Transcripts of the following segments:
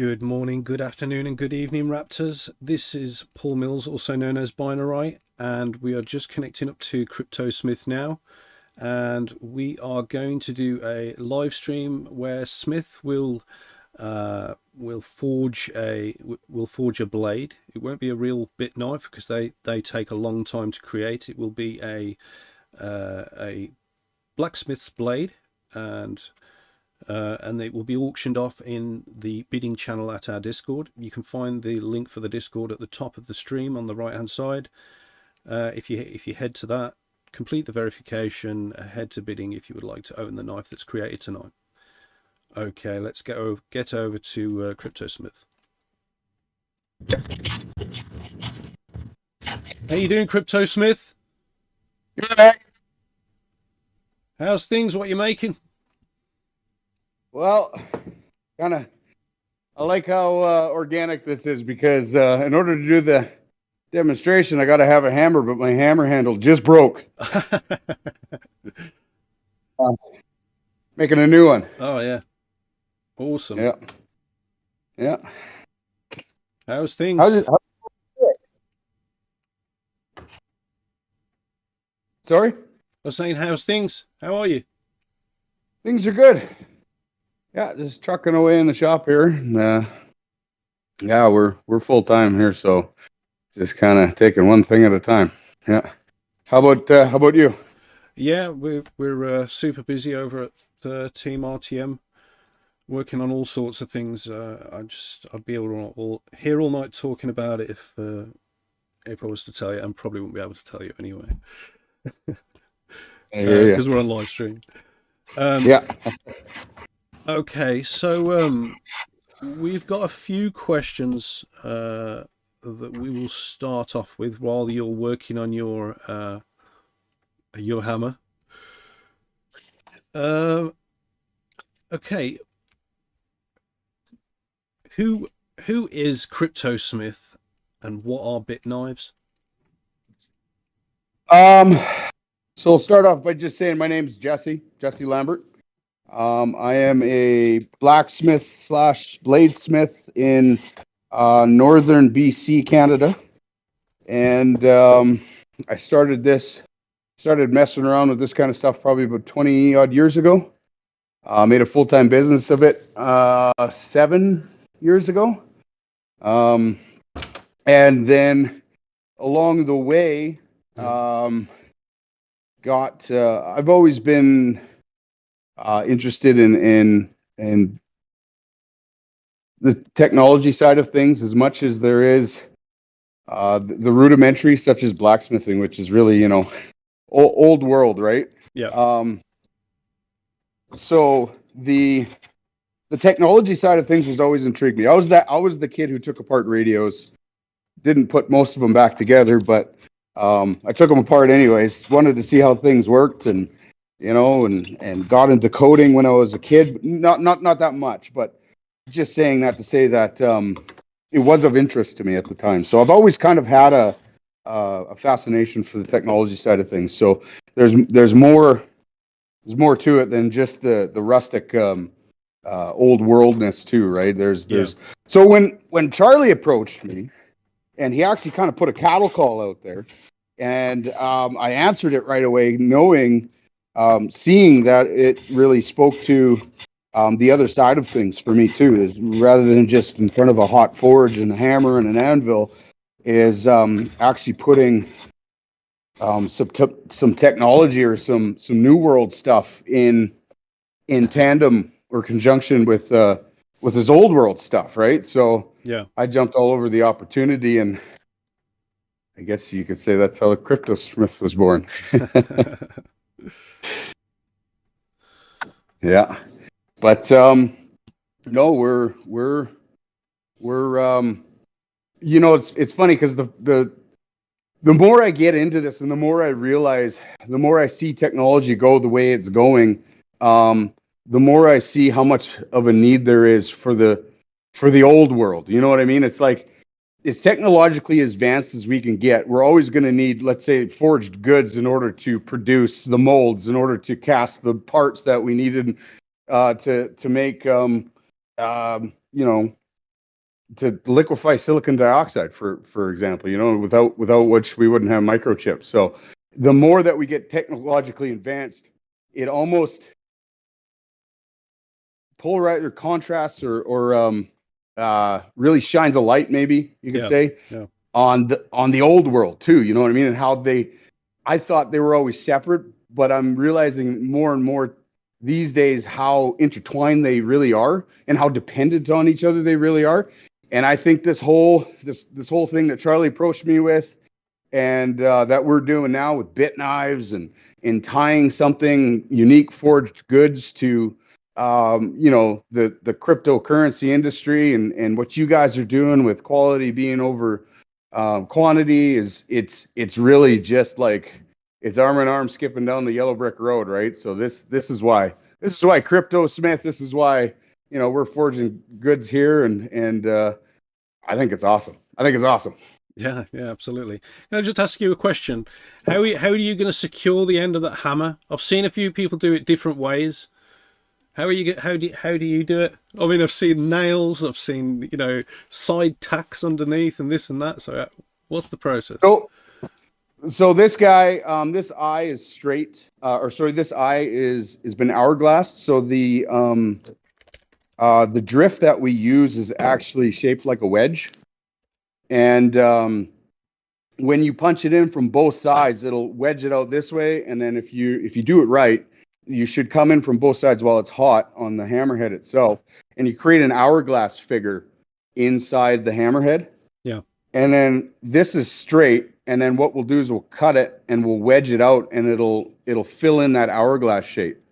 Good morning, good afternoon, and good evening, Raptors. This is Paul Mills, also known as Binary, and we are just connecting up to CryptoSmith now. And we are going to do a live stream where Smith will forge a blade. It won't be a real Bitknife because they take a long time to create. It will be a blacksmith's blade, and it will be auctioned off in the bidding channel at our Discord. You can find the link for the Discord at the top of the stream on the right hand side. If you head to that, complete the verification, head to bidding if you would like to own the knife that's created tonight. Okay, let's get over to CryptoSmith. How you doing, CryptoSmith? Good. How's things? What you making? Well, I like how organic this is because in order to do the demonstration, I got to have a hammer, but my hammer handle just broke. Making a new one. Oh, yeah. Awesome. Yeah. Yeah. How's things? Sorry? I was saying, how's things? How are you? Things are good. Yeah, just trucking away in the shop here. And, yeah, we're full time here, so just kind of taking one thing at a time. Yeah. How about you? Yeah, we're super busy over at TeamRTM, working on all sorts of things. I'd be here all night talking about it if I was to tell you, and probably wouldn't be able to tell you anyway. Because we're on live stream. Yeah. Okay, so we've got a few questions that we will start off with while you're working on your hammer. Okay. Who is CryptoSmith, and what are Bitknives? So I'll start off by just saying my name's Jesse Lambert. I am a blacksmith / bladesmith in northern BC, Canada. And I started messing around with this kind of stuff probably about 20 odd years ago. Made a full-time business of it 7 years ago. And then along the way, I've always been interested in the technology side of things as much as there is the rudimentary, such as blacksmithing, which is really, old world, right? Yeah. So the technology side of things has always intrigued me. I was the kid who took apart radios, didn't put most of them back together, but I took them apart anyways. Wanted to see how things worked, and got into coding when I was a kid. Not that much, but just saying that to say that it was of interest to me at the time. So I've always kind of had a fascination for the technology side of things. So there's more to it than just the rustic old worldness too, right? There's So when Charlie approached me, and he actually kind of put a cattle call out there, and I answered it right away, knowing, seeing that it really spoke to the other side of things for me too, is rather than just in front of a hot forge and a hammer and an anvil, is actually putting some technology or some new world stuff in tandem or conjunction with his old world stuff, right? So Yeah, I jumped all over the opportunity, and I guess you could say that's how the CryptoSmith was born. Yeah, but no, we're it's funny because the more I get into this and the more I realize, the more I see technology go the way it's going, the more I see how much of a need there is for the old world. You know what I mean? It's like, as technologically advanced as we can get, we're always going to need, let's say, forged goods in order to produce the molds, in order to cast the parts that we needed to make, to liquefy silicon dioxide, for example, without which we wouldn't have microchips. So the more that we get technologically advanced, it almost polarize or contrasts or really shines a light, maybe you could say, on the old world too. You know what I mean? And how I thought they were always separate, but I'm realizing more and more these days how intertwined they really are and how dependent on each other they really are. And I think this whole thing that Charlie approached me with, and that we're doing now with Bitknives and tying something unique forged goods to the cryptocurrency industry, and what you guys are doing with quality being over quantity it's really just like it's arm in arm skipping down the yellow brick road, right? So this is why CryptoSmith, this is why we're forging goods here, and I think it's awesome. Yeah, absolutely. Can I just ask you a question? How are you going to secure the end of that hammer? I've seen a few people do it different ways. How do you do it? I mean, I've seen nails, I've seen side tacks underneath and this and that. So what's the process? So this guy, this eye is straight, this eye has been hourglassed. So the drift that we use is actually shaped like a wedge, and when you punch it in from both sides, it'll wedge it out this way. And then if you do it right, you should come in from both sides while it's hot on the hammerhead itself, and you create an hourglass figure inside the hammerhead. Yeah. And then this is straight, and then what we'll do is we'll cut it and we'll wedge it out, and it'll fill in that hourglass shape.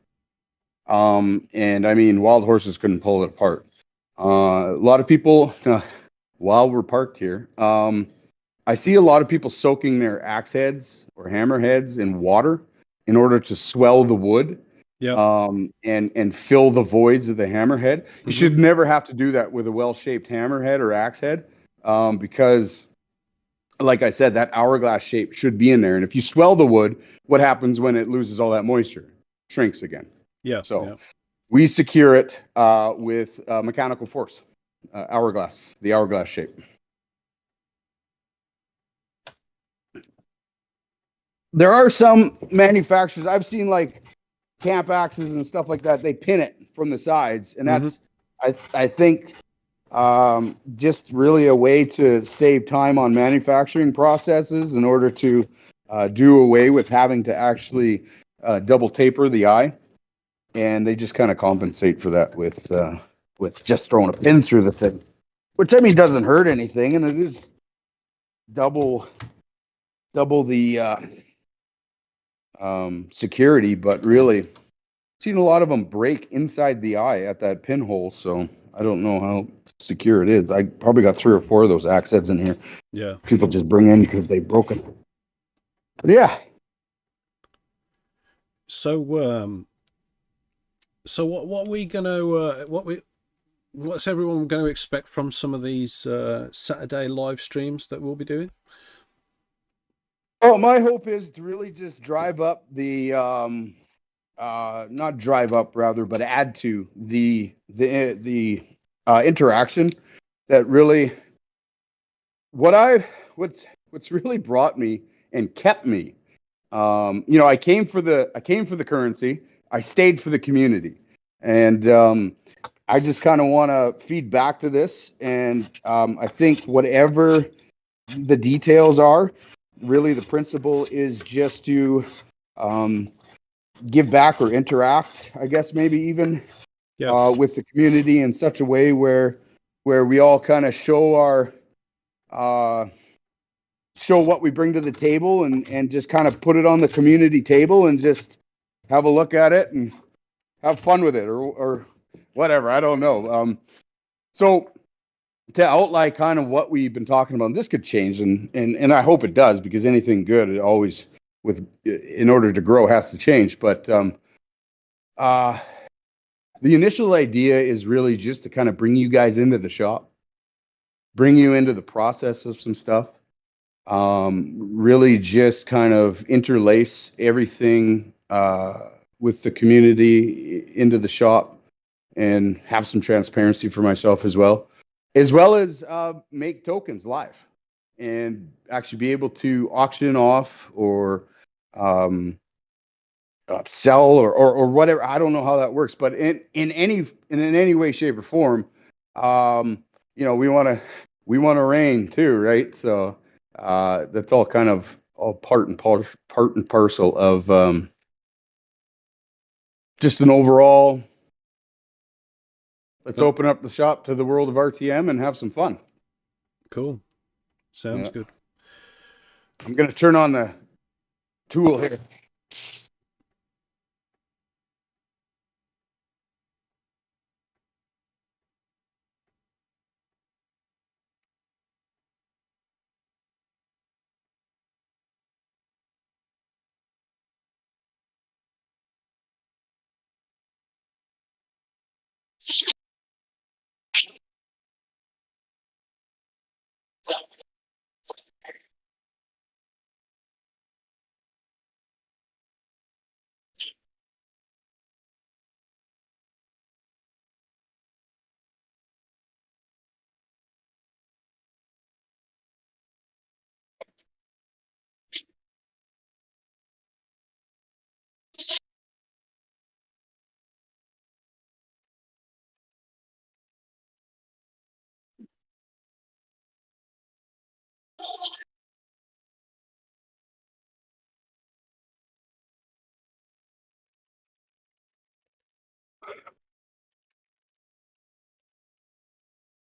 And I mean, wild horses couldn't pull it apart. A lot of people, while we're parked here, I see a lot of people soaking their axe heads or hammer heads in water in order to swell the wood. Yeah. And fill the voids of the hammerhead. You should never have to do that with a well-shaped hammerhead or axe head, because, like I said, that hourglass shape should be in there. And if you swell the wood, what happens when it loses all that moisture? Shrinks again. Yeah. So we secure it with mechanical force, the hourglass shape. There are some manufacturers I've seen, like camp axes and stuff like that. They pin it from the sides, and that's I think just really a way to save time on manufacturing processes in order to do away with having to actually double taper the eye, and they just kind of compensate for that with just throwing a pin through the thing, which I mean doesn't hurt anything, and it is double the security, but really I've seen a lot of them break inside the eye at that pinhole, so I don't know how secure it is. I probably got 3 or 4 of those axe heads in here. Yeah. People just bring in because they've broken. But yeah. So what are we gonna what's everyone going to expect from some of these Saturday live streams that we'll be doing? Oh, my hope is to really just drive up the not drive up rather, but add to the interaction. That really what's really brought me and kept me. I came for the currency. I stayed for the community, and I just kind of want to feed back to this. And I think whatever the details are, really the principle is just to give back or interact, I guess, maybe even with the community in such a way where we all kind of show what we bring to the table, and just kind of put it on the community table and just have a look at it and have fun with it, or whatever. I don't know. So to outline kind of what we've been talking about, this could change, and I hope it does, because anything good, it always, in order to grow, has to change. But the initial idea is really just to kind of bring you guys into the shop, bring you into the process of some stuff, really just kind of interlace everything with the community into the shop, and have some transparency for myself as well. as well as make tokens live and actually be able to auction off or sell or whatever. I don't know how that works, but in any way, shape, or form, you know, we want to reign too, right? So that's all kind of all part and parcel of just an overall. Let's open up the shop to the world of RTM and have some fun. Cool. Sounds good. I'm going to turn on the tool here.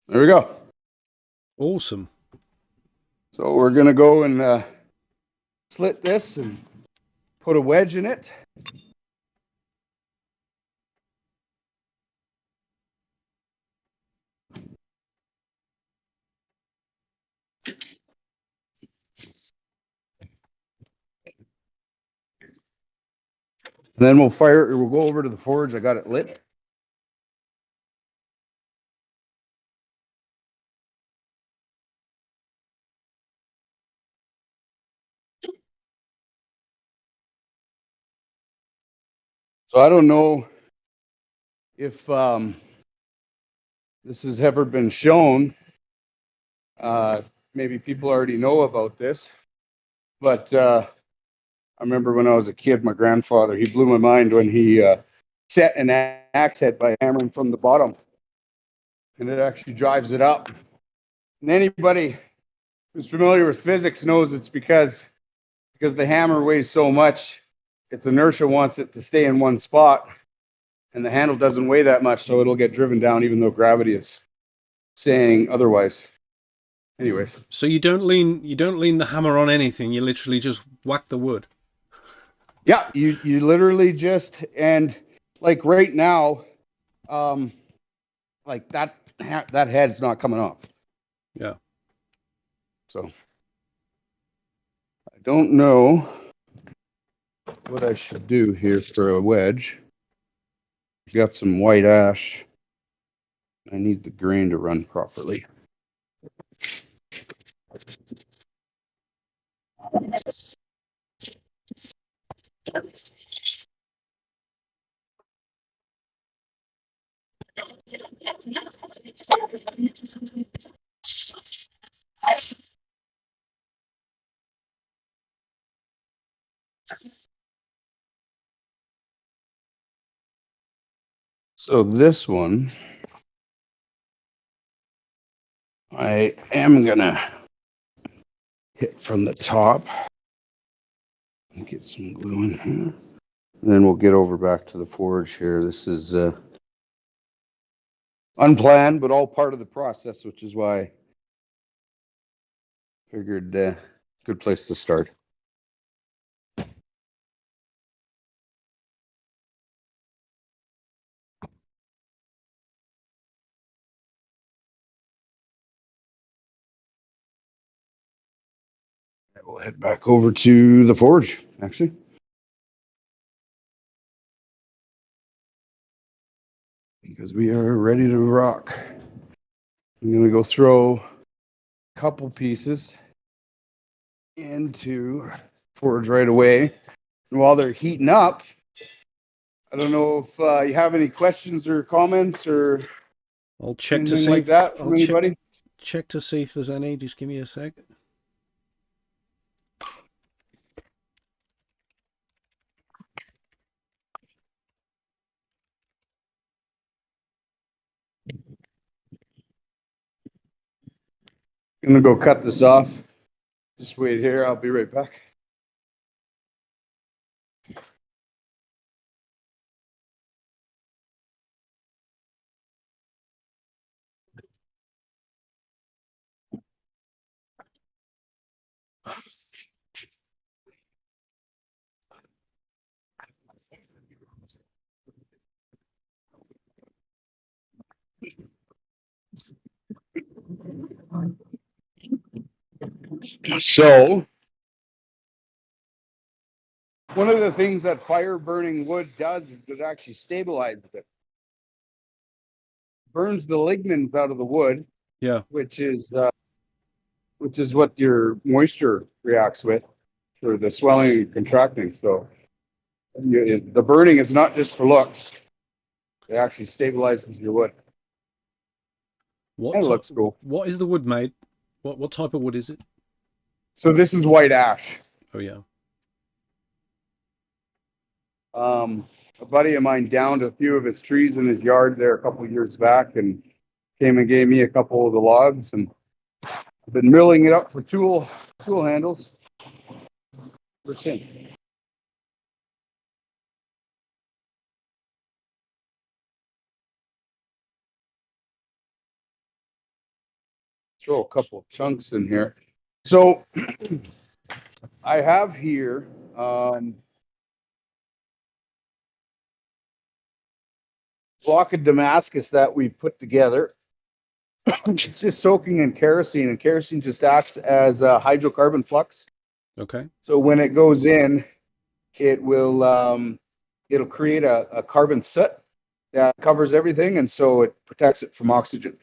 There we go. Awesome. So we're going to go and slit this and put a wedge in it. And then we'll go over to the forge. I got it lit. So I don't know if this has ever been shown. Maybe people already know about this, but I remember when I was a kid, my grandfather, he blew my mind when he set an axe head by hammering from the bottom, and it actually drives it up. And anybody who's familiar with physics knows it's because the hammer weighs so much, its inertia wants it to stay in one spot, and the handle doesn't weigh that much, so it'll get driven down even though gravity is saying otherwise. Anyways. So you don't lean the hammer on anything, you literally just whack the wood. Yeah, you literally just, and like right now, like that head's not coming off. Yeah. So I don't know what I should do here for a wedge. I've got some white ash. I need the grain to run properly. So this one, I am gonna hit from the top and get some glue in here. And then we'll get over back to the forge here. This is unplanned, but all part of the process, which is why I figured good place to start. We'll head back over to the forge, actually. Because we are ready to rock. I'm going to go throw a couple pieces into forge right away. And while they're heating up, I don't know if you have any questions or comments or I'll check to Anything see like if that I'll from anybody? check to see if there's any. Just give me a sec. I'm gonna go cut this off. Just wait here. I'll be right back. So, one of the things that fire burning wood does is it actually stabilizes it. Burns the lignins out of the wood, Yeah. which is what your moisture reacts with for the swelling and contracting. So the burning is not just for looks; it actually stabilizes your wood. And it looks cool. What is the wood made? What type of wood is it? So this is white ash. Oh yeah. A buddy of mine downed a few of his trees in his yard there a couple of years back, and came and gave me a couple of the logs, and I've been milling it up for tool handles ever since. Throw a couple of chunks in here. So I have here block of Damascus that we put together. It's just soaking in kerosene, and kerosene just acts as a hydrocarbon flux. Okay. So when it goes in, it will it'll create a carbon soot that covers everything, and so it protects it from oxygen.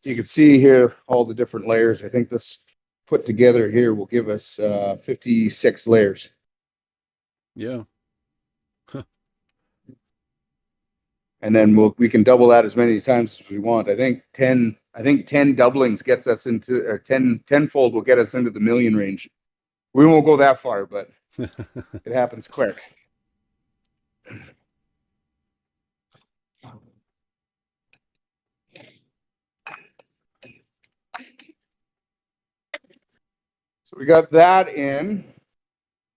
You can see here all the different layers. I think this put together here will give us 56 layers. Yeah. And then we can double that as many times as we want. I think 10 doublings gets us into, or 10 tenfold will get us into the million range. We won't go that far, but it happens quick. So we got that in,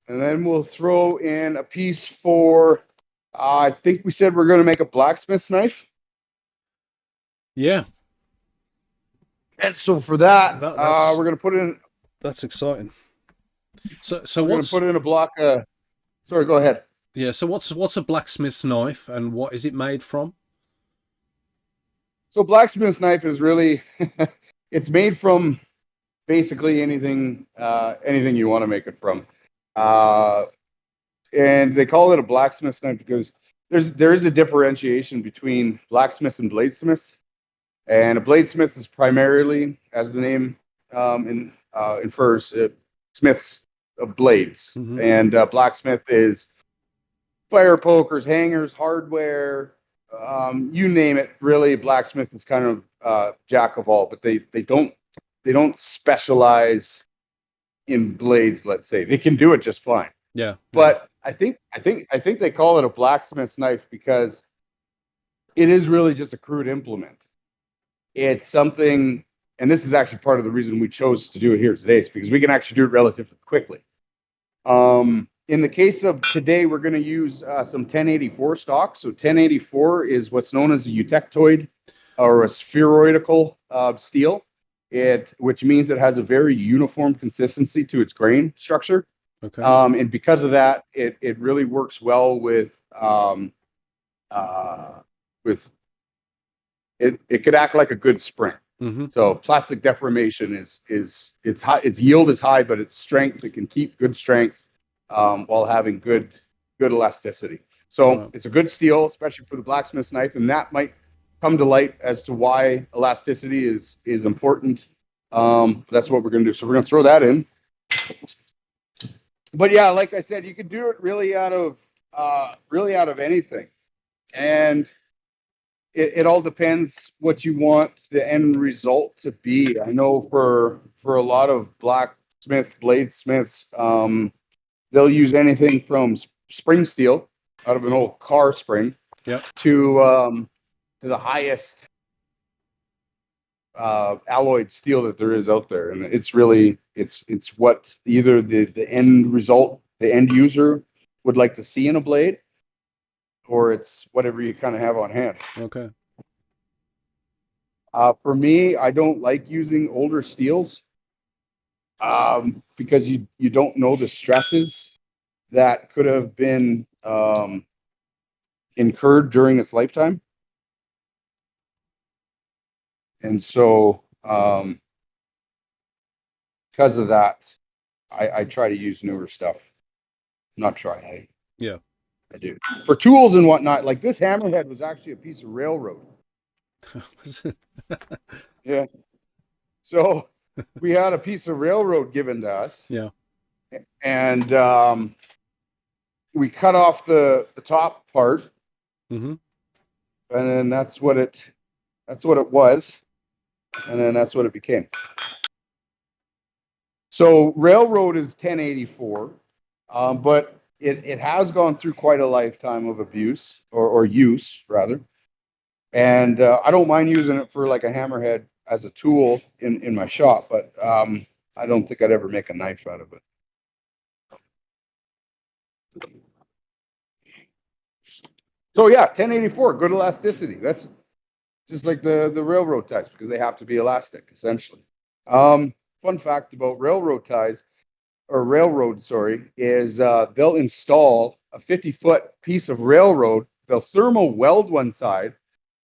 and then we'll throw in a piece for, I think we said we're going to make a blacksmith's knife. Yeah. And so for that, That's we're going to put in. that's exciting. So We're going to put in a block. Sorry, go ahead. Yeah. So what's a blacksmith's knife, and what is it made from? So blacksmith's knife is really, it's made from basically anything you want to make it from. And they call it a blacksmith's knife because there is a differentiation between blacksmiths and bladesmiths. And a bladesmith is primarily, as the name infers, smiths of blades. Mm-hmm. And blacksmith is fire pokers, hangers, hardware, you name it. Really, blacksmith is kind of jack of all, but they don't specialize in blades. Let's say they can do it just fine. Yeah. But I think they call it a blacksmith's knife because it is really just a crude implement. It's something, and this is actually part of the reason we chose to do it here today, is because we can actually do it relatively quickly. In the case of today, we're going to use some 1084 stock. So 1084 is what's known as a eutectoid or a spheroidal steel, which means it has a very uniform consistency to its grain structure. Okay. And because of that, it really works well with it could act like a good spring. Mm-hmm. So plastic deformation is high, its yield is high, but its strength, it can keep good strength while having good elasticity. So It's a good steel, especially for the blacksmith's knife, and that might come to light as to why elasticity is important. That's what we're going to do. So we're going to throw that in. But yeah, like I said, you can do it really out of anything. And it all depends what you want the end result to be. I know for a lot of blacksmiths, bladesmiths, they'll use anything from spring steel out of an old car spring Yep. to the highest alloyed steel that there is out there, and it's really it's what either the end result, the end user would like to see in a blade, or it's whatever you kind of have on hand. Okay. For me, I don't like using older steels because you don't know the stresses that could have been incurred during its lifetime. And so because of that, I try to use newer stuff. Not try, Yeah. I do. For tools and whatnot, like this hammerhead was actually a piece of railroad. Yeah. So we had a piece of railroad given to us. Yeah. And we cut off the top part, Mm-hmm. and then that's what it was, and then that's what it became. So railroad is 1084, but it has gone through quite a lifetime of abuse or use rather. And I don't mind using it for like a hammerhead as a tool in my shop, but I don't think I'd ever make a knife out of it. So yeah, 1084, good elasticity. That's just like the railroad ties because they have to be elastic essentially. Fun fact about railroad ties or railroad, sorry, is they'll install a 50-foot piece of railroad. They'll thermal weld one side,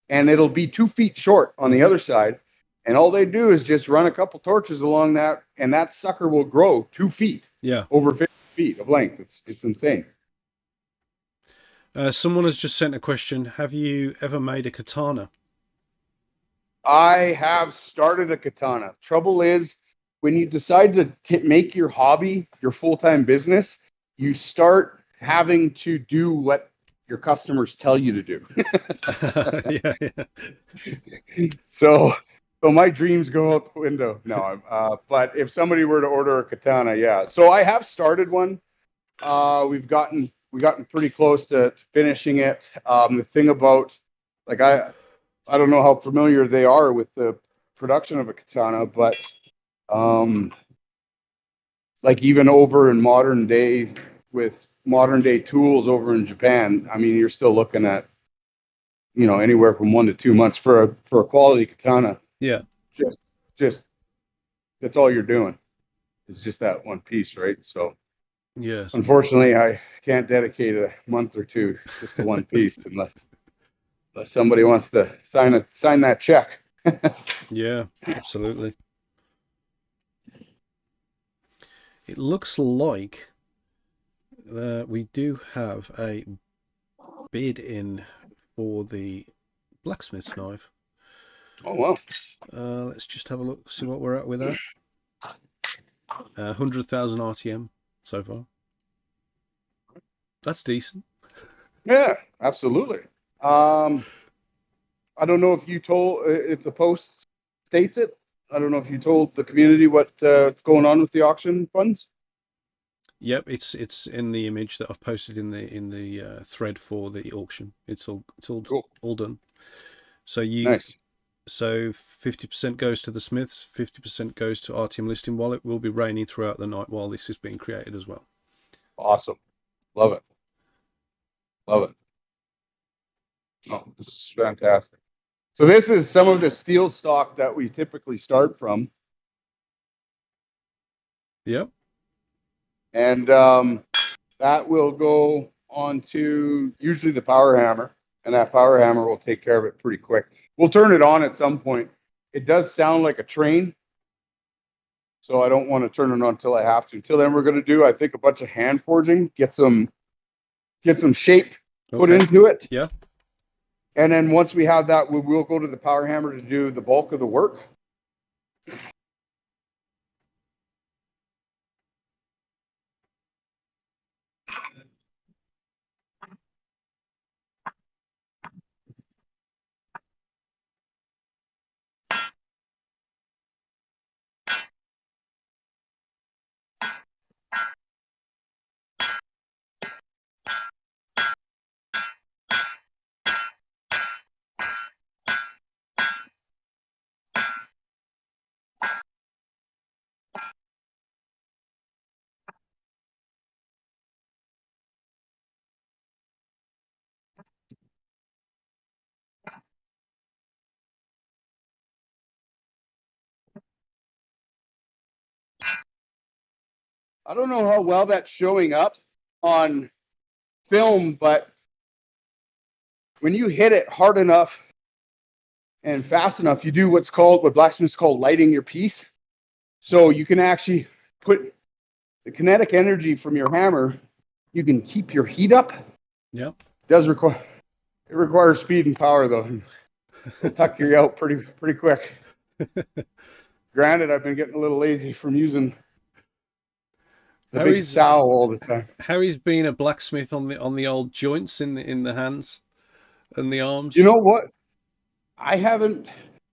and it'll be 2 feet short on the other side. And all they do is just run a couple torches along that, and that sucker will grow 2 feet. Yeah. Over 50 feet of length. It's insane. Someone has just sent a question. Have you ever made a katana? I have started a katana. Trouble is, when you decide to make your hobby your full-time business, you start having to do what your customers tell you to do. Yeah, yeah. So my dreams go out the window. No, but if somebody were to order a katana, yeah. So I have started one. We've gotten pretty close to finishing it. The thing about, like, I don't know how familiar they are with the production of a katana, but like even over in modern day with modern day tools over in Japan, I mean, you're still looking at, anywhere from 1 to 2 months for a quality katana. Yeah. Just that's all you're doing. It's just that one piece, right? So Yes. unfortunately, I can't dedicate a month or two just to one piece unless somebody wants to sign that check. Yeah, absolutely. It looks like we do have a bid in for the blacksmith's knife. Oh wow! Let's just have a look, see what we're at with that. 100,000 RTM so far. That's decent. Yeah, absolutely. I don't know if you told if the post states it. I don't know if you told the community what's going on with the auction funds. Yep, it's in the image that I've posted in the thread for the auction. It's all Cool. all done. So Nice. 50% goes to the Smiths, 50% goes to RTM listing wallet. Will be raining throughout the night while this is being created as well. Awesome. Love it. Love it. Oh, this is fantastic. So this is some of the steel stock that we typically start from. Yep. And that will go on to usually the power hammer, and that power hammer will take care of it pretty quick. We'll turn it on at some point. It does sound like a train, so I don't want to turn it on until I have to. Until then, we're going to do, I think, a bunch of hand forging, get some shape put into it. Yeah. And then once we have that, we will go to the power hammer to do the bulk of the work. I don't know how well that's showing up on film, but when you hit it hard enough and fast enough, you do what blacksmiths call lighting your piece. So you can actually put the kinetic energy from your hammer. You can keep your heat up. Yep. It requires speed and power, though. It'll tuck you out pretty quick. Granted, I've been getting a little lazy from using the big sow all the time. Harry's been a blacksmith on the old joints in the hands and the arms. You know what? I haven't,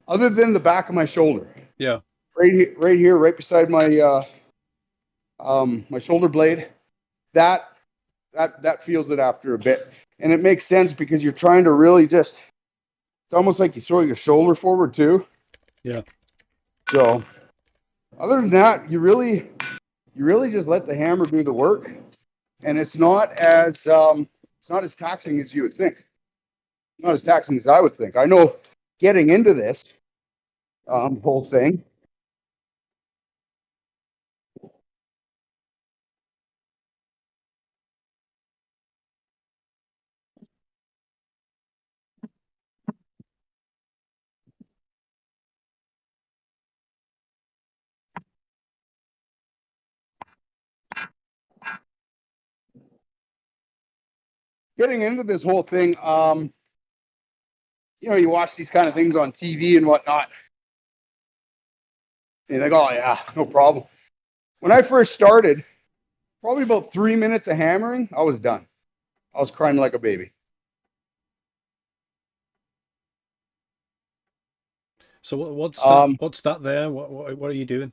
other than the back of my shoulder. Yeah. Right here, right beside my my shoulder blade. That feels it after a bit, and it makes sense because you're trying to really just. It's almost like you throw your shoulder forward too. Yeah. So, other than that, you really just let the hammer do the work, and it's not as taxing as you would think. Not as taxing as I would think. I know getting into this whole thing. Getting into this whole thing, you watch these kind of things on TV and whatnot. And you're like, oh yeah, no problem. When I first started, probably about 3 minutes of hammering, I was done. I was crying like a baby. So what's that there? What are you doing?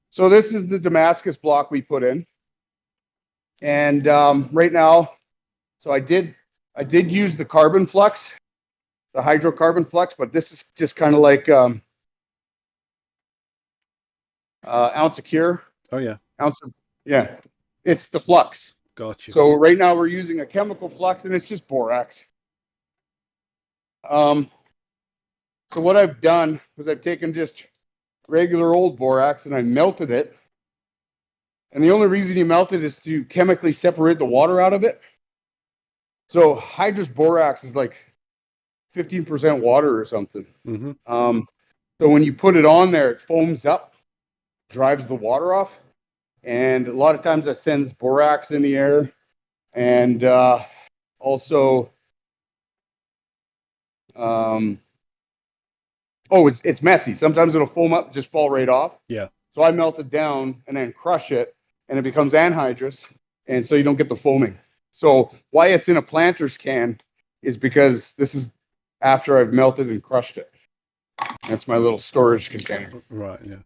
So this is the Damascus block we put in. And right now, so I did use the carbon flux, the hydrocarbon flux, but this is just kind of like ounce of cure. Oh yeah. Yeah. It's the flux. Gotcha. So right now we're using a chemical flux, and it's just borax. So what I've done is I've taken just regular old borax and I melted it. And the only reason you melt it is to chemically separate the water out of it. So hydrous borax is like 15% water or something. Mm-hmm. So when you put it on there, it foams up, drives the water off. And a lot of times that sends borax in the air. And also, it's messy. Sometimes it'll foam up, just fall right off. Yeah. So I melt it down and then crush it, and it becomes anhydrous, and so you don't get the foaming. So why it's in a planter's can is because this is after I've melted and crushed it. That's my little storage container. Right, yeah.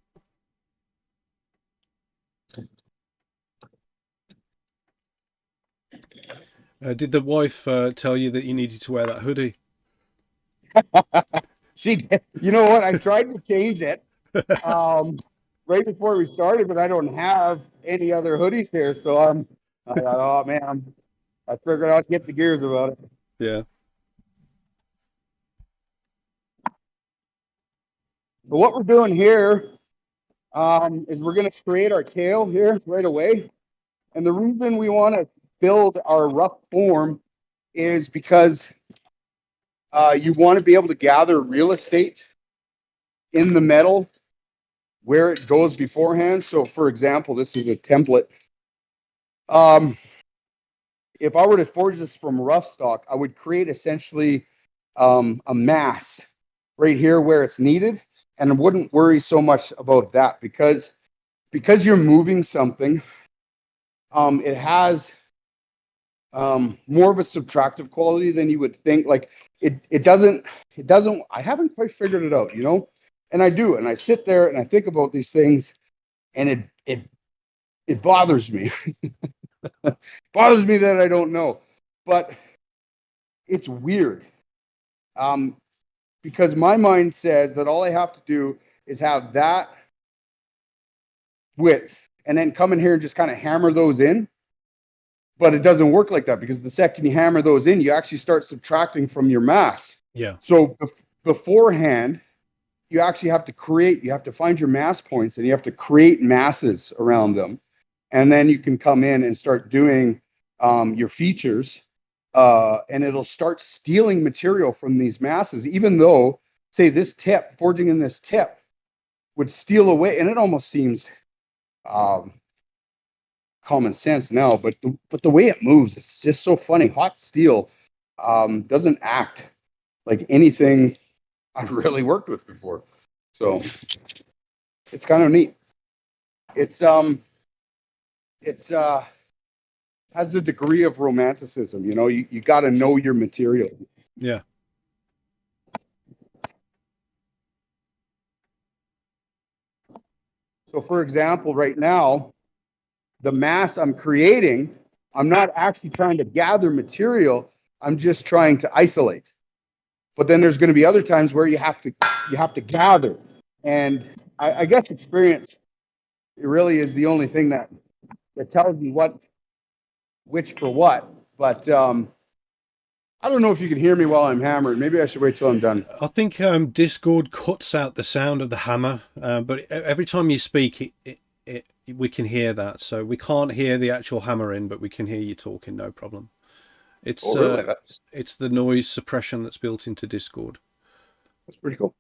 Did the wife tell you that you needed to wear that hoodie? She did. You know what? I tried to change it right before we started, but I don't have any other hoodies here. So I thought, oh man, I figured I'd get the gears about it. Yeah. But what we're doing here is we're going to create our tail here right away. And the reason we want to build our rough form is because you want to be able to gather real estate in the metal where it goes beforehand. So for example, this is a template. If I were to forge this from rough stock, I would create essentially a mass right here where it's needed. And I wouldn't worry so much about that because you're moving something, it has more of a subtractive quality than you would think. Like it doesn't, I haven't quite figured it out, and I do. And I sit there and I think about these things, and it bothers me. Bothers me that I don't know, but it's weird. Because my mind says that all I have to do is have that width and then come in here and just kind of hammer those in. But it doesn't work like that, because the second you hammer those in, you actually start subtracting from your mass. Yeah. So beforehand, you actually have to find your mass points, and you have to create masses around them. and then you can come in and start doing your features, and it'll start stealing material from these masses, even though, say, this tip, forging in this tip, would steal away, and it almost seems common sense now, but the way it moves, it's just so funny. Hot steel doesn't act like anything I've really worked with before, so it's kind of neat. It's has a degree of romanticism. You know, you got to know your material. Yeah. So, for example, right now, the mass I'm creating, I'm not actually trying to gather material. I'm just trying to isolate. But then there's going to be other times where you have to gather. And I guess experience, it really is the only thing that tells me which for what. But I don't know if you can hear me while I'm hammering. Maybe I should wait till I'm done. I think Discord cuts out the sound of the hammer, but every time you speak, we can hear that. So we can't hear the actual hammering, but we can hear you talking, no problem. It's really? it's the noise suppression that's built into Discord. That's pretty cool.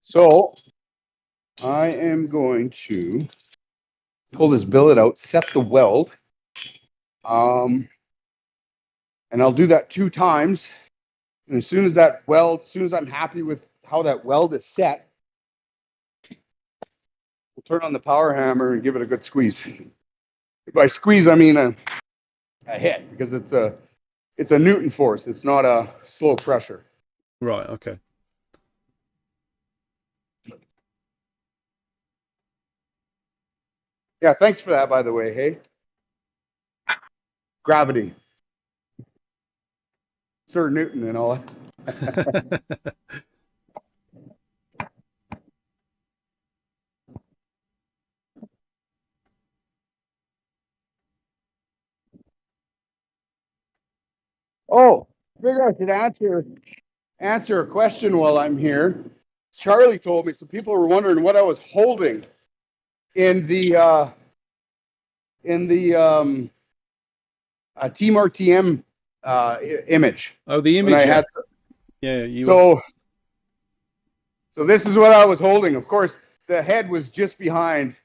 So I am going to pull this billet out, set the weld, and I'll do that 2 times. And as soon as I'm happy with how that weld is set, we'll turn on the power hammer and give it a good squeeze. By squeeze, I mean a hit, because it's a Newton force. It's not a slow pressure. Right. Okay. Yeah. Thanks for that, by the way. Hey, gravity, Sir Newton, and all that. Oh, I figure I should answer a question while I'm here. Charlie told me, so people were wondering what I was holding in the TeamRTM image. Oh, the When image. I had yeah. So this is what I was holding. Of course, the head was just behind.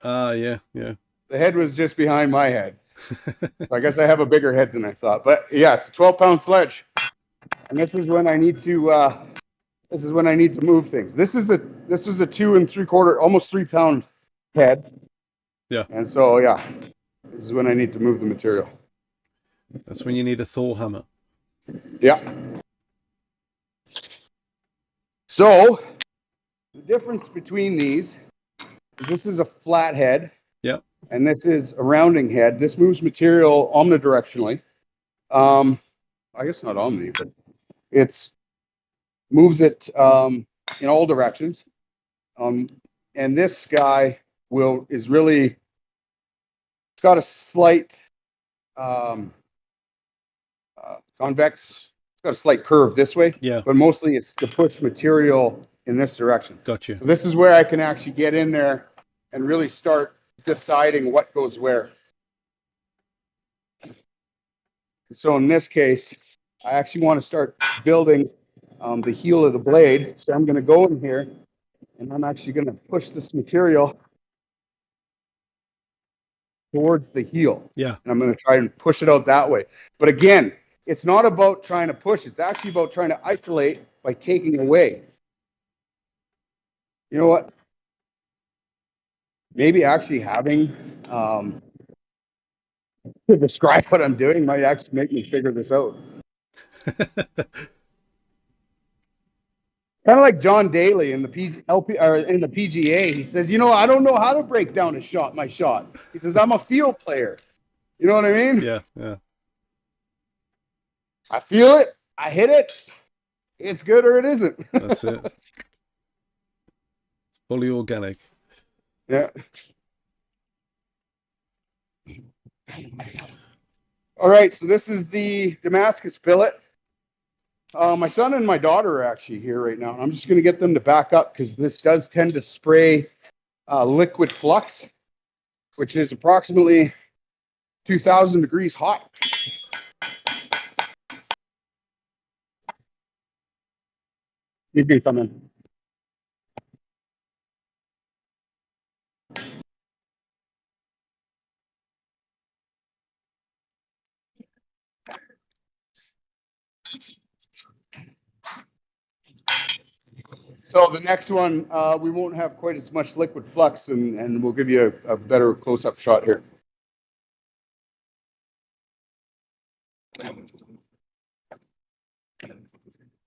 Yeah. The head was just behind my head. So I guess I have a bigger head than I thought. But yeah, it's a 12-pound sledge, and this is when I need to. This is when I need to move things. This is a 2 3/4, almost 3-pound head. Yeah. And so yeah, this is when I need to move the material. That's when you need a Thor hammer. Yeah. So the difference between these is this is a flat head. Yeah. And this is a rounding head. This moves material omnidirectionally. I guess not omni, but it's moves it in all directions. And this guy is really, it's got a slight convex. It's got a slight curve this way. Yeah. But mostly it's to push material in this direction. Gotcha. So this is where I can actually get in there and really start deciding what goes where. So in this case, I actually want to start building the heel of the blade. So I'm going to go in here and I'm actually going to push this material towards the heel. Yeah. And I'm going to try and push it out that way. But again, it's not about trying to push. It's actually about trying to isolate by taking away. You know what? Maybe actually having to describe what I'm doing might actually make me figure this out. Kind of like John Daly in the PGA. He says, you know, I don't know how to break down my shot. He says, I'm a field player. You know what I mean? Yeah. I feel it. I hit it. It's good or it isn't. That's it. Fully organic. Yeah. All right. So this is the Damascus billet. My son and my daughter are actually here right now. I'm just going to get them to back up because this does tend to spray liquid flux, which is approximately 2,000 degrees hot. You can come in. So the next one, we won't have quite as much liquid flux, and we'll give you a better close-up shot here.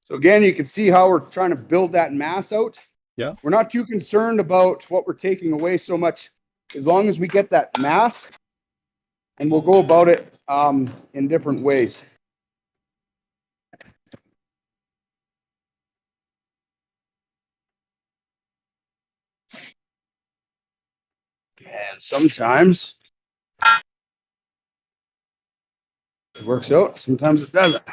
So again, you can see how we're trying to build that mass out. Yeah. We're not too concerned about what we're taking away so much, as long as we get that mass, and we'll go about it in different ways. And sometimes it works out, sometimes it doesn't.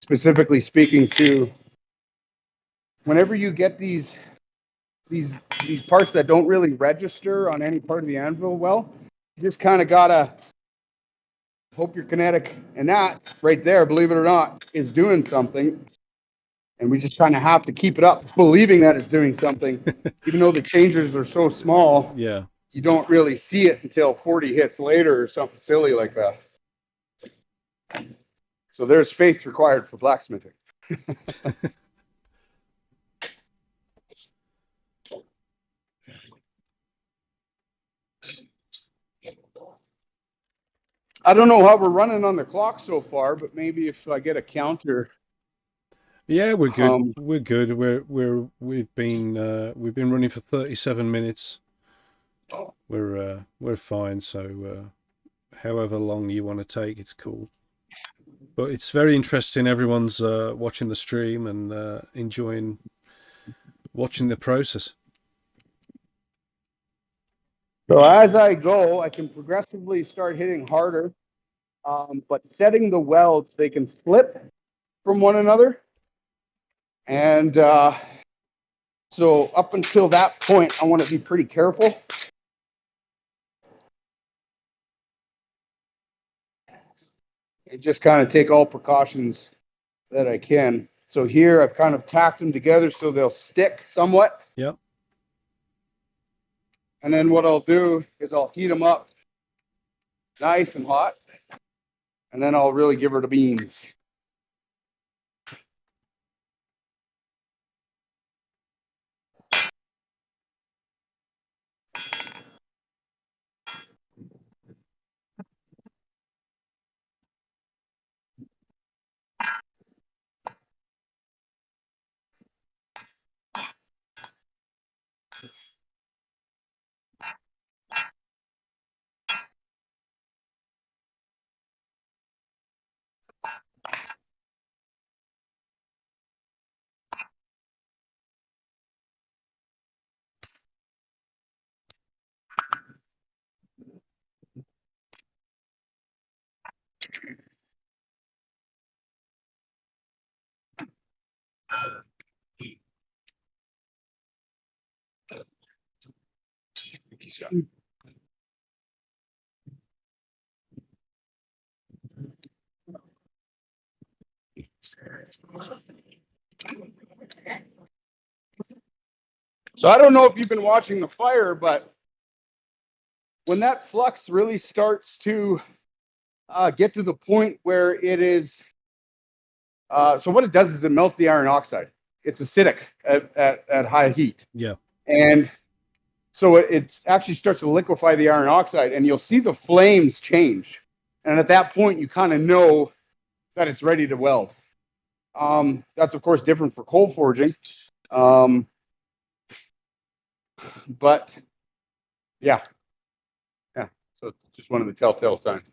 Specifically speaking to whenever you get these parts that don't really register on any part of the anvil well, you just kind of gotta hope you're kinetic, and that right there, believe it or not, is doing something. And we just kind of have to keep it up, believing that it's doing something, even though the changes are so small. Yeah. You don't really see it until 40 hits later or something silly like that. So there's faith required for blacksmithing. I don't know how we're running on the clock so far, but maybe if I get a counter. Yeah, we're good. We're good. We've been running for 37 minutes. We're fine. So however long you want to take, it's cool. But it's very interesting. Everyone's watching the stream and enjoying watching the process. So as I go, I can progressively start hitting harder, but setting the welds, they can slip from one another. And so up until that point, I want to be pretty careful. And just kind of take all precautions that I can. So here I've kind of tacked them together so they'll stick somewhat. Yep. And then what I'll do is I'll heat them up nice and hot. And then I'll really give her the beans. So I don't know if you've been watching the fire, but when that flux really starts to get to the point where it is, so what it does is it melts the iron oxide. It's acidic at high heat. Yeah. And so it actually starts to liquefy the iron oxide, and you'll see the flames change. And at that point, you kind of know that it's ready to weld. That's, of course, different for coal forging. But yeah. So it's just one of the telltale signs.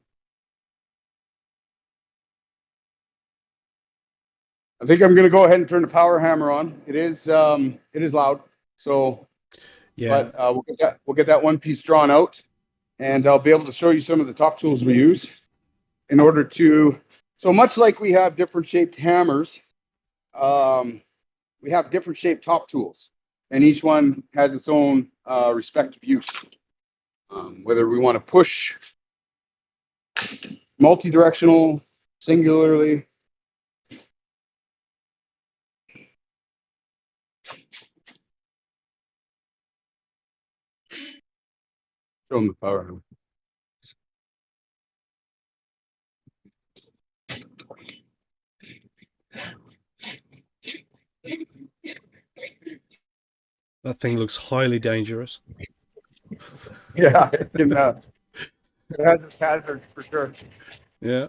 I think I'm going to go ahead and turn the power hammer on. It is loud. So Yeah. But we'll get that one piece drawn out, and I'll be able to show you some of the top tools we use. in order to, so much like we have different shaped hammers, we have different shaped top tools, and each one has its own respective use. Whether we want to push multi-directional, singularly. Show them the power. That thing looks highly dangerous. Yeah, it can. It has its hazards for sure. Yeah.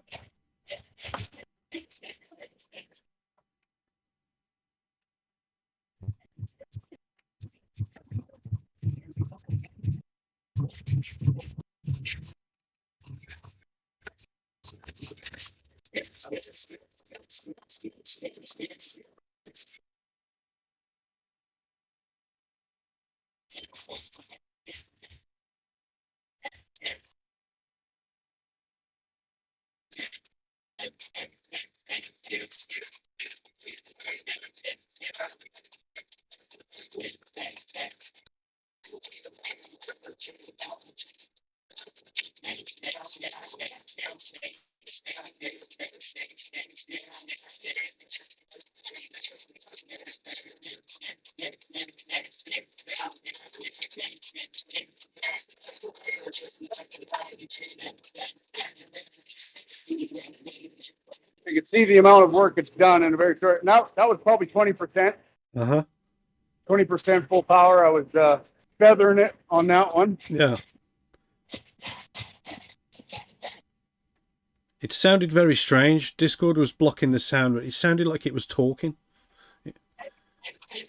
You can see the amount of work it's done in a very short. Now that was probably 20%. 20% full power. I was feathering it on that one. Yeah. It sounded very strange. Discord was blocking the sound, but it sounded like it was talking.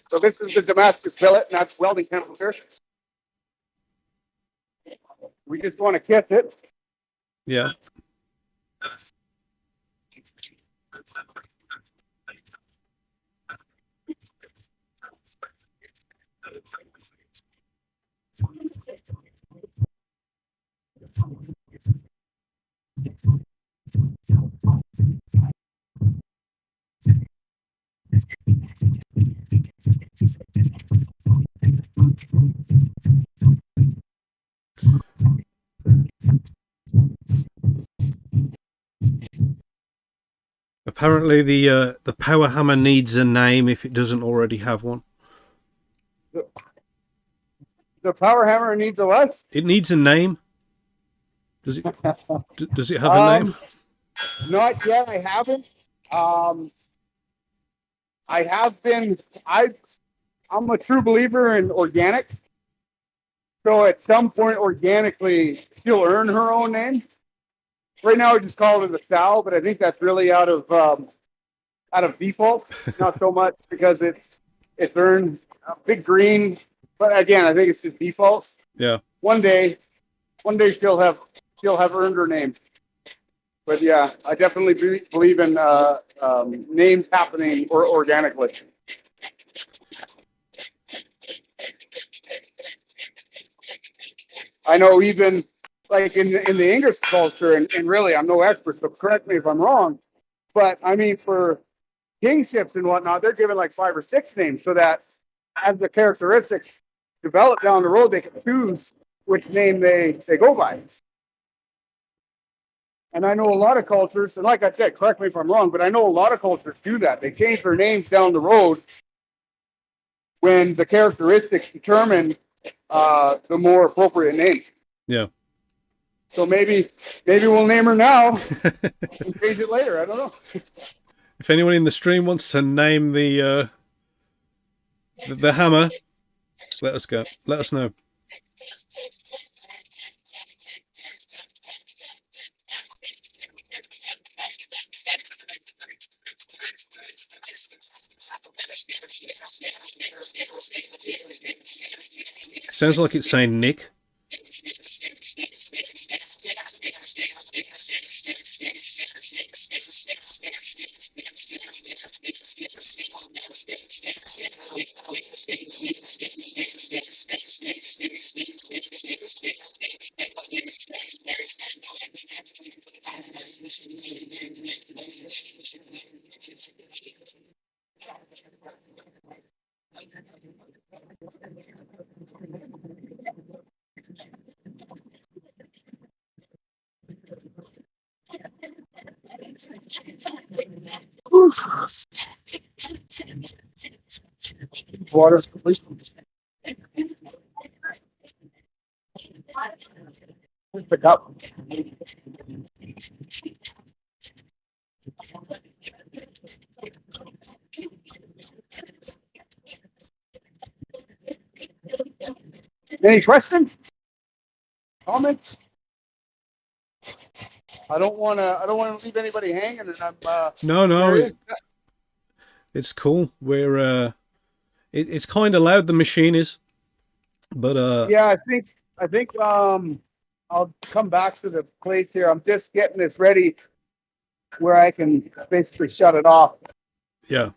So this is the Damascus billet, and that's welding temperature. We just want to kiss it. Yeah. Apparently the power hammer needs a name if it doesn't already have one. The power hammer needs a what? It needs a name. Does it? Does it have a name? Not yet. I haven't. I have been. I'm a true believer in organic. So at some point, organically, she'll earn her own name. Right now, I just call it a Sal, but I think that's really out of default. Not so much because it's earned Big Green, but again, I think it's just default. Yeah. One day she'll have earned her name. But yeah, I definitely believe in names happening organically. I know even like in the English culture, and really I'm no expert, so correct me if I'm wrong, but I mean for kingships and whatnot, they're given like 5 or 6 names so that as the characteristics develop down the road, they can choose which name they go by. And I know a lot of cultures, and like I said, correct me if I'm wrong, but I know a lot of cultures do that. They change their names down the road when the characteristics determine the more appropriate name. Yeah. So maybe we'll name her now and change it later. I don't know. If anyone in the stream wants to name the hammer, let us know. Sounds like it's saying Nick. Water, please. Pick up. Any questions? Comments? I don't want to leave anybody hanging, and I'm No, it's cool. We're it's kind of loud, the machine is, but yeah, I think I'll come back to the place here. I'm just getting this ready where I can basically shut it off. yeah.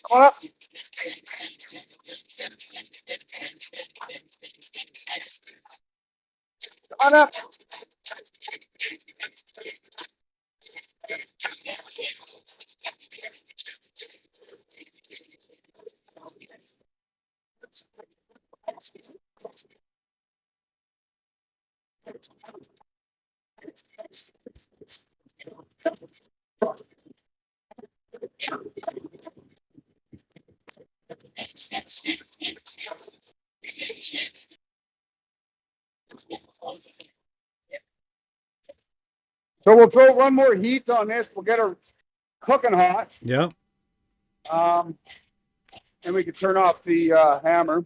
Come on up. Come on up. So we'll throw one more heat on this. We'll get her cooking hot. Yeah. And we can turn off the hammer.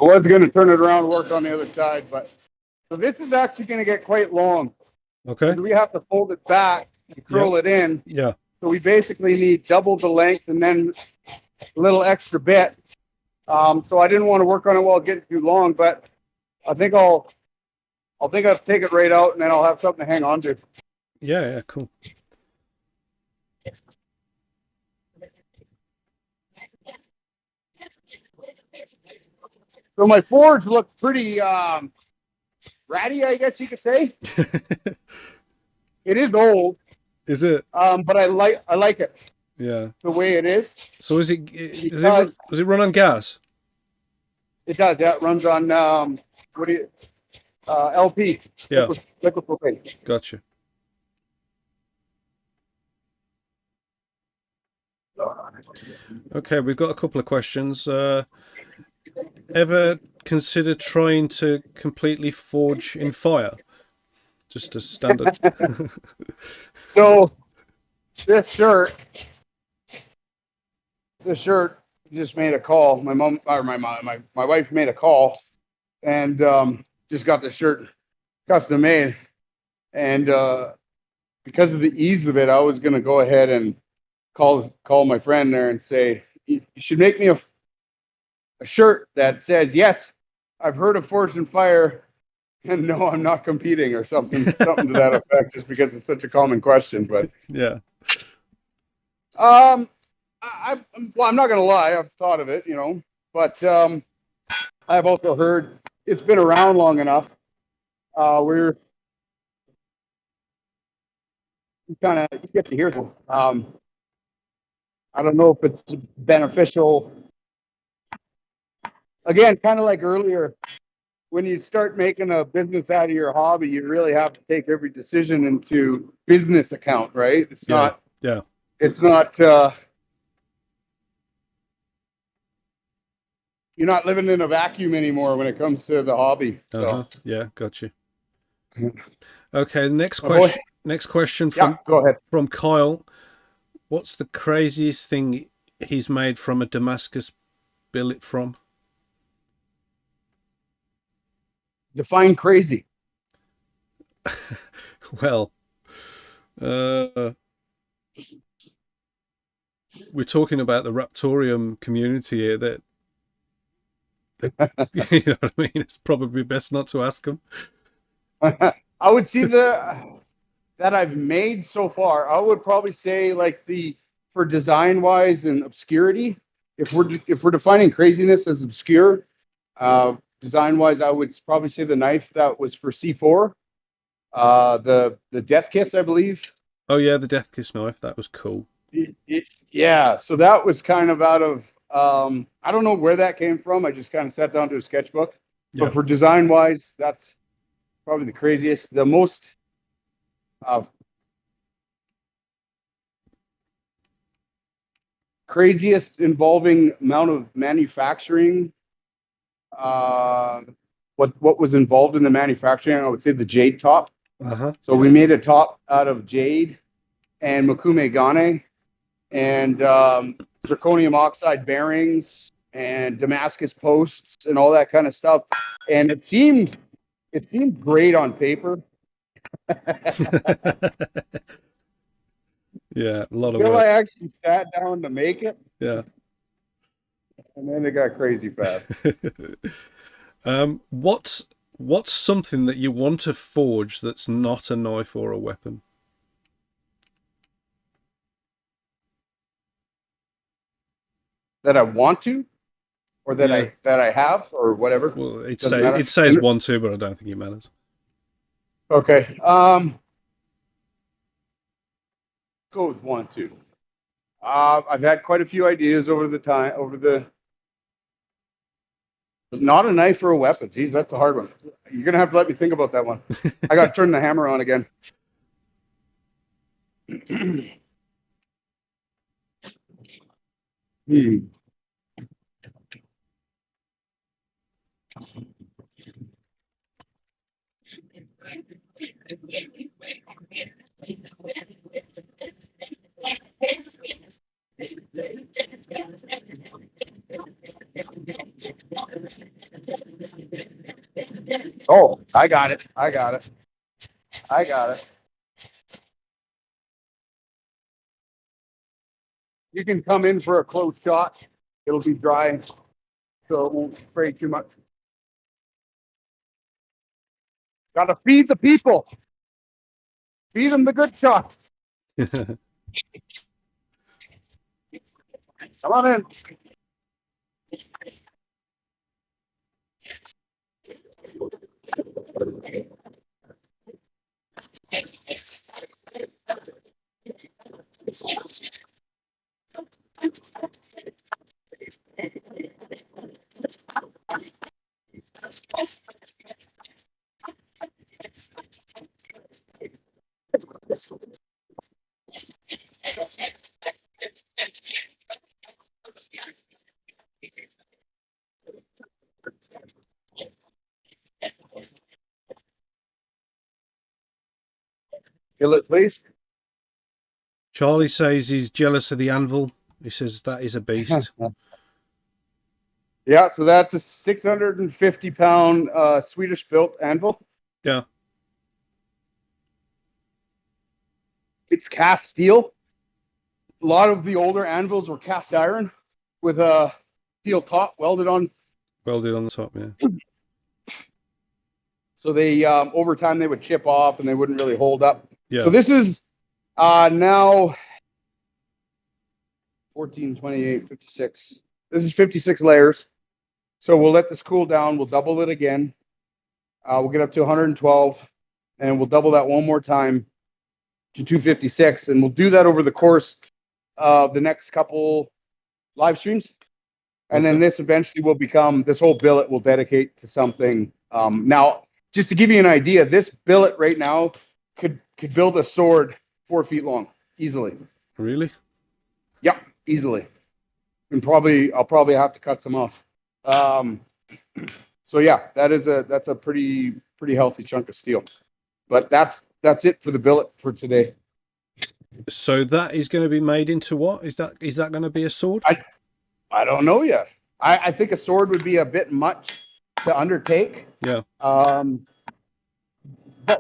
I was going to turn it around and work on the other side, but so this is actually going to get quite long. Okay. We have to fold it back and curl it in. Yeah. So we basically need double the length and then a little extra bit. So I didn't want to work on it while getting too long, but I think I'll take it right out and then I'll have something to hang on to. Yeah, cool. So my forge looks pretty ratty, I guess you could say. It is old. Is it? But I like it. Yeah. The way it is. So does it run on gas? It does. Yeah, it runs on LP. Yeah. Liquid propane. Gotcha. Okay, we've got a couple of questions. Ever consider trying to completely forge in fire? Just a standard. So this shirt just made a call. My mom or my wife made a call and just got the shirt custom made. And because of the ease of it, I was going to go ahead and call my friend there and say, you should make me a shirt that says, yes, I've heard of Forged in Fire, and no, I'm not competing, or something to that effect, just because it's such a common question. But yeah. I'm not going to lie, I've thought of it, but I've also heard it's been around long enough we're kind of, you get to hear them. I don't know if it's beneficial. Again, kind of like earlier, when you start making a business out of your hobby, you really have to take every decision into business account, right? It's Yeah. not, Yeah. it's not, you're not living in a vacuum anymore when it comes to the hobby. Uh-huh. So, Yeah, got you. Okay, next oh boy. question. Next question Yeah, go ahead. from Kyle. What's the craziest thing he's made from a Damascus billet from? Define crazy. Well, we're talking about the Raptoreum community here. That you know what I mean. It's probably best not to ask them. I would see that I've made so far. I would probably say like for design wise and obscurity. If we're defining craziness as obscure, design wise, I would probably say the knife that was for C4, the Death Kiss, I believe. Oh yeah, the Death Kiss knife. That was cool. Yeah, so that was kind of out of I don't know where that came from. I just kind of sat down to a sketchbook. Yeah. But for design wise, that's probably the craziest. The most craziest involving amount of manufacturing. What was involved in the manufacturing? I would say the jade top. Uh-huh. So we made a top out of jade and makume gane and zirconium oxide bearings and Damascus posts and all that kind of stuff. And it seemed great on paper. Yeah, a lot of Until work. I actually sat down to make it. Yeah. And then it got crazy fast. What's something that you want to forge that's not a knife or a weapon? That I want to, or that Yeah. I have, or whatever. Well, Doesn't matter. it says want to, but I don't think it matters. Okay. Go with want to. I've had quite a few ideas over the but not a knife or a weapon. Geez, that's a hard one. You're gonna have to let me think about that one. I got to turn the hammer on again. Oh, I got it. You can come in for a close shot. It'll be dry, so it won't spray too much. Got to feed the people. Feed them the good shots. Come on in. Billet, please. Charlie says he's jealous of the anvil. He says that is a beast. Yeah, so that's a 650-pound Swedish-built anvil. Yeah. It's cast steel. A lot of the older anvils were cast iron with a steel top welded on. Welded on the top, yeah. So they, over time, they would chip off and they wouldn't really hold up. Yeah. So this is now 14, 28, 56. This is 56 layers. So we'll let this cool down. We'll double it again. We'll get up to 112, and we'll double that one more time to 256, and we'll do that over the course of the next couple live streams. And then this eventually will become, this whole billet will dedicate to something. Now, just to give you an idea, this billet right now could build a sword 4 feet long easily. Really? Yeah, easily. And I'll probably have to cut some off. So yeah, that's a pretty healthy chunk of steel. But that's it for the billet for today. So that is going to be made into what? Is that going to be a sword? I don't know yet. I think a sword would be a bit much to undertake. Yeah. But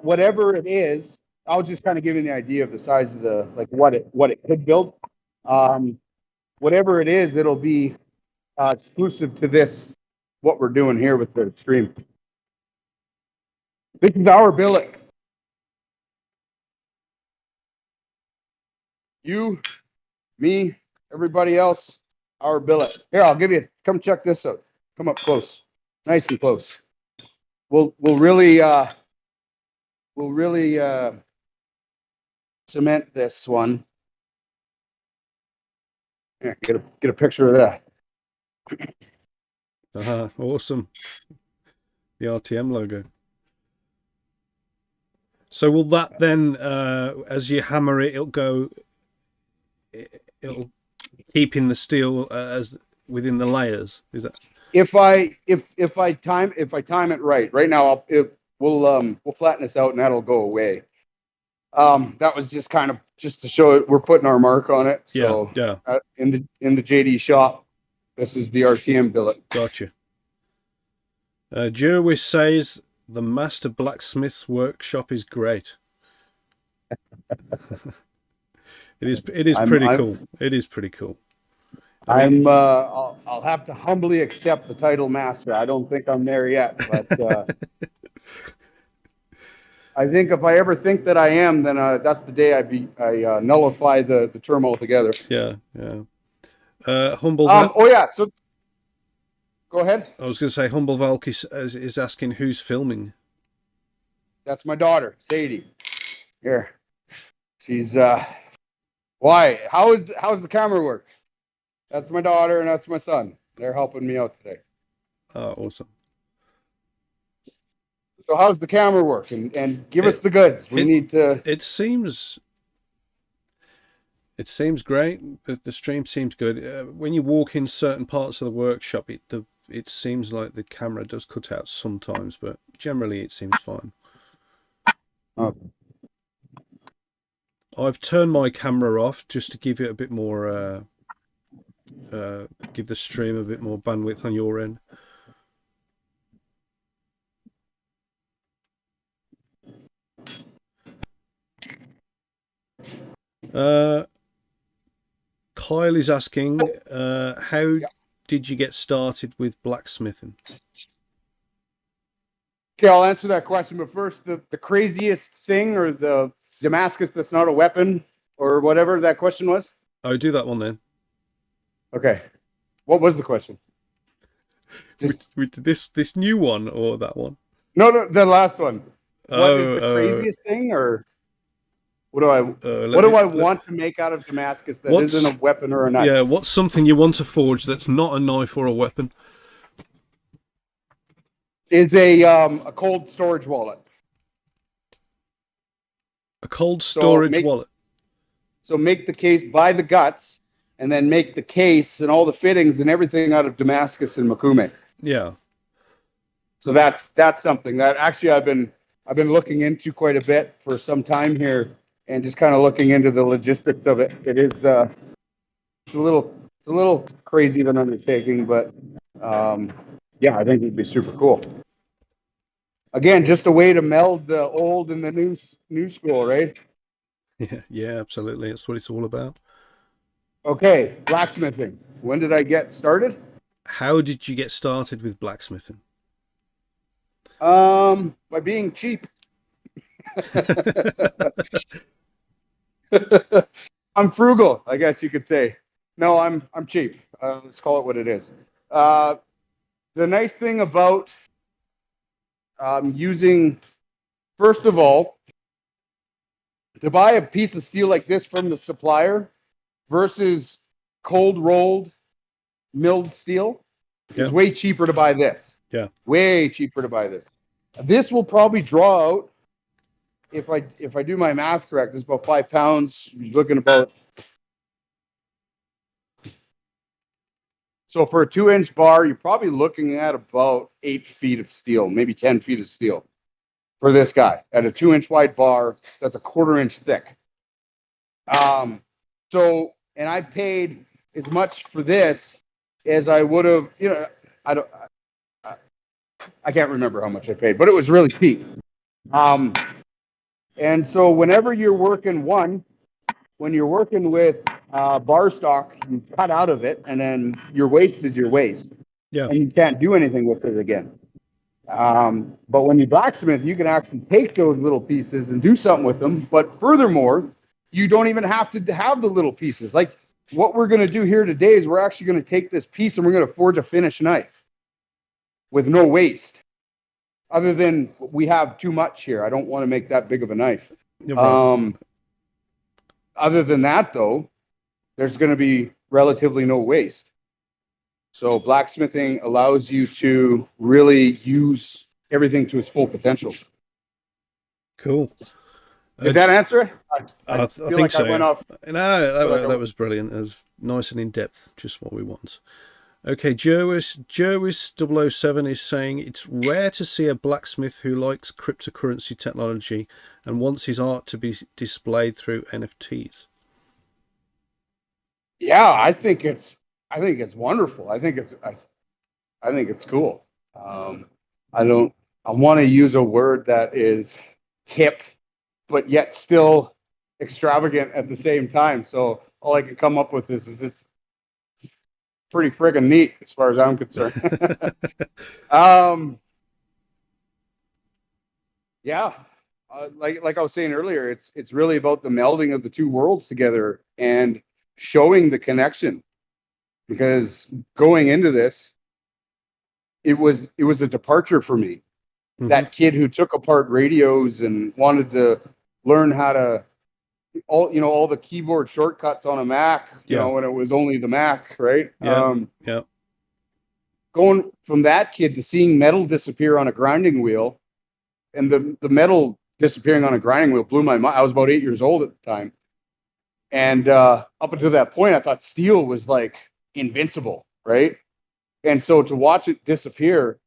whatever it is, I'll just kind of give you the idea of the size of the, like what it could build. Whatever it is, it'll be exclusive to this, what we're doing here with the stream. This is our billet. You, me, everybody else, our billet. Here, I'll give you, come check this out. Come up close, nice and close. We'll really cement this one. Yeah, get a picture of that. Awesome. The RTM logo. So will that then, as you hammer it, it'll keep in the steel as within the layers? Is that? If I time it right now, we'll flatten this out and that'll go away. That was just kind of just to show it. We're putting our mark on it. So yeah. In the JD shop, this is the RTM billet. Gotcha. Jerwis says the Master Blacksmith's workshop is great. It is pretty cool. It is pretty cool. I'll have to humbly accept the title master. I don't think I'm there yet, but I think if I ever think that I am, then that's the day I nullify the term altogether. Yeah. Humble. So go ahead. I was going to say Humble Valk is asking who's filming. That's my daughter, Sadie. Here, she's why? How's the camera work? That's my daughter and that's my son. They're helping me out today. Oh, awesome. So how's the camera work? And give us the goods. We need to. It seems great. The stream seems good. When you walk in certain parts of the workshop, it seems like the camera does cut out sometimes, but generally it seems fine. Okay. I've turned my camera off just to give it a bit more, give the stream a bit more bandwidth on your end. Kyle is asking, how did you get started with blacksmithing? Okay, I'll answer that question, but first, the craziest thing or the Damascus that's not a weapon or whatever that question was? Oh, do that one then. Okay. What was the question? With this new one or that one? No, the last one. What is the craziest thing, or what do I want to make out of Damascus that isn't a weapon or a knife? Yeah, what's something you want to forge that's not a knife or a weapon? Is a cold storage wallet. A cold storage wallet. So make the case, buy the guts, and then make the case and all the fittings and everything out of Damascus and Makume. Yeah. So that's something that actually I've been looking into quite a bit for some time here, and just kind of looking into the logistics of it. It is it's a little crazy of an undertaking, but yeah, I think it'd be super cool. Again, just a way to meld the old and the new school, right? Yeah, absolutely. That's what it's all about. Okay, blacksmithing. When did I get started? How did you get started with blacksmithing? By being cheap. I'm frugal, I guess you could say. No, I'm cheap. Let's call it what it is. The nice thing about using, first of all, to buy a piece of steel like this from the supplier versus cold rolled milled steel is Yeah. way cheaper to buy this. Yeah. Way cheaper to buy this. This will probably draw out, if I do my math correct, it's about 5 pounds. You're looking about, so for a 2-inch bar, you're probably looking at about 8 feet of steel, maybe 10 feet of steel for this guy at a 2-inch wide bar that's a 1/4 inch thick. So, and I paid as much for this as I would have, I can't remember how much I paid, but it was really cheap. And so whenever you're working when you're working with bar stock, you cut out of it, and then your waste is your waste. Yeah. And you can't do anything with it again. But when you blacksmith, you can actually take those little pieces and do something with them. But furthermore, you don't even have to have the little pieces. Like what we're going to do here today is we're actually going to take this piece and we're going to forge a finish knife with no waste. Other than we have too much here. I don't want to make that big of a knife. Right. Other than that, though, there's going to be relatively no waste. So blacksmithing allows you to really use everything to its full potential. Cool. Did that answer it? I feel think like so. I went off. No, that was brilliant. It was nice and in depth, just what we want. Okay, Jerwis007 is saying it's rare to see a blacksmith who likes cryptocurrency technology and wants his art to be displayed through NFTs. Yeah, I think it's wonderful. I think it's cool. I want to use a word that is hip, but yet still extravagant at the same time. So all I can come up with is it's pretty friggin' neat as far as I'm concerned. Yeah, like I was saying earlier, it's really about the melding of the two worlds together and showing the connection. Because going into this, it was a departure for me. Mm-hmm. That kid who took apart radios and wanted to learn how to all the keyboard shortcuts on a Mac, when it was only the Mac, right? Yeah. Going from that kid to seeing metal disappear on a grinding wheel, and the metal disappearing on a grinding wheel blew my mind. I was about 8 years old at the time, and up until that point, I thought steel was like invincible, right? And so to watch it disappear,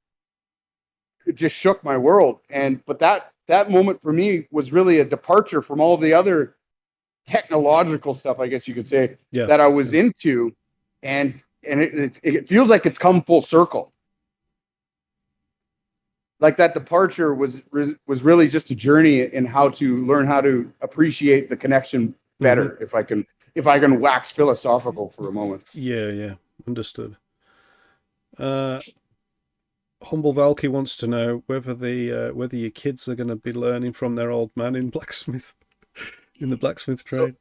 it just shook my world. But that moment for me was really a departure from all the other technological stuff, I guess you could say, that I was into, and it feels like it's come full circle. Like that departure was really just a journey in how to learn how to appreciate the connection better. Mm-hmm. If I can wax philosophical for a moment. Yeah, understood. Humble Valky wants to know whether your kids are going to be learning from their old man in the blacksmith trade.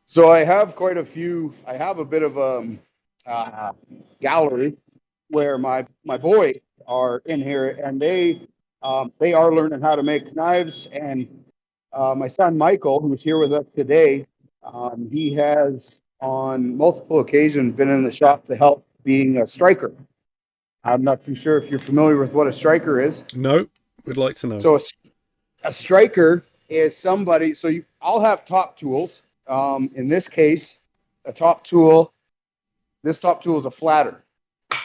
So I have quite a few. I have a bit of a gallery where my boys are in here, and they are learning how to make knives. And my son Michael, who's here with us today, he has on multiple occasions been in the shop to help being a striker. I'm not too sure if you're familiar with what a striker is. No, we'd like to know. So a striker is somebody. So I'll have top tools. In this case, a top tool. This top tool is a flatter,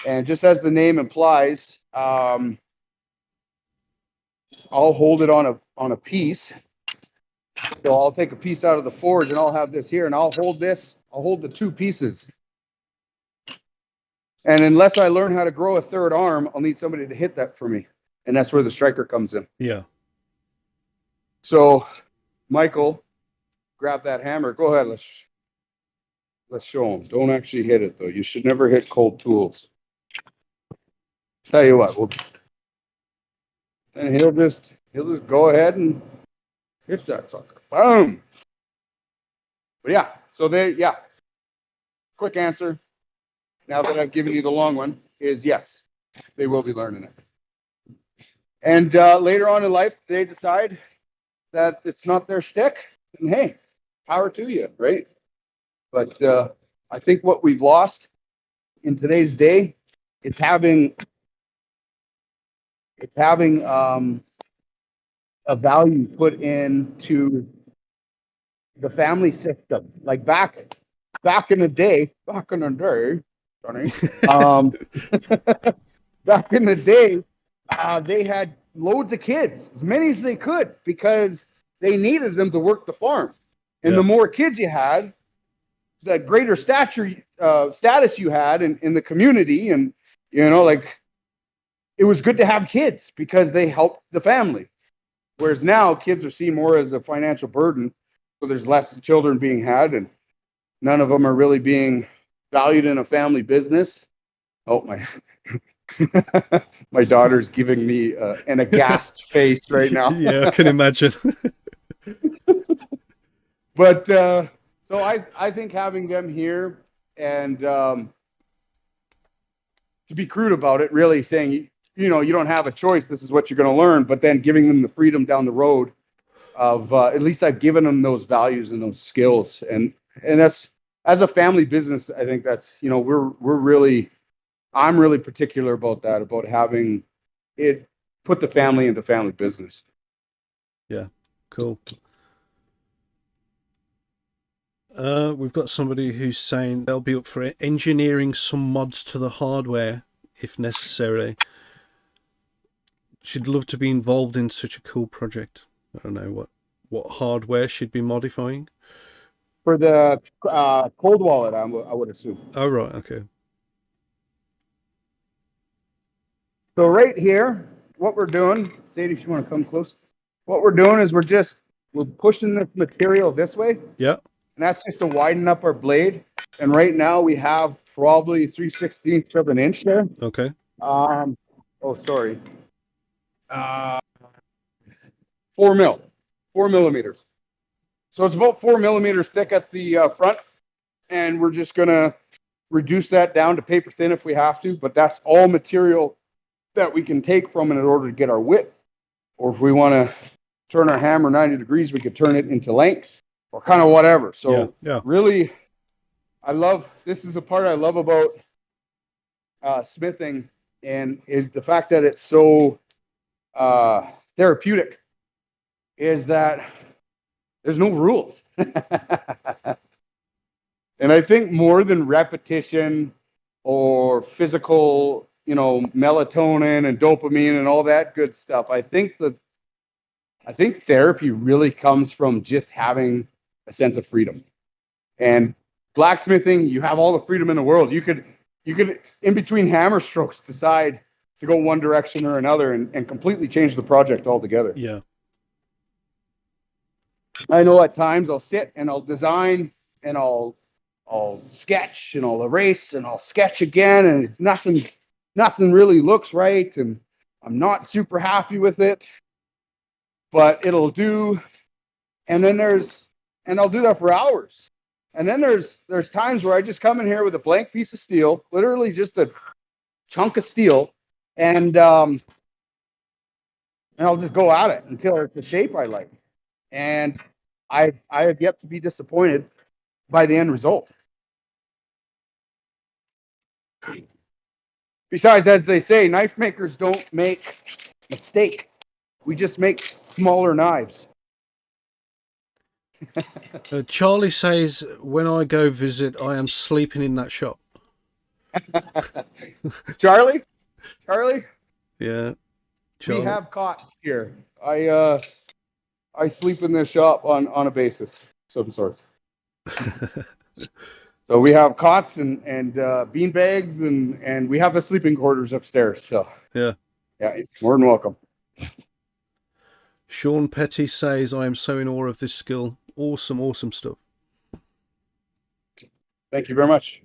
and just as the name implies, I'll hold it on a piece. So I'll take a piece out of the forge, and I'll have this here, and I'll hold this. I'll hold the two pieces. And unless I learn how to grow a third arm, I'll need somebody to hit that for me. And that's where the striker comes in. Yeah. So, Michael, grab that hammer. Go ahead. Let's show him. Don't actually hit it, though. You should never hit cold tools. Tell you what. And he'll just go ahead and hit that sucker. Boom. But yeah, so quick answer. Now that I've given you the long one, is yes, they will be learning it. And later on in life, they decide that it's not their stick, and hey, power to you, right? But I think what we've lost in today's day is having a value put into the family system. Like back in the day, Johnny, um, back in the day, they had loads of kids, as many as they could, because they needed them to work the farm. And Yeah. the more kids you had, the greater status you had in the community. And, like, it was good to have kids because they helped the family. Whereas now kids are seen more as a financial burden. So there's less children being had, and none of them are really being valued in a family business. Oh, my daughter's giving me an aghast face right now. Yeah, I can imagine. But so I think having them here and to be crude about it, really saying, you don't have a choice. This is what you're going to learn. But then giving them the freedom down the road of at least I've given them those values and those skills. And that's, as a family business, I think that's, I'm really particular about that, about having it put the family into family business. Yeah, cool. We've got somebody who's saying they'll be up for engineering some mods to the hardware if necessary. She'd love to be involved in such a cool project. I don't know what hardware she'd be modifying. For the cold wallet, I would assume. Oh, right, okay. So right here, what we're doing, Sadie, if you want to come close, what we're doing is we're pushing this material this way, Yeah, and that's just to widen up our blade. And right now we have probably 3/16 of an inch there. okay. Oh, sorry. 4 millimeters. So it's about 4 millimeters thick at the front, and we're just gonna reduce that down to paper thin if we have to. But that's all material that we can take from it in order to get our width. Or if we want to turn our hammer 90 degrees, we could turn it into length or kind of whatever. So Yeah. really, this is the part I love about smithing, and the fact that it's so therapeutic is that there's no rules. And I think more than repetition or physical, melatonin and dopamine and all that good stuff, I think therapy really comes from just having a sense of freedom. And blacksmithing, you have all the freedom in the world. You could in between hammer strokes decide to go one direction or another and completely change the project altogether. Yeah. I know at times I'll sit and I'll design and I'll sketch and I'll erase and I'll sketch again, and nothing really looks right, and I'm not super happy with it, but it'll do. And then I'll do that for hours. And then there's times where I just come in here with a blank piece of steel, literally just a chunk of steel, and I'll just go at it until it's the shape I like. And I have yet to be disappointed by the end result. Besides, as they say, knife makers don't make mistakes. We just make smaller knives. Charlie says, when I go visit, I am sleeping in that shop. Charlie? Yeah. Charlie. We have cots here. I sleep in this shop on a basis of some sort. So we have cots and bean bags, and we have the sleeping quarters upstairs. So yeah, more than welcome. Sean Petty says, I am so in awe of this skill. Awesome stuff. Thank you very much.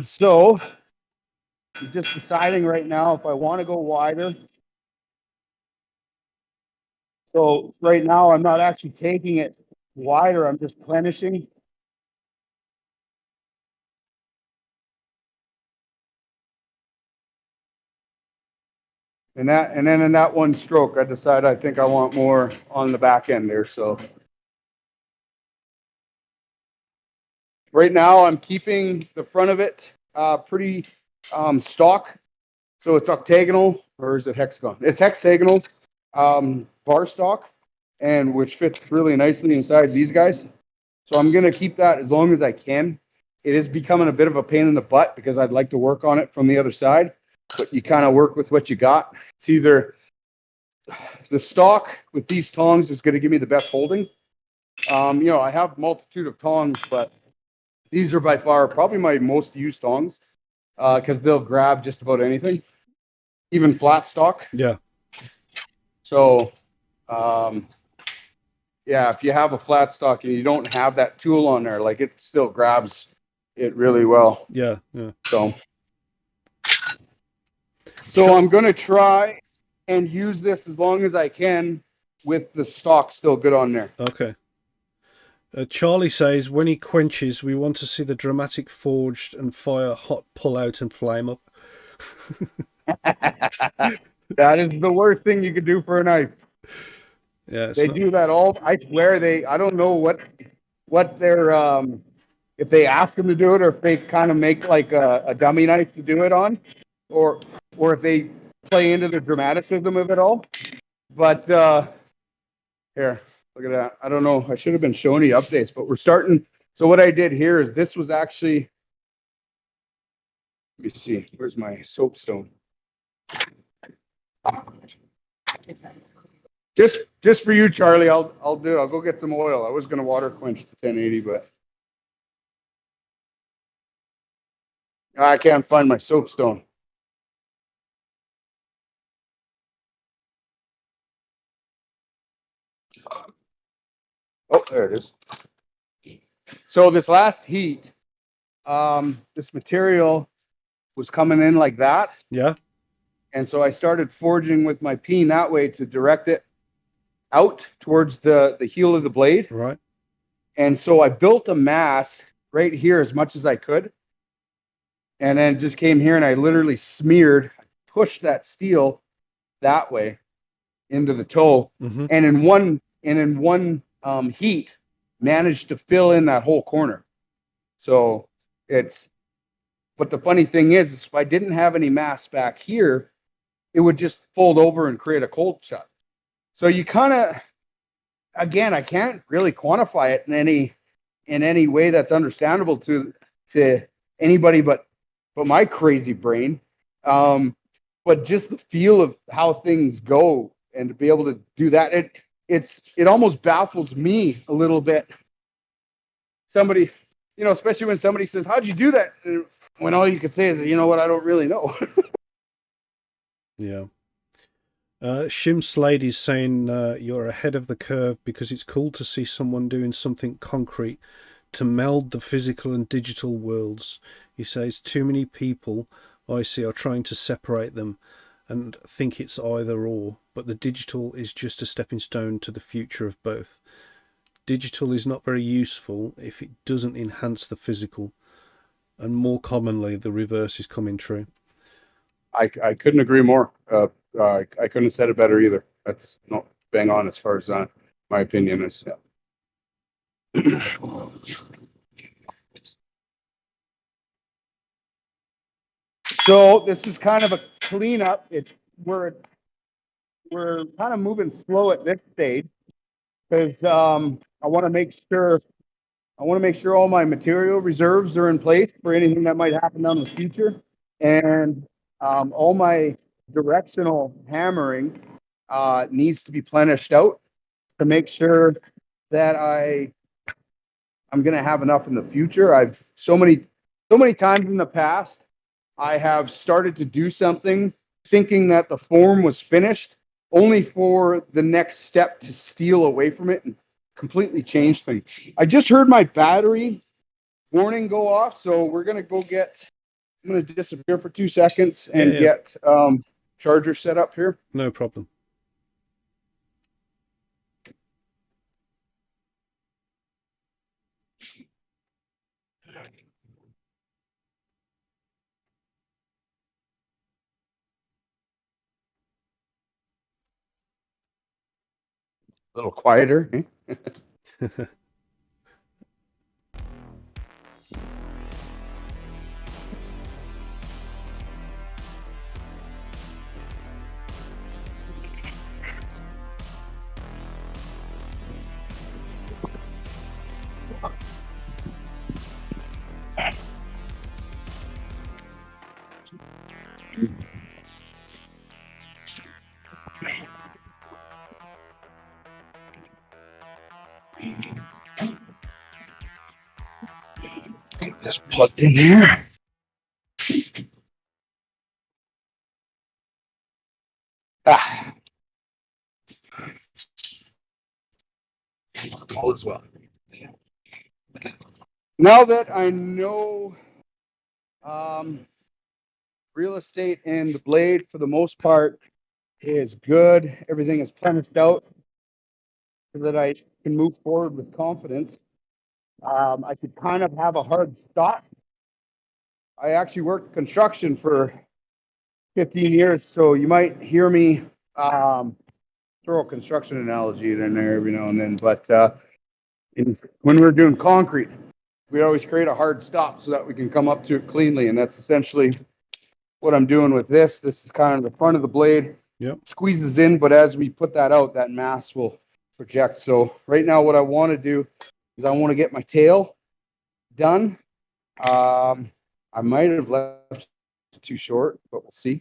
So I'm just deciding right now if I want to go wider. So right now I'm not actually taking it wider, I'm just plenishing. And then in that one stroke, I decided I think I want more on the back end there. So right now I'm keeping the front of it pretty stock. So it's octagonal, or is it hexagon? It's hexagonal bar stock, and which fits really nicely inside these guys. So I'm going to keep that as long as I can. It is becoming a bit of a pain in the butt because I'd like to work on it from the other side, but you kind of work with what you got. It's either the stock with these tongs is going to give me the best holding. I have a multitude of tongs, but these are by far probably my most used tongs because they'll grab just about anything, even flat stock. Yeah. So, yeah, if you have a flat stock and you don't have that tool on there, like it still grabs it really well. Yeah. Yeah. So I'm going to try and use this as long as I can with the stock still good on there. Okay. Charlie says, when he quenches, we want to see the dramatic forged and fire hot pull out and flame up. That is the worst thing you could do for a knife. Yeah, They do that all. I swear I don't know what they're, if they ask them to do it or if they kind of make like a dummy knife to do it on, or if they play into the dramaticism of it all. But here, look at that. I don't know. I should have been showing you updates, but we're starting. So what I did here is this was actually, let me see, where's my soapstone? Just for you, Charlie, I'll do it. I'll go get some oil. I was going to water quench the 1080, but I can't find my soapstone. Oh, there it is. So this last heat, this material was coming in like that. Yeah. And so I started forging with my peen that way to direct it out towards the heel of the blade. Right. And so I built a mass right here as much as I could. And then just came here and I literally pushed that steel that way into the toe. Mm-hmm. And in one heat, managed to fill in that whole corner. So but the funny thing is if I didn't have any mass back here, it would just fold over and create a cold shut. So you kind of, again, I can't really quantify it in any way that's understandable to anybody but my crazy brain. But just the feel of how things go and to be able to do that, it almost baffles me a little bit. Somebody, especially when somebody says, "How'd you do that?" And when all you can say is, "You know what? I don't really know." Yeah. Shim Slade is saying you're ahead of the curve because it's cool to see someone doing something concrete to meld the physical and digital worlds. He says too many people I see are trying to separate them and think it's either or, but the digital is just a stepping stone to the future of both. Digital is not very useful if it doesn't enhance the physical, and more commonly the reverse is coming true. I couldn't agree more. I couldn't have said it better either. That's not bang on as far as my opinion is. Yeah. So this is kind of a cleanup. We're kind of moving slow at this stage because I want to make sure all my material reserves are in place for anything that might happen down in the future, and all my directional hammering needs to be plenished out to make sure that I'm going to have enough in the future. I've so many times in the past, I have started to do something thinking that the form was finished, only for the next step to steal away from it and completely change things. I just heard my battery warning go off, so we're going to go I'm going to disappear for 2 seconds and get charger set up here. No problem. A little quieter. Eh? Just plugged in here. Ah. All is well. Now that I know real estate and the blade for the most part is good, everything is premised out so that I can move forward with confidence. I could kind of have a hard stop. I actually worked construction for 15 years, so you might hear me throw a construction analogy in there every now and then. But when we're doing concrete, we always create a hard stop so that we can come up to it cleanly, and that's essentially what I'm doing with this. This is kind of the front of the blade. Yep. Squeezes in, but as we put that out, that mass will project. So right now what I want to do is I want to get my tail done. I might have left it too short, but we'll see.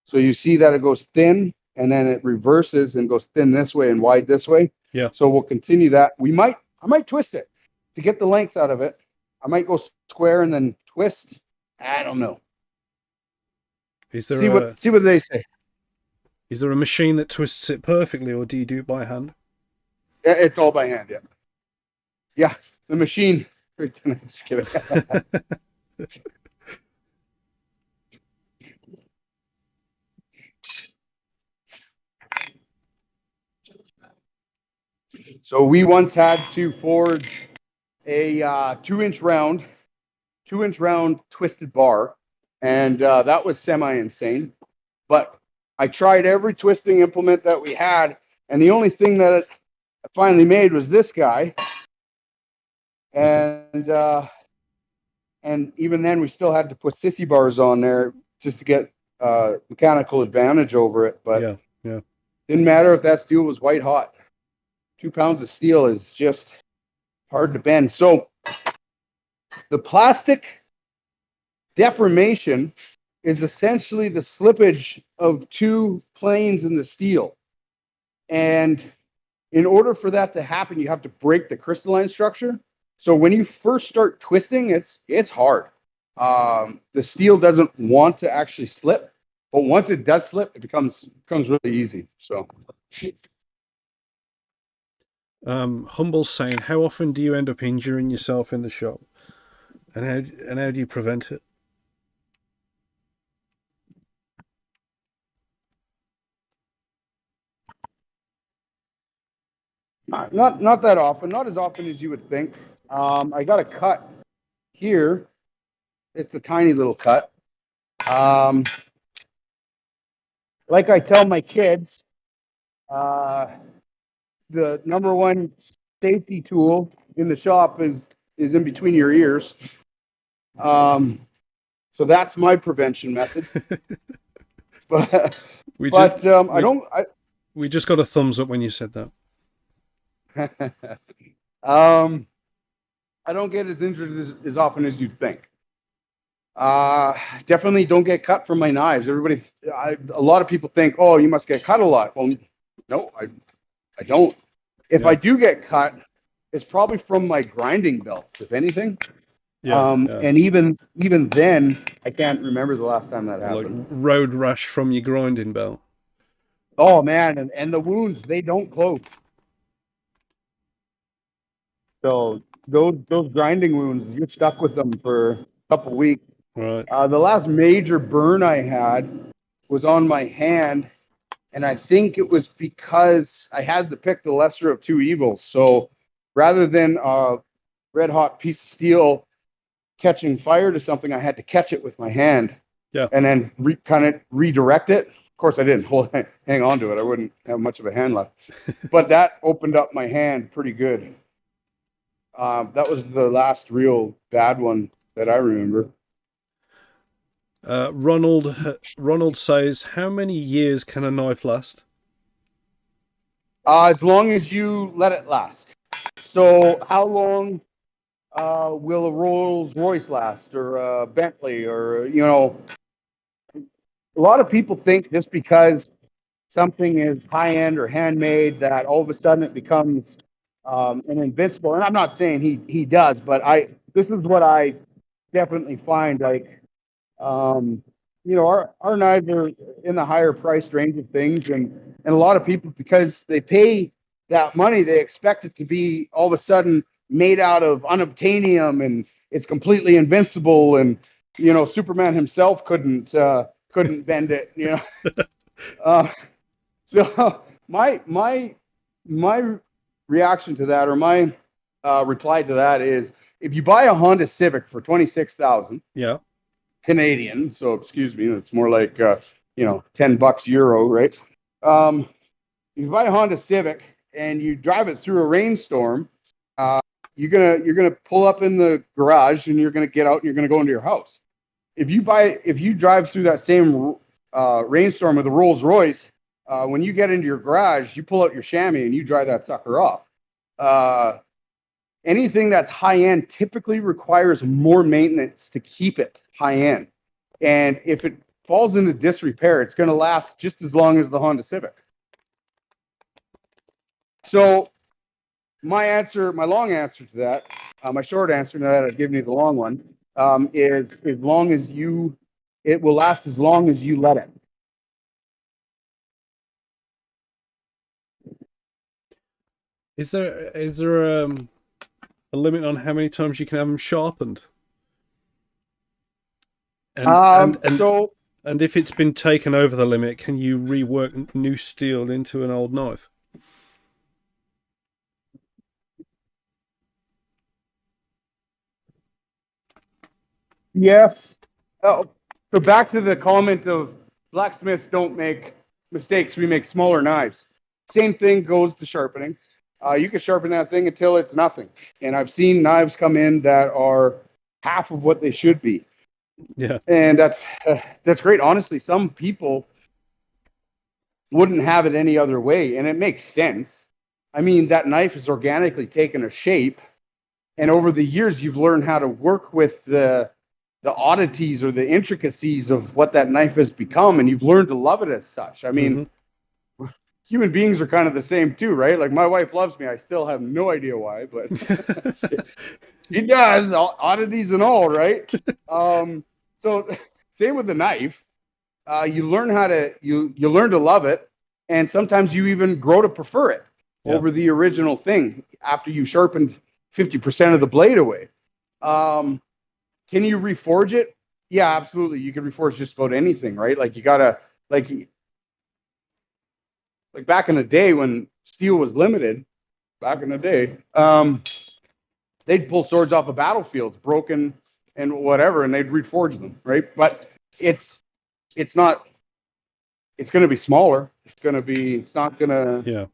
So you see that it goes thin and then it reverses and goes thin this way and wide this way. Yeah. So we'll continue that. I might twist it to get the length out of it. I might go square and then twist. I don't know. Is there see what they say. Is there a machine that twists it perfectly, or do you do it by hand? It's all by hand, yeah. Yeah, the machine. Just kidding. So we once had to forge a 2-inch round twisted bar, and that was semi-insane. But I tried every twisting implement that we had, and the only thing that I finally made was this guy. And even then, we still had to put sissy bars on there just to get mechanical advantage over it. But yeah, didn't matter if that steel was white hot. 2 pounds of steel is just hard to bend. So the plastic deformation is essentially the slippage of two planes in the steel. And in order for that to happen, you have to break the crystalline structure. So when you first start twisting, it's hard. The steel doesn't want to actually slip, but once it does slip, it becomes really easy. So Humble's saying, how often do you end up injuring yourself in the shop, and how do you prevent it? not that often, not as often as you would think. I got a cut here. It's a tiny little cut. Like I tell my kids, the number one safety tool in the shop is in between your ears. So that's my prevention method. But we just got a thumbs up when you said that. I don't get as injured as often as you'd think. Definitely don't get cut from my knives. A lot of people think, oh, you must get cut a lot. Well, no, I don't. If I do get cut, it's probably from my grinding belts, if anything. And even then, I can't remember the last time that happened. Like road rash from your grinding belt. Oh man, and the wounds, they don't close. So those grinding wounds, you're stuck with them for a couple weeks. Right. The last major burn I had was on my hand, and I think it was because I had to pick the lesser of two evils. So rather than a red hot piece of steel catching fire to something, I had to catch it with my hand. Yeah. And then kind of redirect it. course, I didn't hang on to it. I wouldn't have much of a hand left. But that opened up my hand pretty good. That was the last real bad one that I remember. Ronald says, how many years can a knife last? As long as you let it last. So how long will a Rolls Royce last, or a Bentley, or, you know, a lot of people think just because something is high end or handmade that all of a sudden it becomes an invincible. And I'm not saying he does, but this is what I definitely find. Like, you know, our knives are in the higher price range of things, and a lot of people, because they pay that money, they expect it to be all of a sudden made out of unobtainium and it's completely invincible, and, you know, Superman himself couldn't bend it, you know. So my reaction to that, or my reply to that, is, if you buy a Honda Civic for 26,000 Yeah. Canadian, so excuse me, it's more like you know, $10 euro, right? If you buy a Honda Civic and you drive it through a rainstorm, you're gonna pull up in the garage and you're gonna get out and you're gonna go into your house. If you drive through that same rainstorm with a Rolls Royce, when you get into your garage, you pull out your chamois and you dry that sucker off. Anything that's high end typically requires more maintenance to keep it high end. And if it falls into disrepair, it's going to last just as long as the Honda Civic. So my long answer to that, my short answer to that, I've given you the long one, is as long as it will last as long as you let it. Is there a limit on how many times you can have them sharpened? And if it's been taken over the limit, can you rework new steel into an old knife? Yes. So back to the comment of blacksmiths don't make mistakes. We make smaller knives. Same thing goes to sharpening. You can sharpen that thing until it's nothing. And I've seen knives come in that are half of what they should be. Yeah. And that's great. Honestly, some people wouldn't have it any other way, and it makes sense. I mean, that knife is organically taken a shape, and over the years, you've learned how to work with the oddities or the intricacies of what that knife has become, and you've learned to love it as such. I mean, human beings are kind of the same too, right? Like, my wife loves me. I still have no idea why, but she does, oddities and all, right? So same with the knife. You learn you learn to love it, and sometimes you even grow to prefer it over the original thing after you sharpened 50% of the blade away. Can you reforge it? Yeah, absolutely. You can reforge just about anything, right? Like, you gotta, like back in the day when steel was limited, back in the day, they'd pull swords off of battlefields, broken and whatever, and they'd reforge them, right? But it's not. It's going to be smaller. It's not going to. Yeah.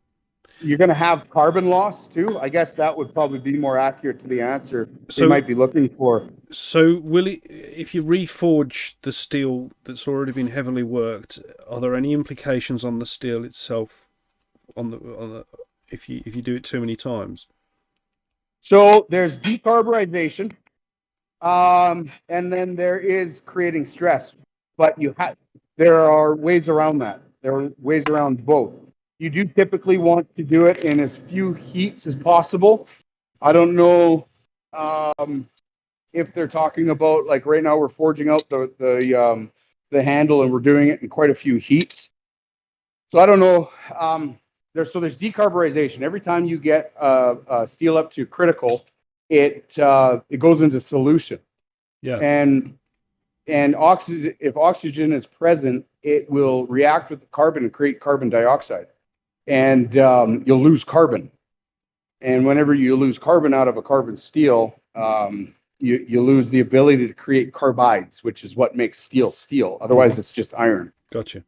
You're going to have carbon loss too. I guess that would probably be more accurate to the answer they might be looking for. So, if you reforge the steel that's already been heavily worked, are there any implications on the steel itself? If you do it too many times? So there's decarburization, and then there is creating stress. But there are ways around that. There are ways around both. You do typically want to do it in as few heats as possible. I don't know if they're talking about, like, right now we're forging out the handle and we're doing it in quite a few heats. So I don't know. There's decarburization. Every time you get steel up to critical, it goes into solution. Yeah. And if oxygen is present, it will react with the carbon and create carbon dioxide, and you'll lose carbon. And whenever you lose carbon out of a carbon steel, you lose the ability to create carbides, which is what makes steel steel. Otherwise, it's just iron. Gotcha.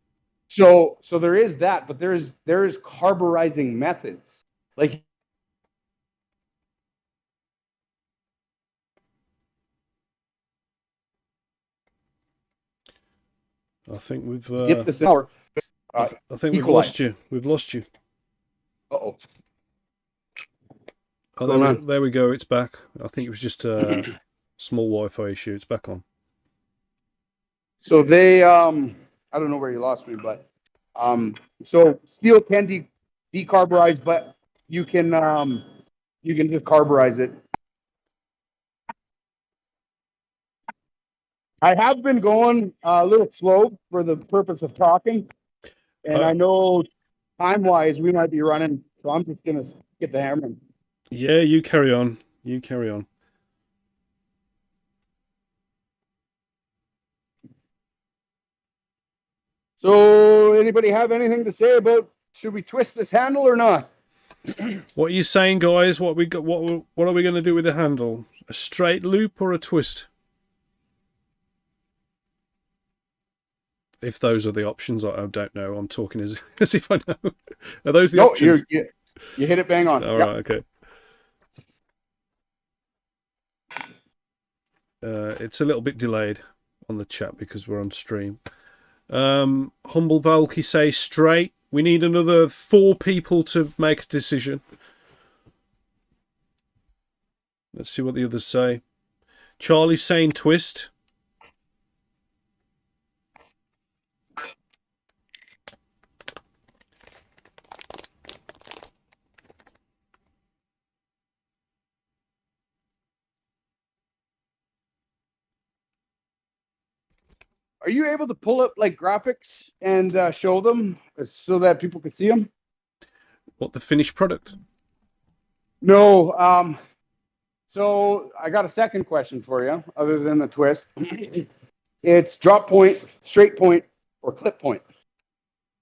So there is that, but there is carburizing methods. Like I think we've dip this in our I think we've lost equalize. you. We've lost you. Uh-oh. Oh, Going on? there we go. It's back. I think it was just a small Wi-Fi issue. It's back on. So they I don't know where you lost me, but so steel can decarburize, but you can just carburize it. I have been going a little slow for the purpose of talking, and I know time wise we might be running, so I'm just gonna get the hammer. Yeah, you carry on. You carry on. So anybody have anything to say about should we twist this handle or not? What are you saying, guys? What we got? What are we going to do with the handle? A straight loop or a twist? If those are the options, I don't know. I'm talking as as if I know. Are those the No, options? you hit it bang on. All Yep. right, okay. It's a little bit delayed on the chat because we're on stream. Humble Valky say straight. We need another 4 people to make a decision. Let's see what the others say. Charlie's saying twist. Are you able to pull up like graphics and show them so that people can see them? What, the finished product? No. So I got a second question for you, other than the twist. It's drop point, straight point, or clip point.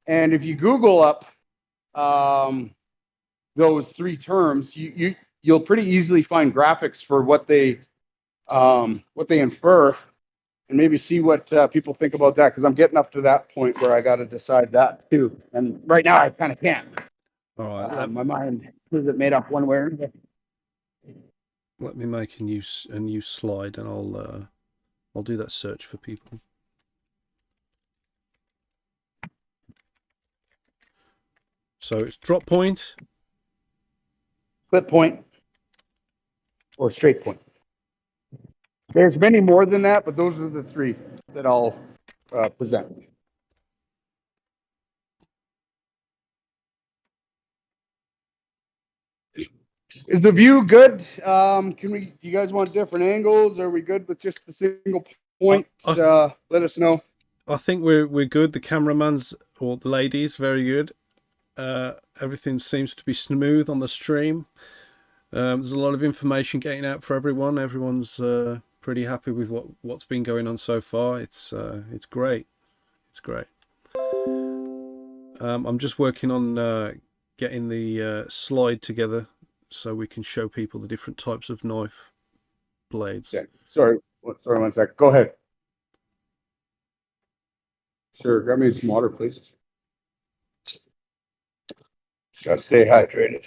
And if you Google up those 3 terms, you'll pretty easily find graphics for what they infer, and maybe see what people think about that. Because I'm getting up to that point where I got to decide that too. And right now I kind of can't. All right, My mind isn't made up one way or another. let me make a new slide, and I'll do that search for people. So it's drop point, Clip point, or straight point. There's many more than that, but those are the 3 that I'll present. Is the view good? Do you guys want different angles? Are we good with just the single point? Let us know. I think we're good. The cameraman's, or the ladies, very good. Everything seems to be smooth on the stream. There's a lot of information getting out for everyone. Everyone's pretty happy with what's been going on so far. It's great. It's great. I'm just working on getting the slide together so we can show people the different types of knife blades. Okay. Sorry, 1 sec. Go ahead. Sure, grab me some water, please. Gotta stay hydrated.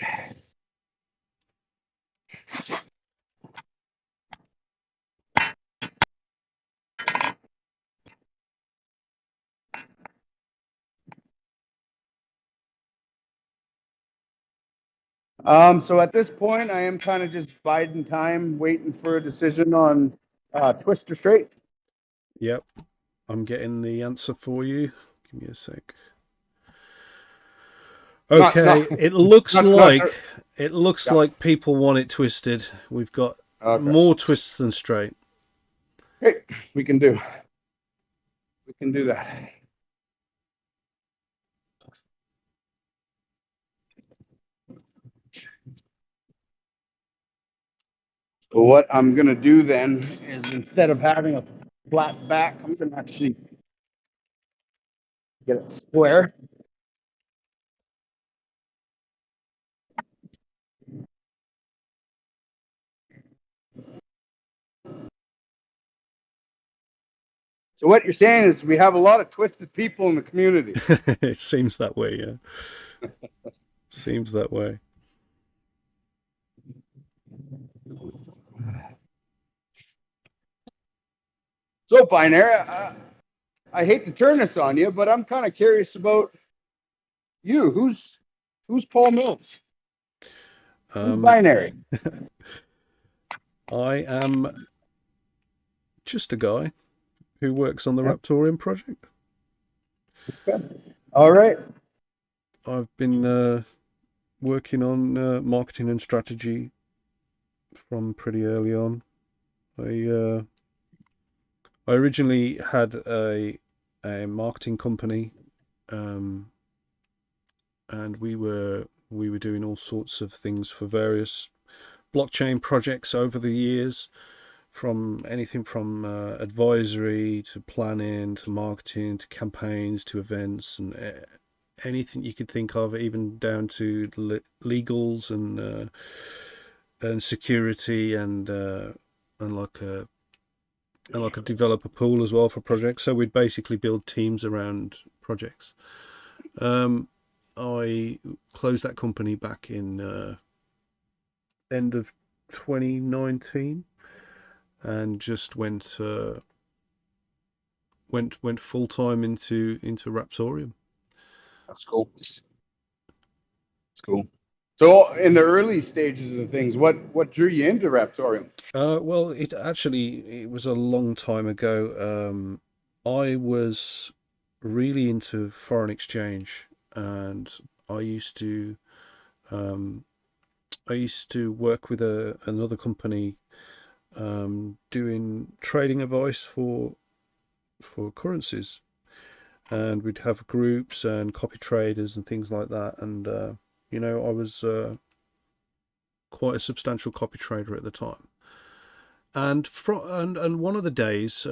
So at this point, I am kind of just biding time, waiting for a decision on twist or straight. Yep, I'm getting the answer for you. Give me a sec. Okay, it looks like people want it twisted. We've got more twists than straight. Okay, we can do that. So what I'm gonna do then is, instead of having a flat back, I'm gonna actually get it square. So what you're saying is we have a lot of twisted people in the community. It seems that way, yeah. Seems that way. So, Binary, I hate to turn this on you, but I'm kind of curious about you. Who's Paul Mills? Who's Um, Binary? I am just a guy who works on the Raptoreum project. All right. I've been working on marketing and strategy from pretty early on. I originally had a marketing company, um, and we were doing all sorts of things for various blockchain projects over the years, from anything from advisory to planning to marketing to campaigns to events and anything you could think of, even down to legals and security and like a developer pool as well for projects. So we'd basically build teams around projects. I closed that company back in end of 2019 and just went full time into Raptoreum. That's cool. That's cool. So, in the early stages of things, what drew you into Raptorium? Well, it was a long time ago. I was really into foreign exchange, and I used to um, work with another company doing trading advice for currencies, and we'd have groups and copy traders and things like that. And I was quite a substantial copy trader at the time. And and one of the days,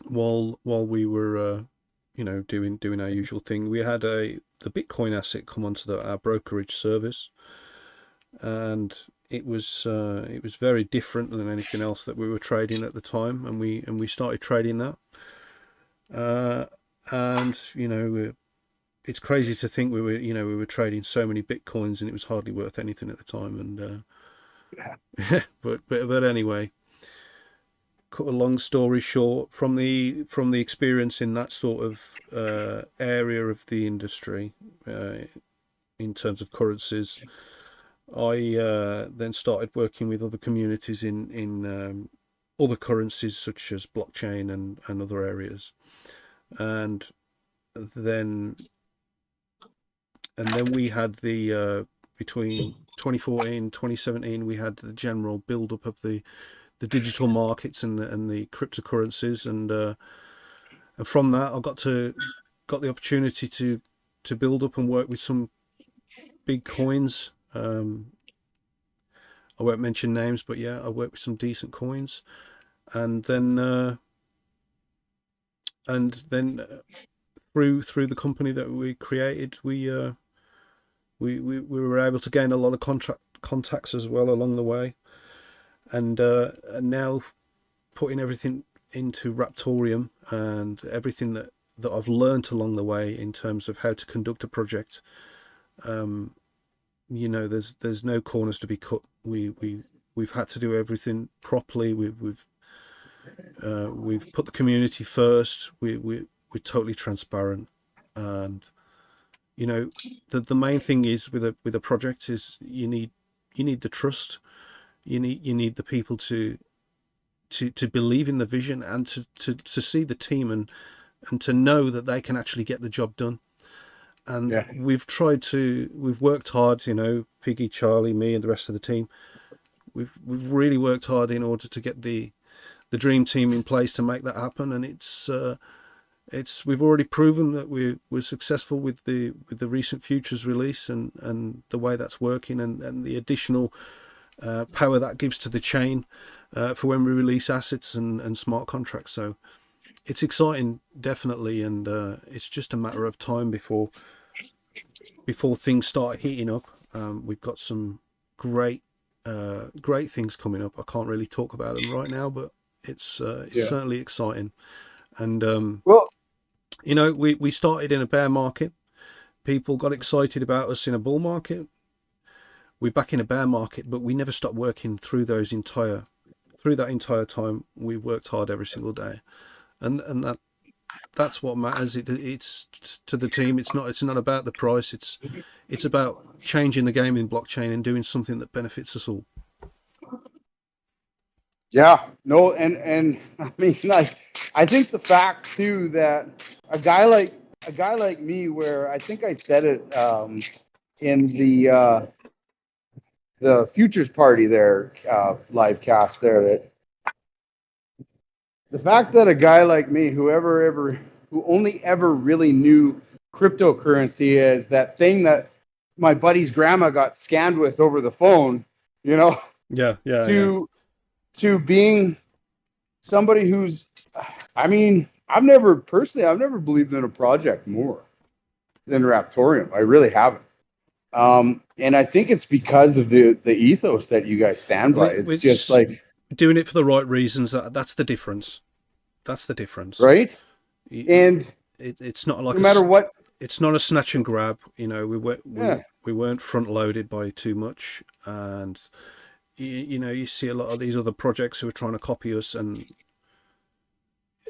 while we were doing our usual thing, we had the Bitcoin asset come onto our brokerage service, and it was very different than anything else that we were trading at the time, and we started trading that. And it's crazy to think we were trading so many bitcoins and it was hardly worth anything at the time. And but anyway, cut a long story short, from the experience in that sort of area of the industry, in terms of currencies, I then started working with other communities in other currencies such as blockchain and other areas, and then we had the between 2014 2017 we had the general build up of the digital markets and the cryptocurrencies, and from that I got the opportunity to build up and work with some big coins. I won't mention names, but yeah, I worked with some decent coins, and then through the company that we created, we were able to gain a lot of contacts as well along the way, and now putting everything into Raptoreum and everything that I've learned along the way in terms of how to conduct a project. There's no corners to be cut. We've had to do everything properly. We've put the community first. We're totally transparent, and the main thing is with a project is you need the trust. You need the people to believe in the vision and to see the team and to know that they can actually get the job done. And Yeah. we've worked hard, Piggy, Charlie, me, and the rest of the team. We've really worked hard in order to get the dream team in place to make that happen. And we've already proven that we're successful with the recent futures release and the way that's working and the additional power that gives to the chain for when we release assets and smart contracts. So it's exciting, definitely, and it's just a matter of time before things start heating up. We've got some great things coming up. I can't really talk about them right now, but It's Yeah. certainly exciting. And Well, you know, we started in a bear market. People got excited about us in a bull market. We're back in a bear market, but we never stopped working through that entire time. We worked hard every single day, and that's what matters. It's to the team. It's not about the price. It's about changing the game in blockchain and doing something that benefits us all. yeah, no, and I mean, like, I think the fact too that a guy like me, where I think I said it in the futures party there, live cast there, that the fact that a guy like me, who only ever really knew cryptocurrency as that thing that my buddy's grandma got scanned with over the phone, you know, Yeah. to being somebody who's, I mean, I've never believed in a project more than Raptoreum. I really haven't. And I think it's because of the ethos that you guys stand by. It's just like doing it for the right reasons. That's the difference. That's the difference, right. And it's not like no matter what, it's not a snatch and grab. You know, yeah, we weren't front loaded by too much, and you know, you see a lot of these other projects who are trying to copy us, and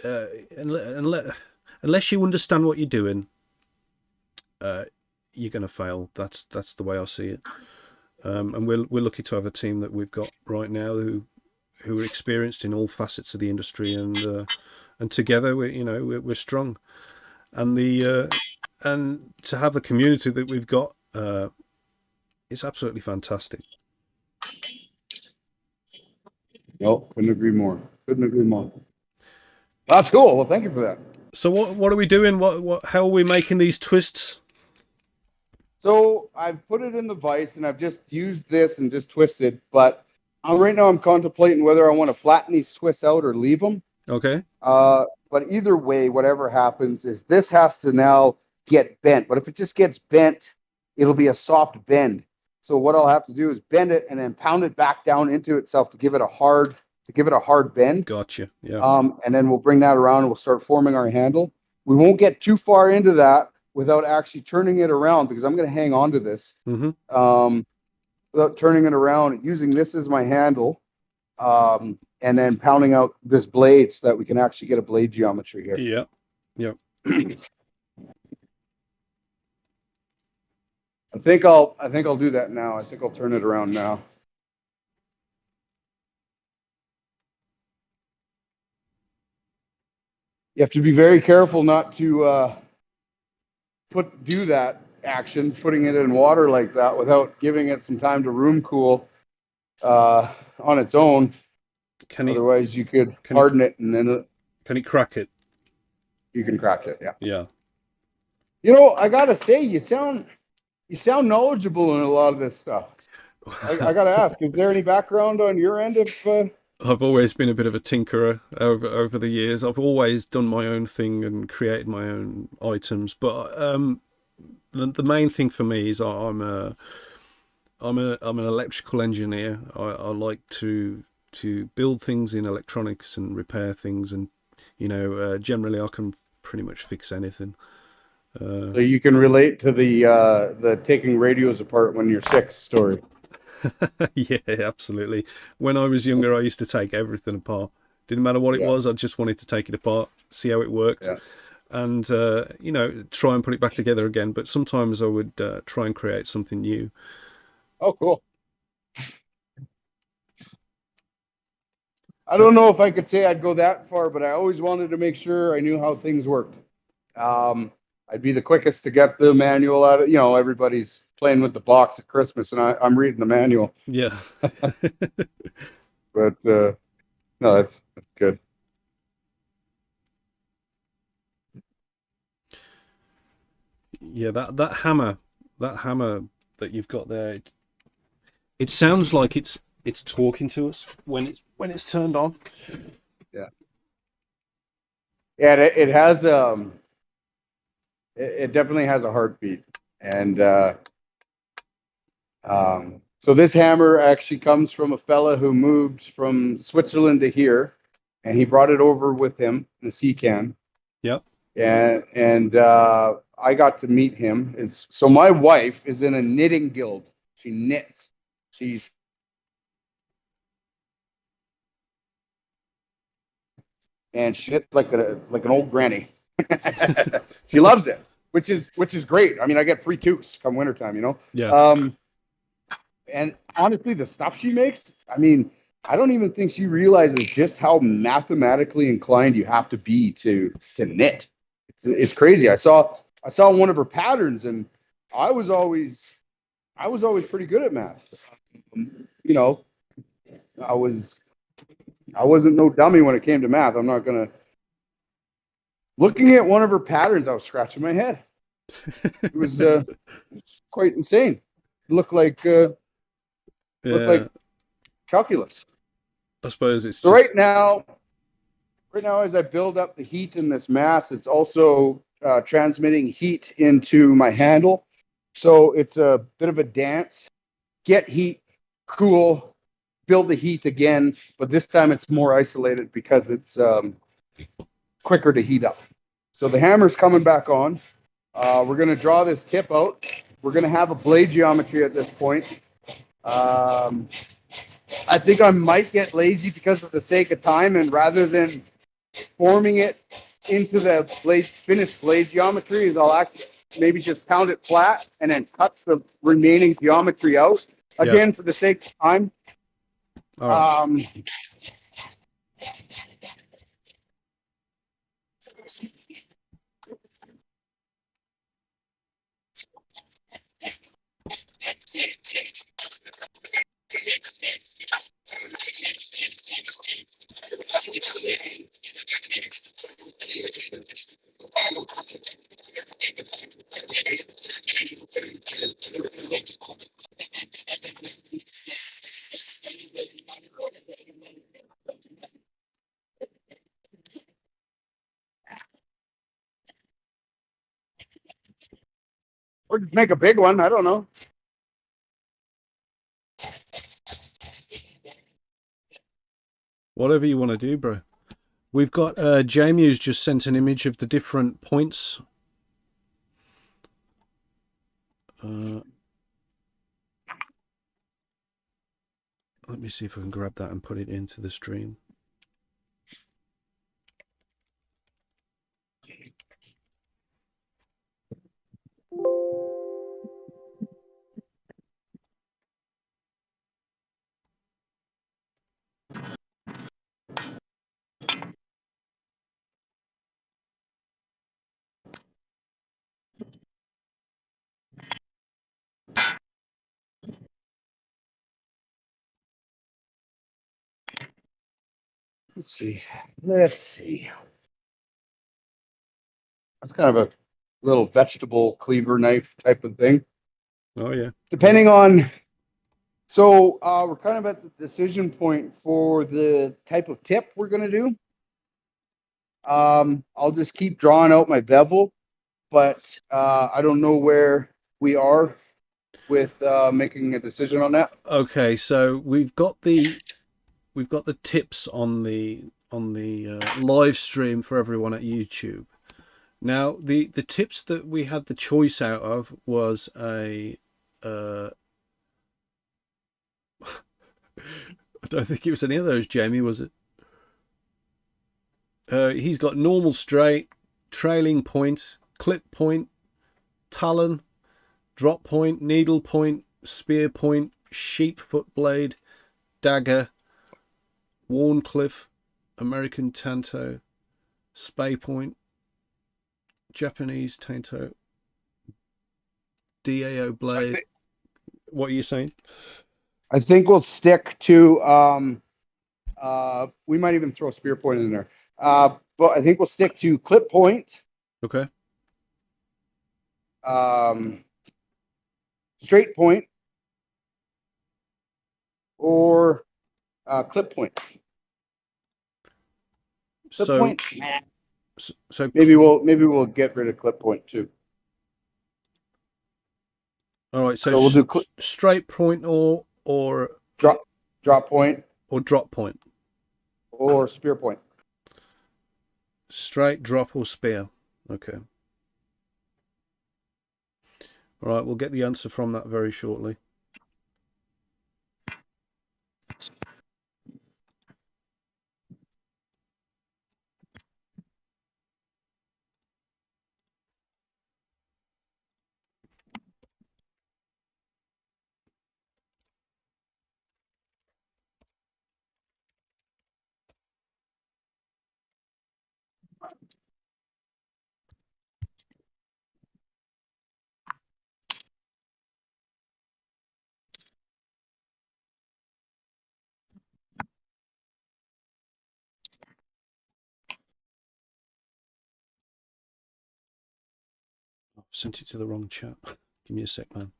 unless you understand what you're doing, you're going to fail. That's the way I see it. And we're lucky to have a team that we've got right now who are experienced in all facets of the industry, and together we're strong. And and to have the community that we've got, it's absolutely fantastic. no, couldn't agree more. That's cool. Well, thank you for that. So what are we doing? How are we making these twists? So I've put it in the vise and I've just used this and just twisted, but right now I'm contemplating whether I want to flatten these twists out or leave them. Okay. But either way, whatever happens is this has to now get bent. But if it just gets bent, it'll be a soft bend. So what I'll have to do is bend it and then pound it back down into itself to give it a hard bend. Gotcha. Yeah. And then we'll bring that around and we'll start forming our handle. We won't get too far into that without actually turning it around, because I'm going to hang on to this. Mm-hmm. Without turning it around, using this as my handle, and then pounding out this blade so that we can actually get a blade geometry here. Yeah. Yeah. I think I'll do that now. I think I'll turn it around now. You have to be very careful not to do that action, putting it in water like that without giving it some time to room cool on its own. Otherwise, you could harden it, and then can he crack it? You can crack it. Yeah. Yeah. You know, I gotta say, you sound knowledgeable in a lot of this stuff. I gotta ask, is there any background on your end of? I've always been a bit of a tinkerer over the years. I've always done my own thing and created my own items. But the main thing for me is I'm an electrical engineer. I like to build things in electronics and repair things, and generally I can pretty much fix anything. So you can relate to the taking radios apart when you're 6 story. Yeah, absolutely. When I was younger, I used to take everything apart. Didn't matter what it was. I just wanted to take it apart, see how it worked, and try and put it back together again. But sometimes I would try and create something new. Oh, cool. I don't know if I could say I'd go that far, but I always wanted to make sure I knew how things worked. I'd be the quickest to get the manual out of, everybody's playing with the box at Christmas and I'm reading the manual. Yeah. But no, that's good. Yeah, that hammer that you've got there, it sounds like it's talking to us when it's turned on. Yeah. Yeah, it has it definitely has a heartbeat. And so this hammer actually comes from a fella who moved from Switzerland to here, and he brought it over with him in a sea can. Yep. And I got to meet him. So my wife is in a knitting guild. She knits. She's knits like an old granny. She loves it, which is great. I mean, I get free toques come wintertime, you know. Yeah. And honestly, the stuff she makes, I mean, I don't even think she realizes just how mathematically inclined you have to be to knit. It's crazy. I saw one of her patterns, and I was always pretty good at math. You know, I wasn't no dummy when it came to math. I'm not gonna. Looking at one of her patterns, I was scratching my head. It was quite insane. It looked like calculus. I suppose it's So just right now, as I build up the heat in this mass, it's also transmitting heat into my handle. So it's a bit of a dance. Get heat, cool, build the heat again, but this time it's more isolated because it's quicker to heat up. So the hammer's coming back on. We're going to draw this tip out. We're going to have a blade geometry at this point. I think I might get lazy because of the sake of time, and rather than forming it into the finished blade geometry, I'll actually maybe just pound it flat and then cut the remaining geometry out again for the sake of time. all right. Or just make a big one. I don't know. Whatever you want to do, bro. We've got Jamie who's just sent an image of the different points. Let me see if I can grab that and put it into the stream. Let's see. That's kind of a little vegetable cleaver knife type of thing. Oh yeah. Depending on, so we're kind of at the decision point for the type of tip we're going to do. I'll just keep drawing out my bevel, but I don't know where we are with making a decision on that. Okay, so we've got the tips on the live stream for everyone at YouTube. Now the tips that we had the choice out of was a I don't think it was any of those, Jamie, was it? He's got normal straight, trailing point, clip point, talon, drop point, needle point, spear point, sheep foot blade, dagger, Warncliffe, American Tanto, Spay point, Japanese Tanto, DAO blade. What are you saying? I think we'll stick to we might even throw spear point in there. But I think we'll stick to clip point. Okay. Straight point or clip point. Clip point. So maybe we'll get rid of clip point too. All right. So we'll do straight point or drop point or drop point or spear point. Straight, drop, or spear. Okay. All right, we'll get the answer from that very shortly. I've sent it to the wrong chat. Give me a sec, man.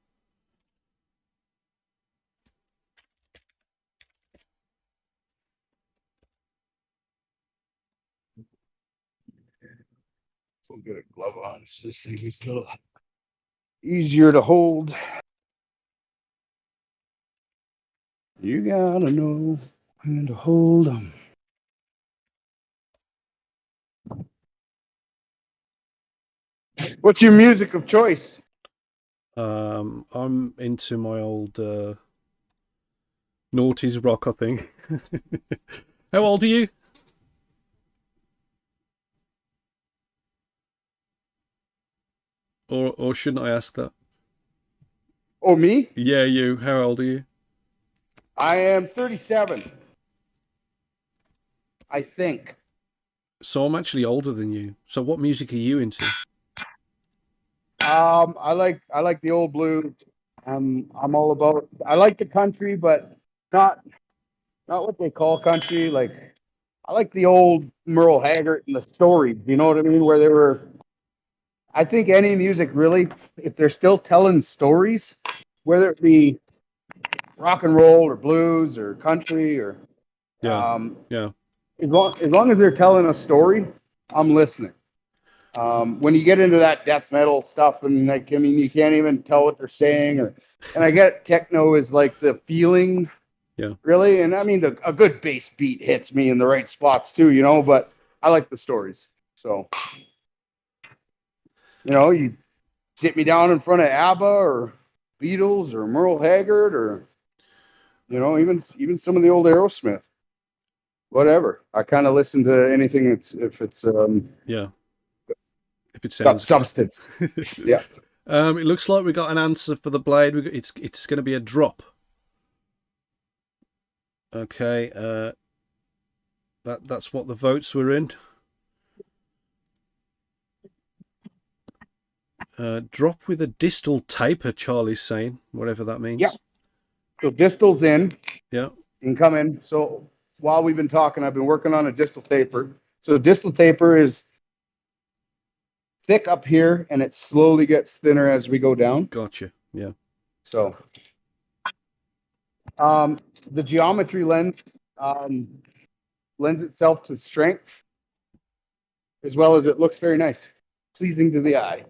We'll get a glove on. So this thing is a little easier to hold. You gotta know when to hold them. What's your music of choice? I'm into my old noughties rock, I think. How old are you? Or shouldn't I ask that? Oh, me? Yeah, you. How old are you? I am 37. I think. So I'm actually older than you. So what music are you into? I like the old blues. I'm all about. I like the country, but not what they call country. Like I like the old Merle Haggard and the stories. You know what I mean? Where they were. I think any music really, if they're still telling stories, whether it be rock and roll or blues or country or Yeah, um, yeah, as long as they're telling a story, I'm listening. When you get into that death metal stuff and like, I mean, you can't even tell what they're saying and I get techno is like the feeling yeah. really. And I mean, a good bass beat hits me in the right spots too, you know, but I like the stories. So, you sit me down in front of ABBA or Beatles or Merle Haggard or, even some of the old Aerosmith, whatever. I kind of listen to anything if it's Yeah. If it got sounds good. substance. Yeah. It looks like we got an answer for the blade. It's going to be a drop. Okay. That's what the votes were in. Drop with a distal taper, Charlie's saying, whatever that means. Yeah. So distal's in. Yeah. You can come in. So while we've been talking, I've been working on a distal taper. So distal taper is thick up here and it slowly gets thinner as we go down. Gotcha. Yeah. So the geometry lends itself to strength as well as it looks very nice, pleasing to the eye.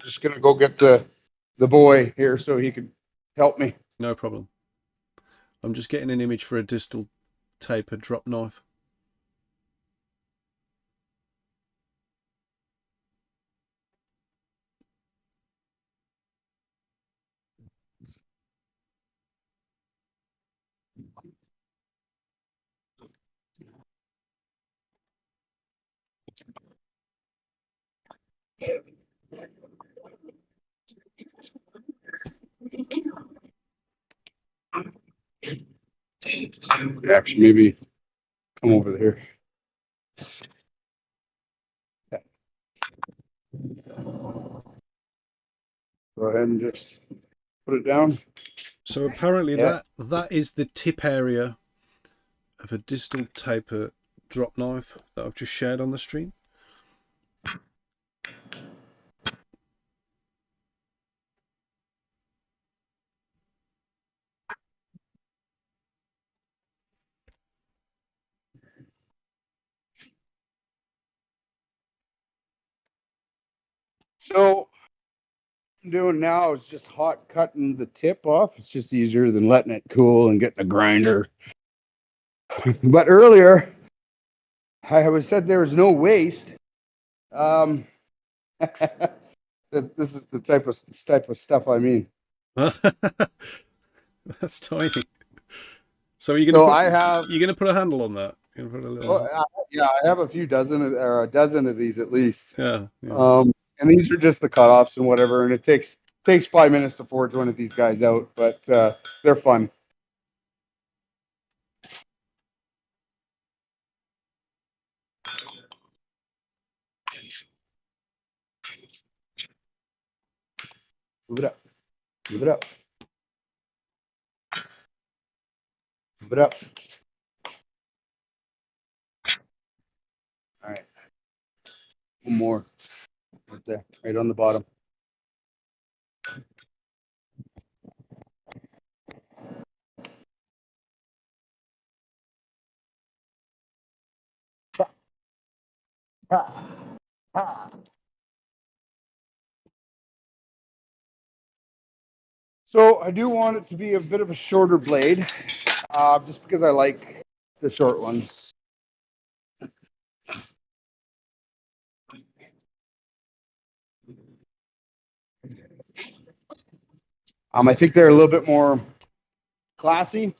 Just gonna go get the boy here so he can help me. No problem. I'm just getting an image for a distal taper drop knife. Actually, maybe come over here. Go ahead and just put it down. So apparently Yeah. that is the tip area of a distal taper drop knife that I've just shared on the stream. So what I'm doing now is just hot cutting the tip off. It's just easier than letting it cool and getting a grinder. But earlier, I was said there was no waste. This is the type of stuff I mean. That's tiny. So you're So gonna put a handle on that? You're gonna put a little. yeah, I have a a dozen of these at least. Yeah. And these are just the cutoffs and whatever. And it takes 5 minutes to forge one of these guys out, but they're fun. Move it up. Move it up. Move it up. All right. One more. Right there. Right on the bottom. So I do want it to be a bit of a shorter blade, just because I like the short ones. I think they're a little bit more classy.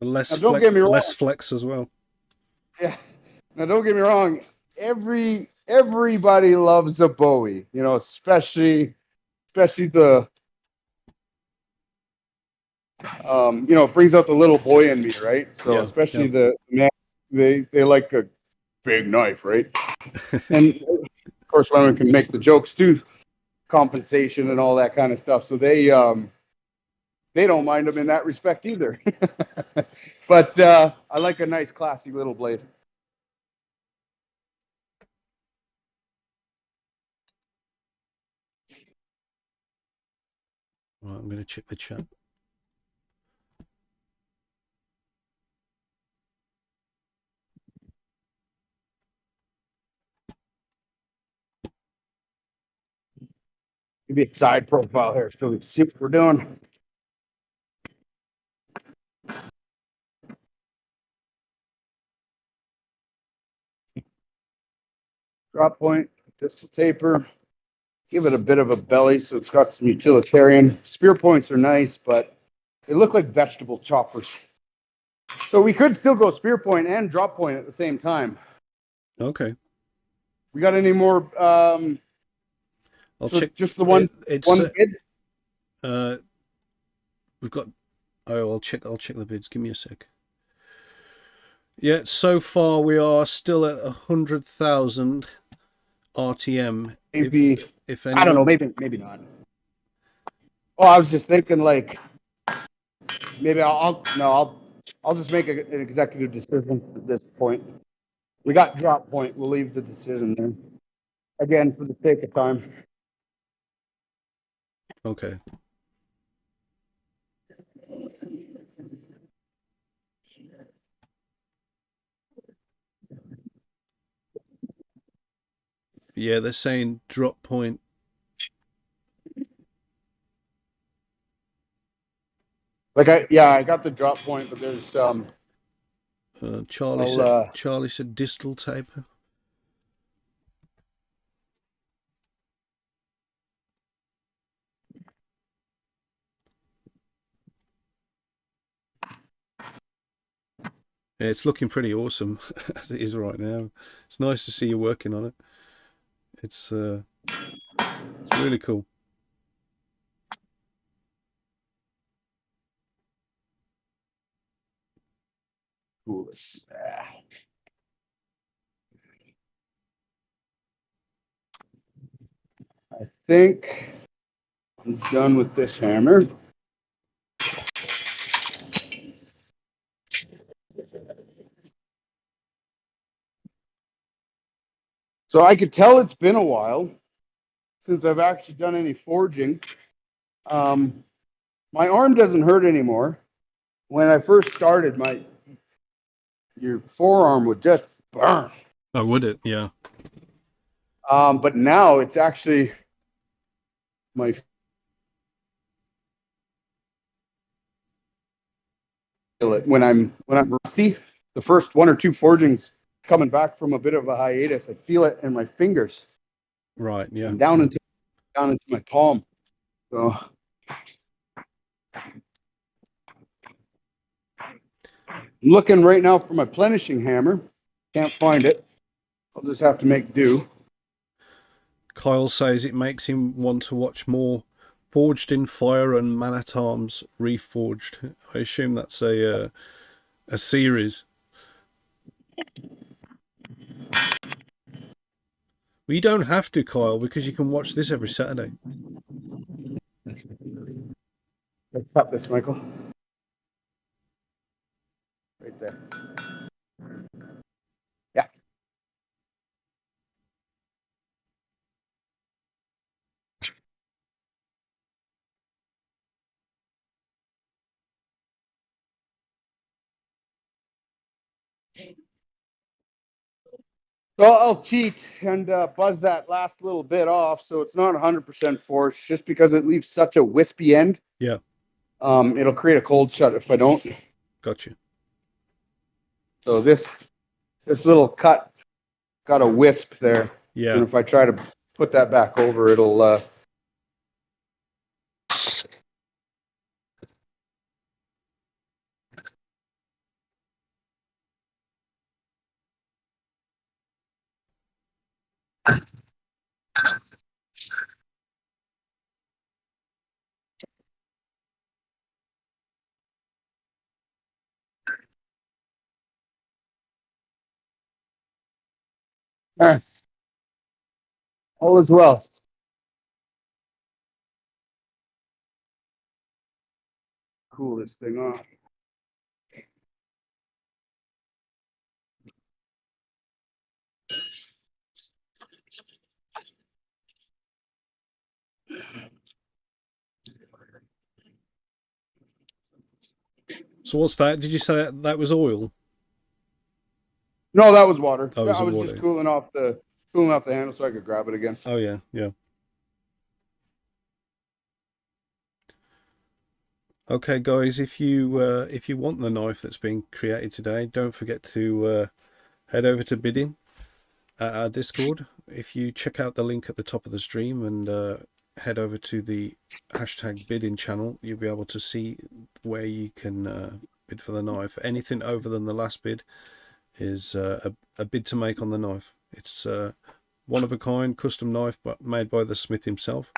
Less Now, don't get me wrong. less flex as well. Yeah. Now, don't get me wrong. Everybody loves a Bowie, especially the, it brings out the little boy in me, right? So Yeah, especially the man, they like a big knife, right? And of course, women can make the jokes too, compensation and all that kind of stuff. So they don't mind them in that respect either. But I like a nice, classy little blade. Right, I'm going to check the chat. Maybe a side profile here so we can see what we're doing. Drop point, distal taper. Give it a bit of a belly so it's got some utilitarian. Spear points are nice, but they look like vegetable choppers. So we could still go spear point and drop point at the same time. Okay. We got any more? I'll check. Just the one. One bid. We've got. Oh, I'll check the bids. Give me a sec. Yeah, so far we are still at 100,000 RTM. Maybe if anyone... I don't know. Maybe not. Oh, I was just thinking like maybe I'll just make an executive decision at this point. We got drop point. We'll leave the decision there. Again, for the sake of time. Okay. Yeah, they're saying drop point. I got the drop point, but there's Charlie said distal taper. Yeah, it's looking pretty awesome as it is right now. It's nice to see you working on it. It's really cool. Coolers. I think I'm done with this hammer. So I could tell it's been a while since I've actually done any forging. My arm doesn't hurt anymore. When I first started, your forearm would just burn. Oh, would it? Yeah. But now it's actually my billet when I'm rusty. The first one or two forgings coming back from a bit of a hiatus, I feel it in my fingers Right. Yeah. and down into my palm. So I'm looking right now for my plenishing hammer. Can't find it. I'll just have to make do. Kyle says it makes him want to watch more Forged in Fire and Man at Arms Reforged. I assume that's a series. Well, you don't have to, Kyle, because you can watch this every Saturday. Let's cut this, Michael. Right there. Yeah. Well, I'll cheat and buzz that last little bit off so it's not 100% forged just because it leaves such a wispy end. Yeah. It'll create a cold shut if I don't. Gotcha. So this little cut got a wisp there. Yeah. And if I try to put that back over, it'll all as well. Cool this thing off. So what's that? Did you say that was oil? No, that was water. Oh, it was I was water. just cooling off the handle so I could grab it again. Oh yeah, yeah. Okay, guys, if you want the knife that's being created today, don't forget to head over to bidding at our Discord. If you check out the link at the top of the stream and head over to the hashtag bidding channel, you'll be able to see where you can bid for the knife. Anything over than the last bid is a bid to make on the knife. It's one of a kind custom knife, but made by the smith himself,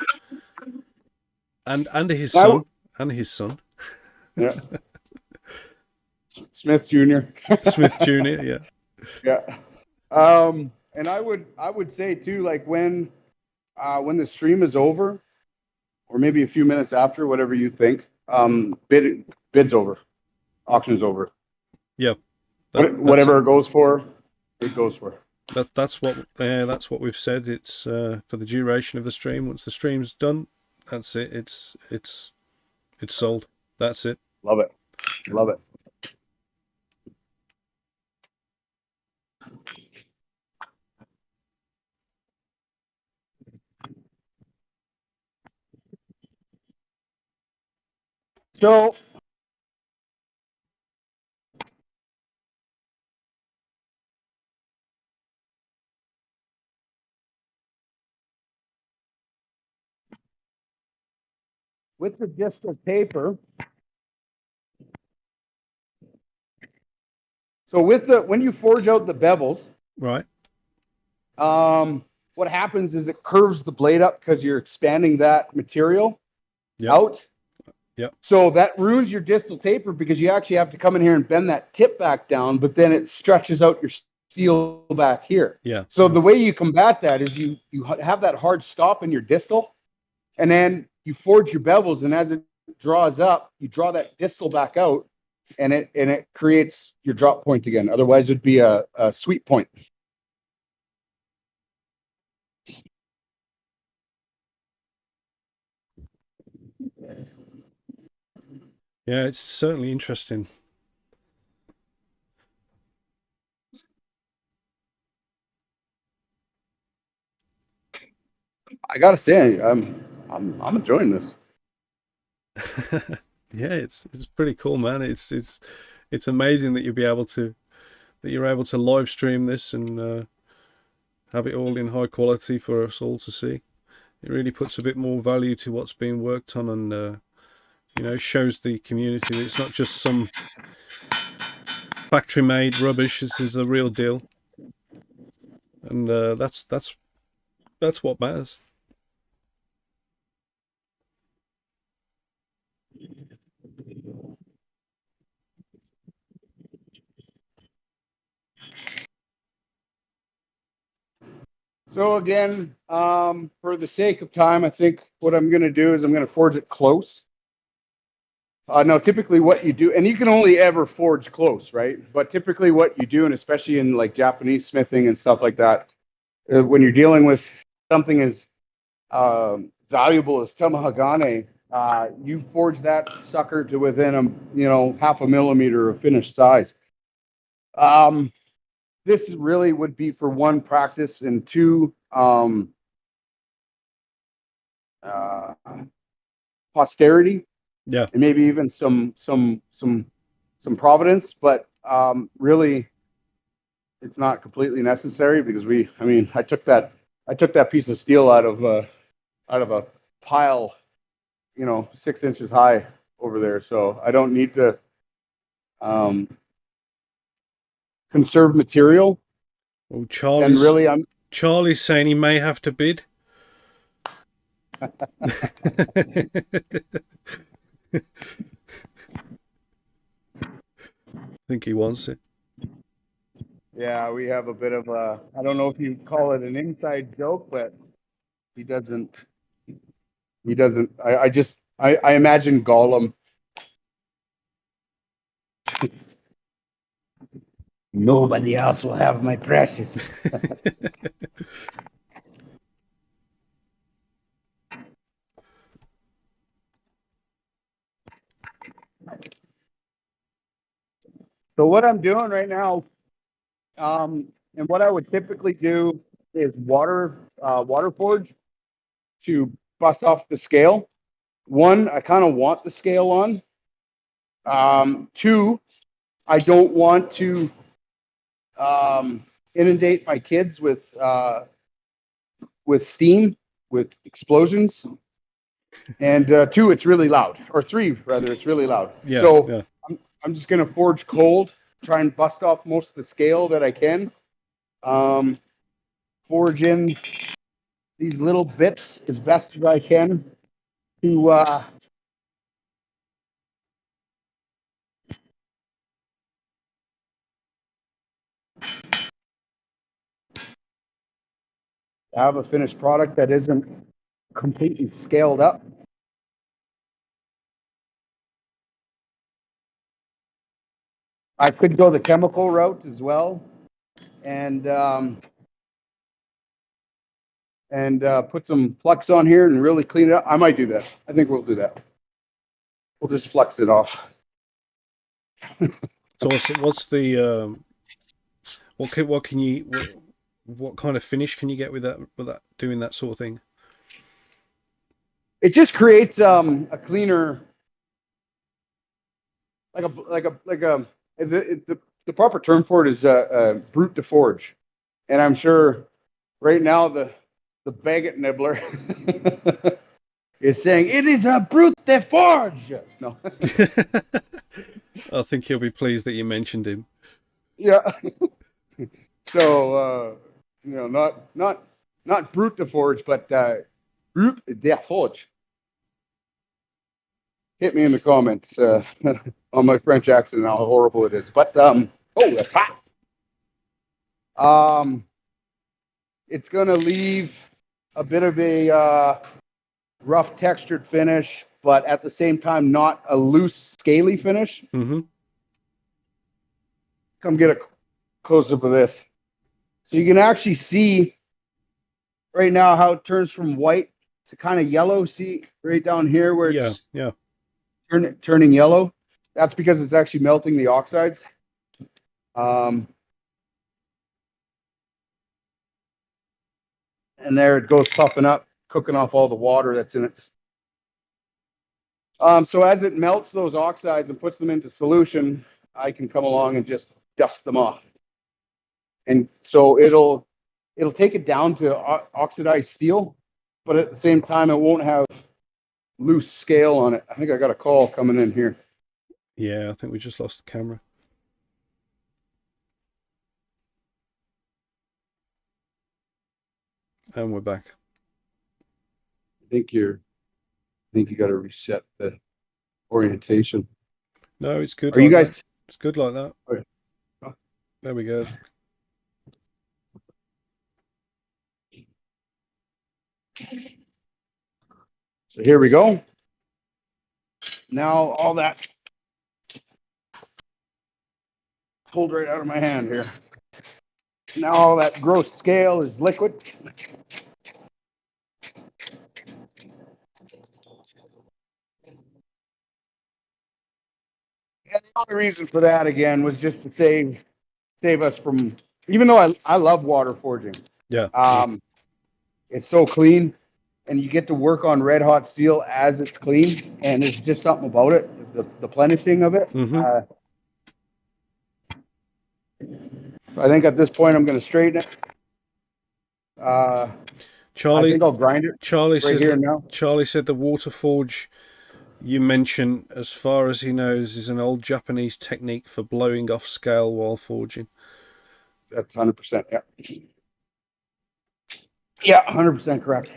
and his son. And his son. Yeah. Smith Jr. Smith Jr., yeah. Yeah. And I would say too, like when the stream is over, or maybe a few minutes after, whatever you think, bid's over. Auction's over. Yeah. Whatever it goes for, it goes for. That's what we've said. It's for the duration of the stream. Once the stream's done, that's it. It's sold. That's it. Love it. Love it. So with the distal paper, so when you forge out the bevels, Right. what happens is it curves the blade up because you're expanding that material out. Yep. So that ruins your distal taper because you actually have to come in here and bend that tip back down, but then it stretches out your steel back here. Yeah. So the way you combat that is you have that hard stop in your distal, and then you forge your bevels, and as it draws up, you draw that distal back out, and it creates your drop point again. Otherwise, it'd be a sweep point. Yeah, it's certainly interesting. I gotta say, I'm enjoying this. Yeah, it's pretty cool, man. It's amazing that you're able to live stream this and have it all in high quality for us all to see. It really puts a bit more value to what's being worked on, and shows the community that it's not just some factory made rubbish. This is the real deal, and that's what matters. So again, for the sake of time, I think what I'm going to do is I'm going to forge it close. Now, typically what you do, and you can only ever forge close, right? But typically what you do, and especially in like Japanese smithing and stuff like that, when you're dealing with something as valuable as tamahagane, you forge that sucker to within half a millimeter of finished size. This really would be for one, practice, and two, posterity. Yeah. And maybe even some providence, but really it's not completely necessary because I took that piece of steel out of a pile, 6 inches high over there, so I don't need to conserve material. Oh, And really, Charlie's saying he may have to bid. I think he wants it. Yeah, we have a bit of a, I don't know if you call it an inside joke, but he doesn't, I imagine Gollum. Nobody else will have my precious. So what I'm doing right now, and what I would typically do is water forge to bust off the scale. One, I kind of want the scale on. Two, I don't want to inundate my kids with steam, with explosions. And two, it's really loud. Or three, rather, it's really loud. Yeah, so yeah. I'm just going to forge cold, try and bust off most of the scale that I can. Forge in these little bits as best as I can to have a finished product that isn't completely scaled up. I could go the chemical route as well, and put some flux on here and really clean it up. I might do that. I think we'll do that. We'll just flux it off. So what's the what kind of finish can you get with that doing that sort of thing? It just creates a cleaner, the proper term for it is brute de forge, and I'm sure right now the baguette nibbler is saying it is a brute de forge. No. I think he'll be pleased that you mentioned him. Yeah. So not brute de forge, but brute de forge. Hit me in the comments on my French accent and how horrible it is. But oh, that's hot. It's gonna leave a bit of a rough textured finish, but at the same time not a loose, scaly finish. Mm-hmm. Come get a close up of this. So you can actually see right now how it turns from white to kind of yellow. See right down here where it's turning yellow. That's because it's actually melting the oxides. And there it goes puffing up. cooking off all the water that's in it. So as it melts those oxides and puts them into solution, I can come along and just dust them off. And so it'll take it down to oxidized steel, but at the same time, it won't have loose scale on it. I think I got a call coming in here. Yeah, I think we just lost the camera. And we're back. I think you got to reset the orientation. No, it's good. Are you guys? That. It's good like that. Okay. There we go. So here we go. Now all that pulled right out of my hand here. Now all that gross scale is liquid. And the only reason for that again was just to save us from, even though I love water forging. Yeah. It's so clean, and you get to work on red hot steel as it's clean, and there's just something about it, the plenishing of it. Mm-hmm. I think at this point I'm going to straighten it. Charlie, I think I'll grind it. Charlie right says here now. Charlie said the water forge you mentioned, as far as he knows, is an old Japanese technique for blowing off scale while forging. That's 100%. Yeah. Yeah, 100% correct.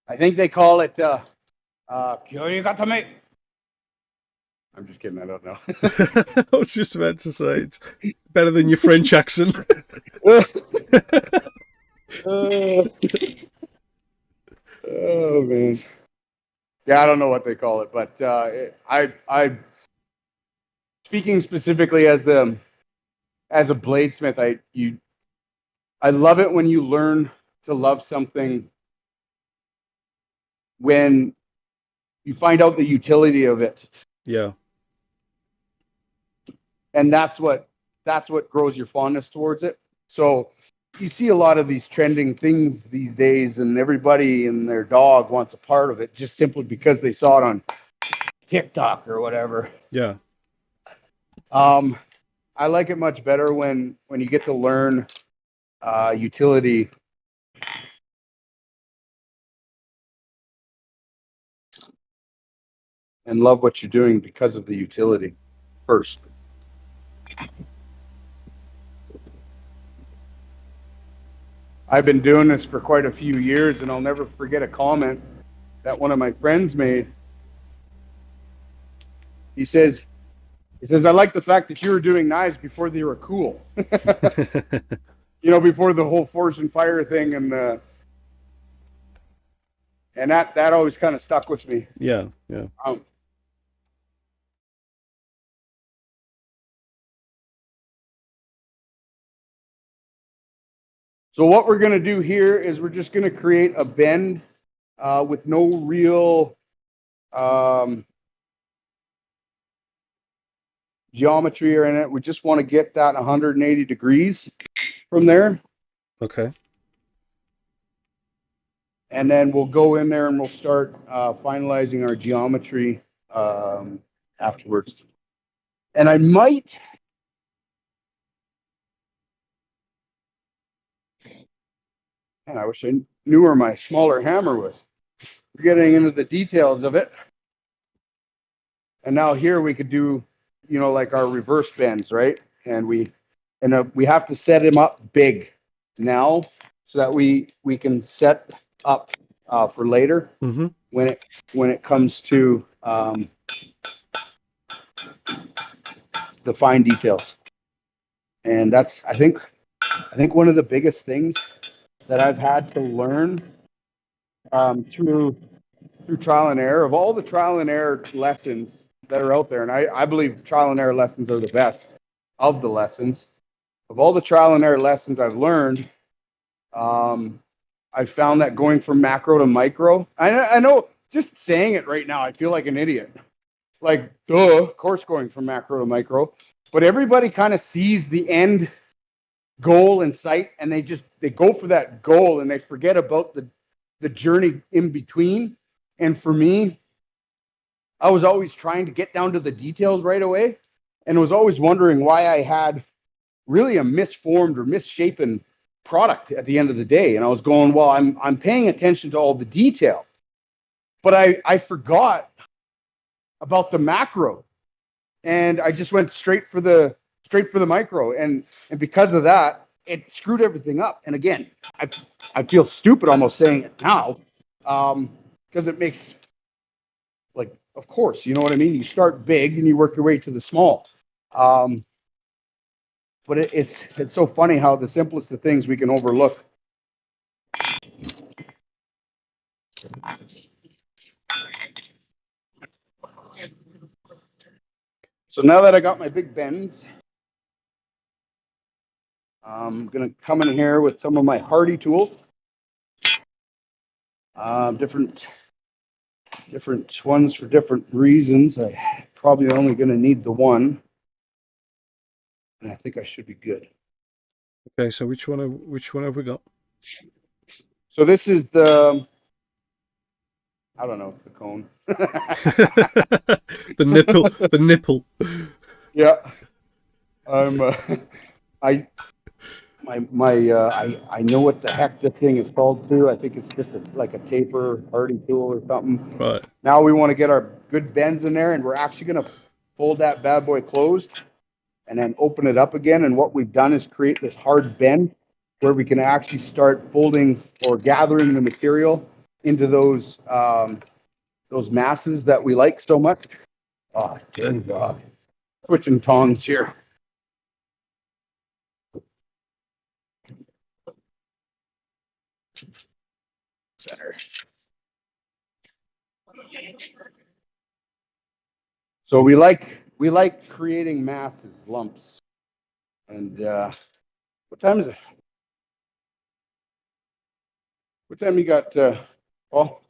I think they call it Kyoryugatame. I'm just kidding. I don't know. I was just about to say it's better than your French accent. Oh man. Yeah, I don't know what they call it, but I speaking specifically as a bladesmith, I love it when you learn to love something when you find out the utility of it. Yeah. And that's what grows your fondness towards it. So you see a lot of these trending things these days, and everybody and their dog wants a part of it just simply because they saw it on TikTok or whatever. Yeah. I like it much better when you get to learn utility and love what you're doing because of the utility first. I've been doing this for quite a few years, and I'll never forget a comment that one of my friends made. He says, I like the fact that you were doing knives before they were cool. Before the whole forge and fire thing, and that always kind of stuck with me. Yeah. So what we're going to do here is we're just going to create a bend with no real geometry or in it. We just want to get that 180 degrees from there. Okay. And then we'll go in there and we'll start finalizing our geometry afterwards. And I might... Man, I wish I knew where my smaller hammer was. We're getting into the details of it. And now here we could do, like our reverse bends, right? And we have to set him up big now so that we can set up for later when it comes to the fine details. And that's I think one of the biggest things that I've had to learn through trial and error. Of all the trial and error lessons that are out there, and I believe trial and error lessons are the best of the lessons. Of all the trial and error lessons I've learned, I found that going from macro to micro, I know just saying it right now, I feel like an idiot. Like, duh, of course going from macro to micro. But everybody kind of sees the end goal in sight, and they go for that goal and they forget about the journey in between. And for me, I was always trying to get down to the details right away, and was always wondering why I had really a misformed or misshapen product at the end of the day. And I was going, well, I'm paying attention to all the detail, but I forgot about the macro, and I just went straight for the micro, and because of that, it screwed everything up. And again, I feel stupid almost saying it now, because it makes, like, of course, you know what I mean. You start big and you work your way to the small. But it's so funny how the simplest of things we can overlook. So now that I got my big bends, I'm gonna come in here with some of my hardy tools. Different ones for different reasons. I probably only gonna need the one, and I think I should be good. Okay, so which one have we got? So this is the, I don't know, it's the cone. The nipple. Yeah, I'm. I I know what the heck the thing is called too. I think it's just like a taper hardy tool or something. Right. Now we want to get our good bends in there, and we're actually going to fold that bad boy closed and then open it up again. And what we've done is create this hard bend where we can actually start folding or gathering the material into those masses that we like so much. Oh, dear God. Switching tongs here. Center. So we like creating masses, lumps. And what time is it? What time you got, Paul?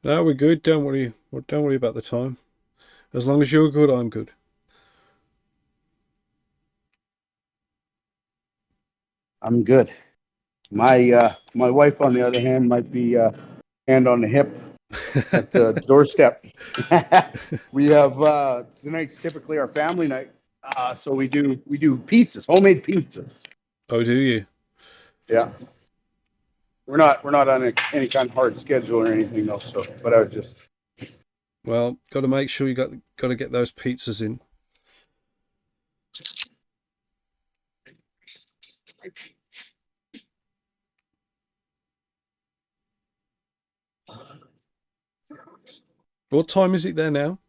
No, we're good. Don't worry. Don't worry about the time. As long as you're good, I'm good. I'm good. My wife, on the other hand, might be hand on the hip at the doorstep. We have tonight's typically our family night, so we do pizzas, homemade pizzas. Oh, do you? Yeah, we're not on any kind of hard schedule or anything though. So, but I was just. Well, got to make sure you got to get those pizzas in. What time is it there now?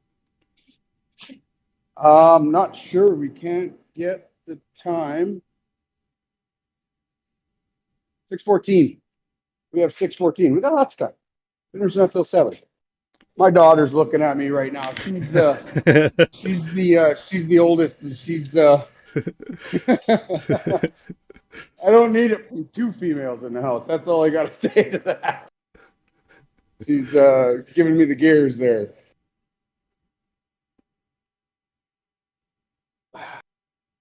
Not sure. We can't get the time. 6:14. We have 6:14. We got lots of time. Dinner's not till 7. My daughter's looking at me right now. She's the oldest, and she's I don't need it from 2 females in the house. That's all I gotta say to that. She's giving me the gears there.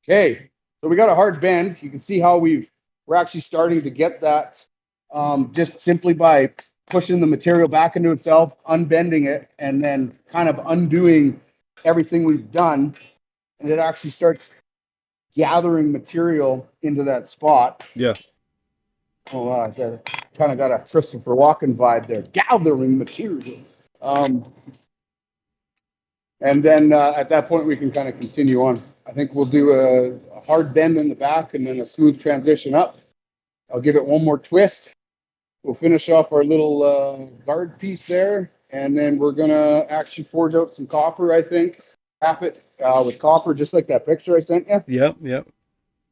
Okay, so we got a hard bend. You can see how we're actually starting to get that, just simply by pushing the material back into itself, unbending it, and then kind of undoing everything we've done, and it actually starts gathering material into that spot. Yeah. Oh, I kind of got a Christopher Walken vibe there. Gathering material. And then at that point, we can kind of continue on. I think we'll do a hard bend in the back and then a smooth transition up. I'll give it one more twist. We'll finish off our little guard piece there. And then we're going to actually forge out some copper, I think. Wrap it with copper, just like that picture I sent you. Yep. Yep.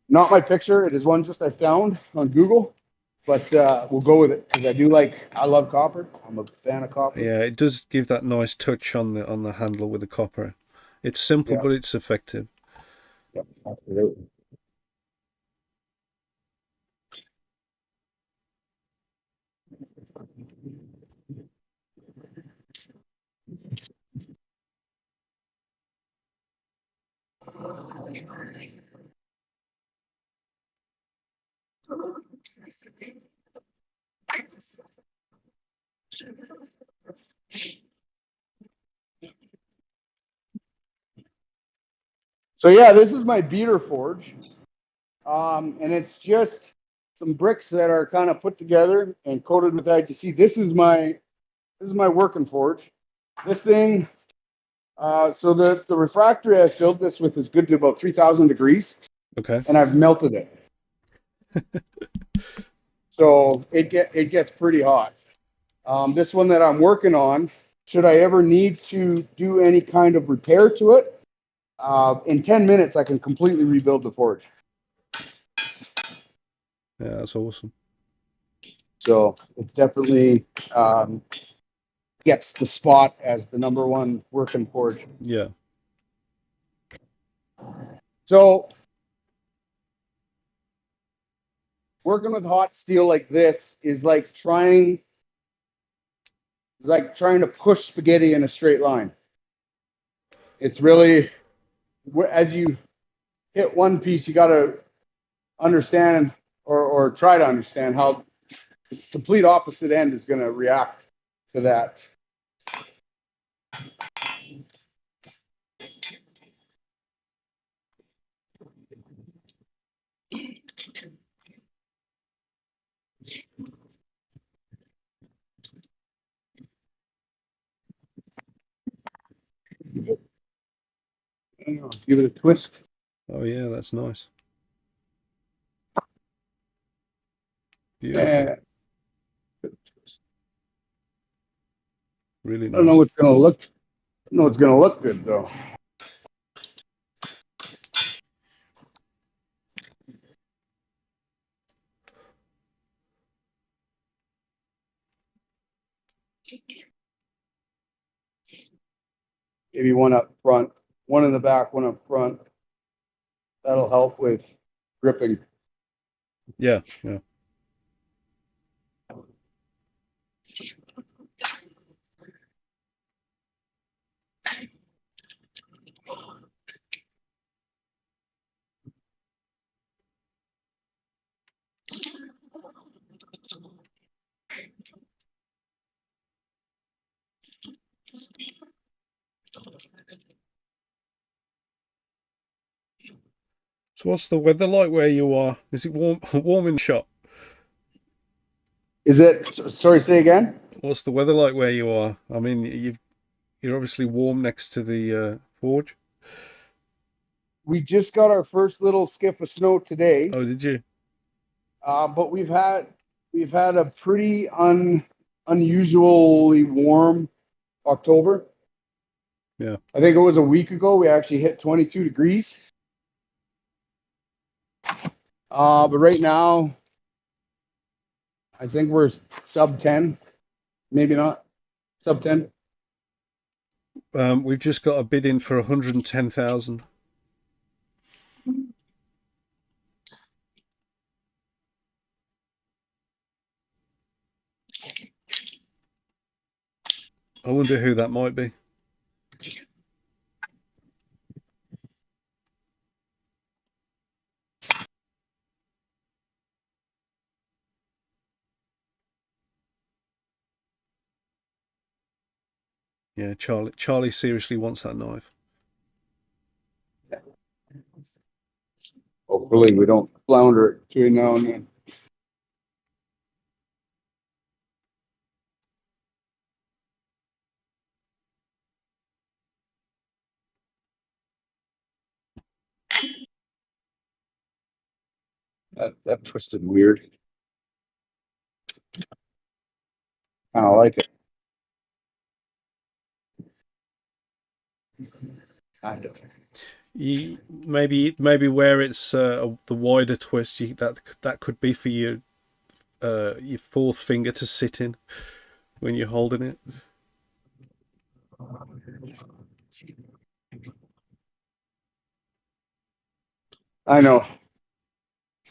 Not my picture. It is one just I found on Google. But we'll go with it because I love copper. I'm a fan of copper. Yeah, it does give that nice touch on the handle with the copper. It's simple, Yeah. but it's effective. Yeah, absolutely. So yeah, this is my beater forge. And it's just some bricks that are kind of put together and coated with IGC. This is my working forge. This thing, so the refractory I filled this with is good to about 3,000 degrees. Okay. And I've melted it. So it gets pretty hot. This one that I'm working on, should I ever need to do any kind of repair to it, in 10 minutes I can completely rebuild the forge. Yeah, that's awesome. So it's definitely gets the spot as the #1 working forge. Yeah. So working with hot steel like this is like trying to push spaghetti in a straight line. It's really, as you hit one piece, you got to understand or try to understand how the complete opposite end is going to react to that. Give it a twist. Oh yeah, that's nice. Beautiful. Yeah. Really I don't know nice. what's going to look. I don't know what's going to look good though. Maybe one up front, one in the back, one up front. That'll help with gripping. Yeah, yeah. So what's the weather like where you are? Is it warm warm in the shop? Is it? Sorry, say again. What's the weather like where you are? I mean, you're obviously warm next to the forge. We just got our first little skip of snow today, Oh, did you? but we've had a pretty unusually warm October. Yeah. I think it was a week ago we actually hit 22 degrees. But right now, I think we're sub 10, maybe not sub 10. We've just got a bid in for 110,000. I wonder who that might be. Yeah, Charlie. Charlie seriously wants that knife. Hopefully, we don't flounder it between now and then. That twisted weird. I don't like it. Kind of. Maybe where it's the wider twist, that could be for your fourth finger to sit in when you're holding it. I know.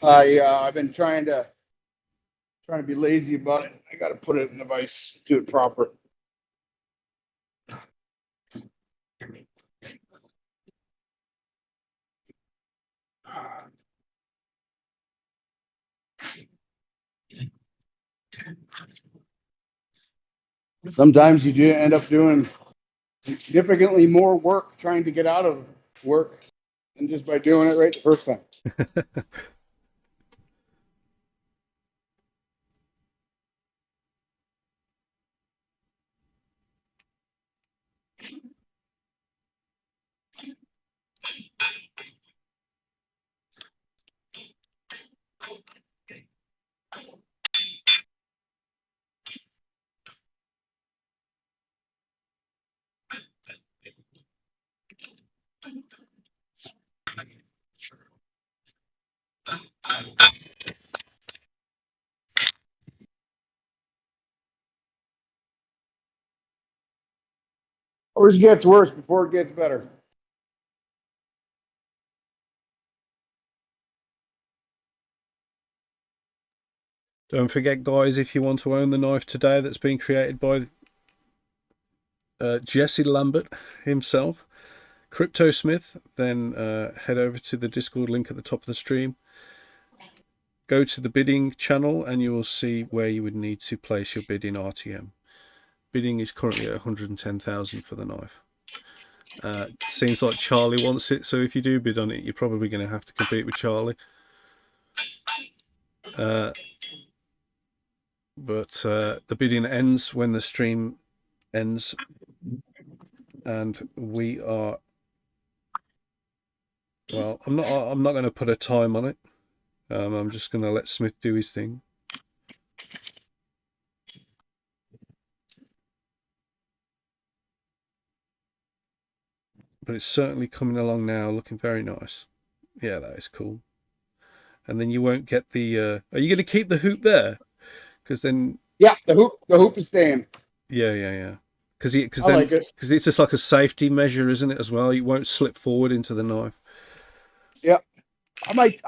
I've been trying to be lazy about it. I got to put it in the vise, do it proper. Sometimes you do end up doing significantly more work trying to get out of work than just by doing it right the first time. Always gets worse before it gets better. Don't forget, guys, if you want to own the knife today that's been created by Jesse Lambert himself, CryptoSmith, then head over to the Discord link at the top of the stream. Go to the bidding channel and you will see where you would need to place your bid in RTM. Bidding is currently at 110,000 for the knife. Seems like Charlie wants it, so if you do bid on it, you're probably going to have to compete with Charlie. But the bidding ends when the stream ends, and we are, well, I'm not going to put a time on it. I'm just going to let Smith do his thing. But it's certainly coming along now, looking very nice. Yeah, that is cool. And then you won't get the. Are you going to keep the hoop there? Because then. Yeah, the hoop is staying. Yeah. Because like it. It's just like a safety measure, isn't it? As well, you won't slip forward into the knife. Yeah, I might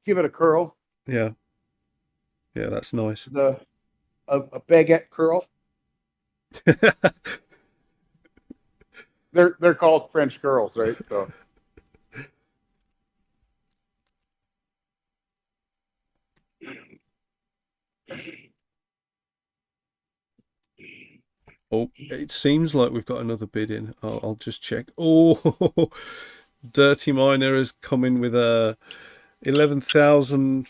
give it a curl. Yeah, that's nice. A baguette curl. They're called French curls, right? So. Oh, it seems like we've got another bid in. I'll just check. Oh, Dirty Miner has come in with a 11,000.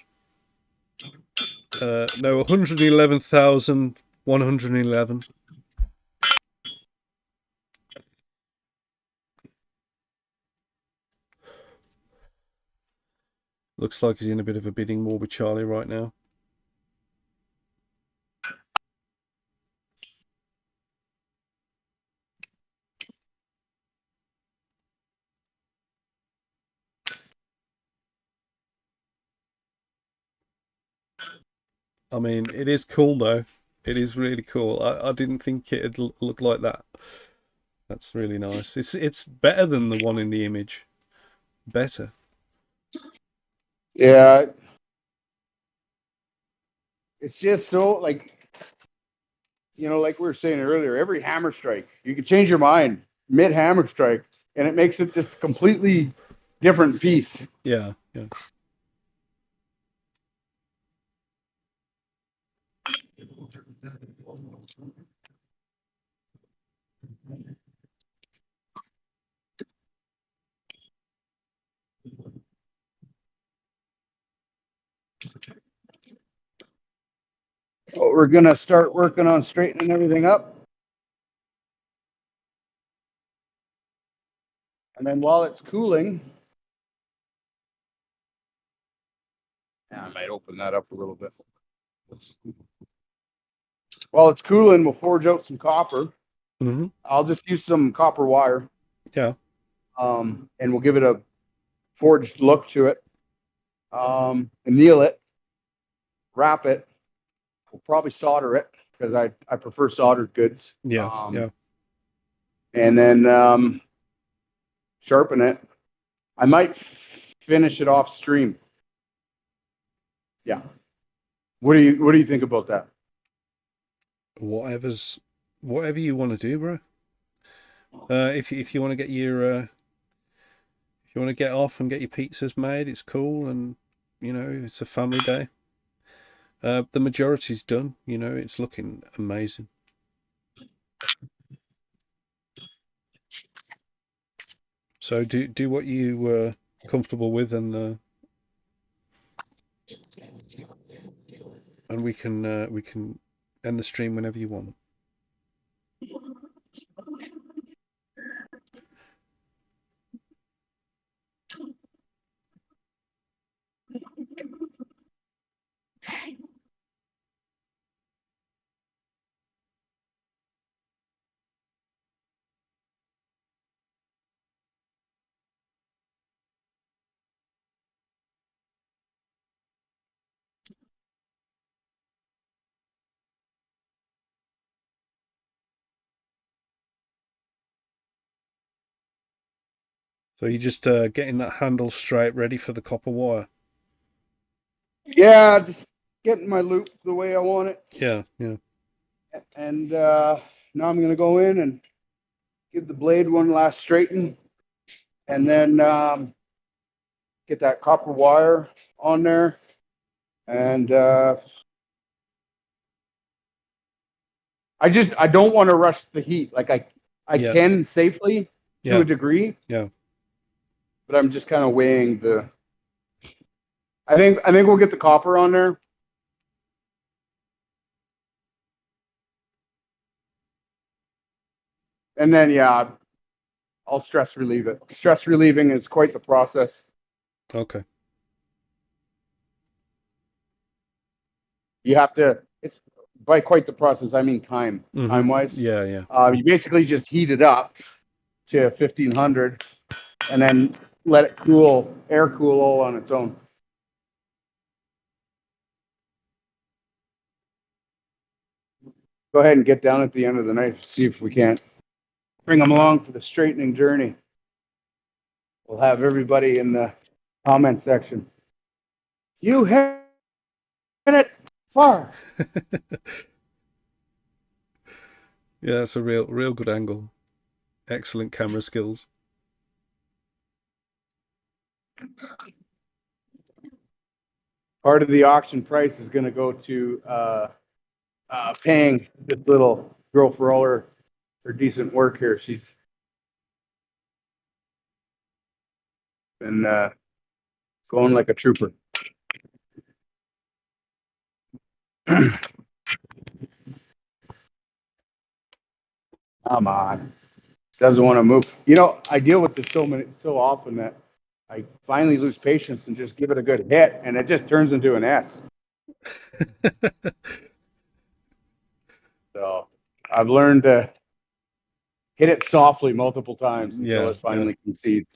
No, 111,111. Looks like he's in a bit of a bidding war with Charlie right now. I mean, it is cool though. It is really cool. I didn't think it'd look like that. That's really nice. It's better than the one in the image. Better. Yeah. It's just so like, like we were saying earlier, every hammer strike, you can change your mind mid hammer strike, and it makes it just a completely different piece. Yeah. So we're gonna start working on straightening everything up. And then while it's cooling, I might open that up a little bit. While it's cooling, we'll forge out some copper. Mm-hmm. I'll just use some copper wire. Yeah. And we'll give it a forged look to it. Anneal it, wrap it. We'll probably solder it because I prefer soldered goods. Yeah. And then sharpen it. I might finish it off stream. Yeah. What do you think about that? Whatever you want to do, bro. If you want to get your if you want to get off and get your pizzas made, it's cool, and it's a family day. The majority's done. You know, it's looking amazing. So do what you were comfortable with, and we can end the stream whenever you want. So you're just getting that handle straight, ready for the copper wire. Yeah, just getting my loop the way I want it. Yeah, yeah. And now I'm going to go in and give the blade one last straighten, and then get that copper wire on there. And I don't want to rush the heat. Like I Yeah. can safely to Yeah. a degree. Yeah. But I'm just kind of weighing the. I think we'll get the copper on there. And then yeah, I'll stress relieve it. Stress relieving is quite the process. Okay. You have to. It's by quite the process. I mean time wise. Yeah, yeah. You basically just heat it up to 1500, and then let it cool, air cool all on its own. Go ahead and get down at the end of the night. See if we can't bring them along for the straightening journey. We'll have everybody in the comment section. You hit it far. Yeah, that's a real good angle. Excellent camera skills. Part of the auction price is going to go to paying this little girl for all her decent work here. She's been going like a trooper. Come on. Doesn't want to move. You know, I deal with this so often that I finally lose patience and just give it a good hit, and it just turns into an S. So I've learned to hit it softly multiple times until it finally concedes.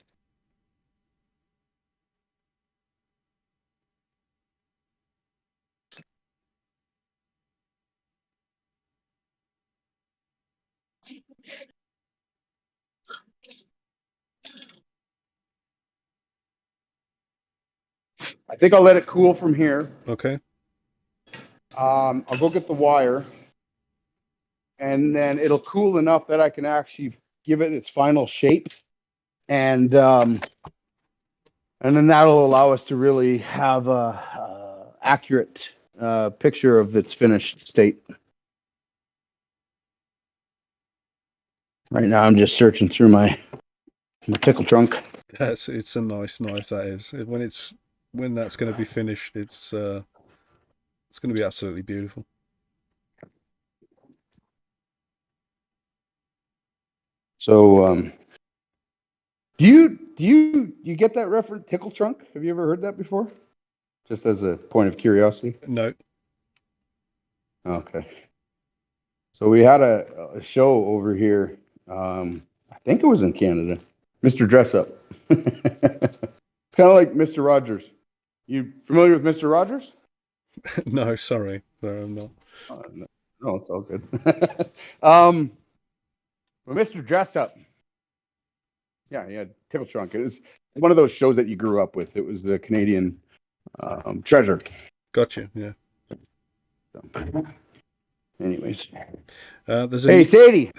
I think I'll let it cool from here. Okay. I'll go get the wire, and then it'll cool enough that I can actually give it its final shape, and then that'll allow us to really have a accurate picture of its finished state. Right now, I'm just searching through my tickle trunk. It's a nice knife, that is. When that's going to be finished, it's going to be absolutely beautiful. So, do you get that reference, tickle trunk? Have you ever heard that before? Just as a point of curiosity. No. Okay. So we had a show over here. I think it was in Canada. Mr. Dress Up. It's kind of like Mr. Rogers. You familiar with Mr. Rogers? No, sorry. No, I'm not. No, it's all good. Well, Mr. Dress Up. Yeah, he had Tickle Trunk. It was one of those shows that you grew up with. It was the Canadian treasure. Gotcha, yeah. So, anyways. There's Sadie.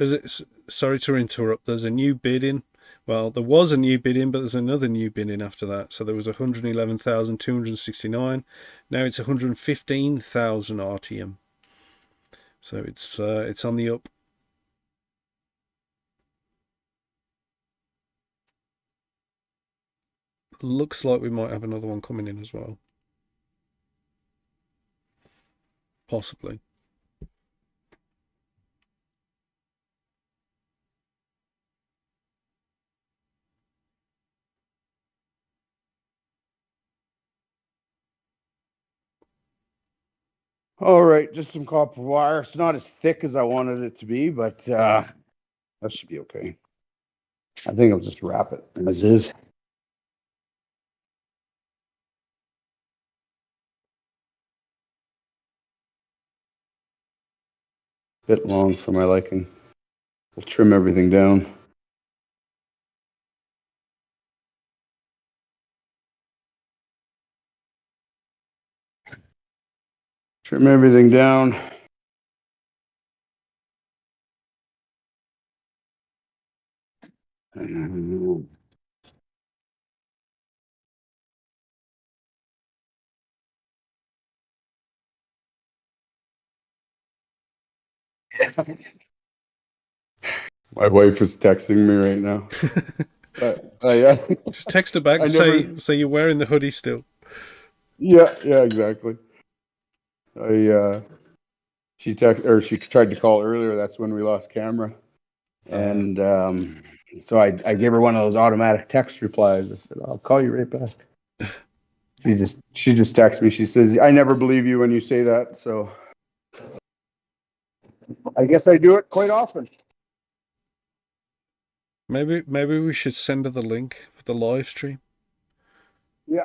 Sorry to interrupt. There's a new bid in Well, there was a new bid in, but there's another new bid in after that. So there was 111,269. Now it's 115,000 RTM. So it's on the up. Looks like we might have another one coming in as well. Possibly. All right, just some copper wire. It's not as thick as I wanted it to be, but that should be okay. I think I'll just wrap it as is. Bit long for my liking. We'll trim everything down. Trim everything down. My wife is texting me right now. But Just text her back I and never. say you're wearing the hoodie still. Yeah, exactly. She tried to call earlier. That's when we lost camera, and so I gave her one of those automatic text replies. I said, "I'll call you right back." She just texted me. She says, "I never believe you when you say that." So I guess I do it quite often. Maybe we should send her the link for the live stream. Yeah.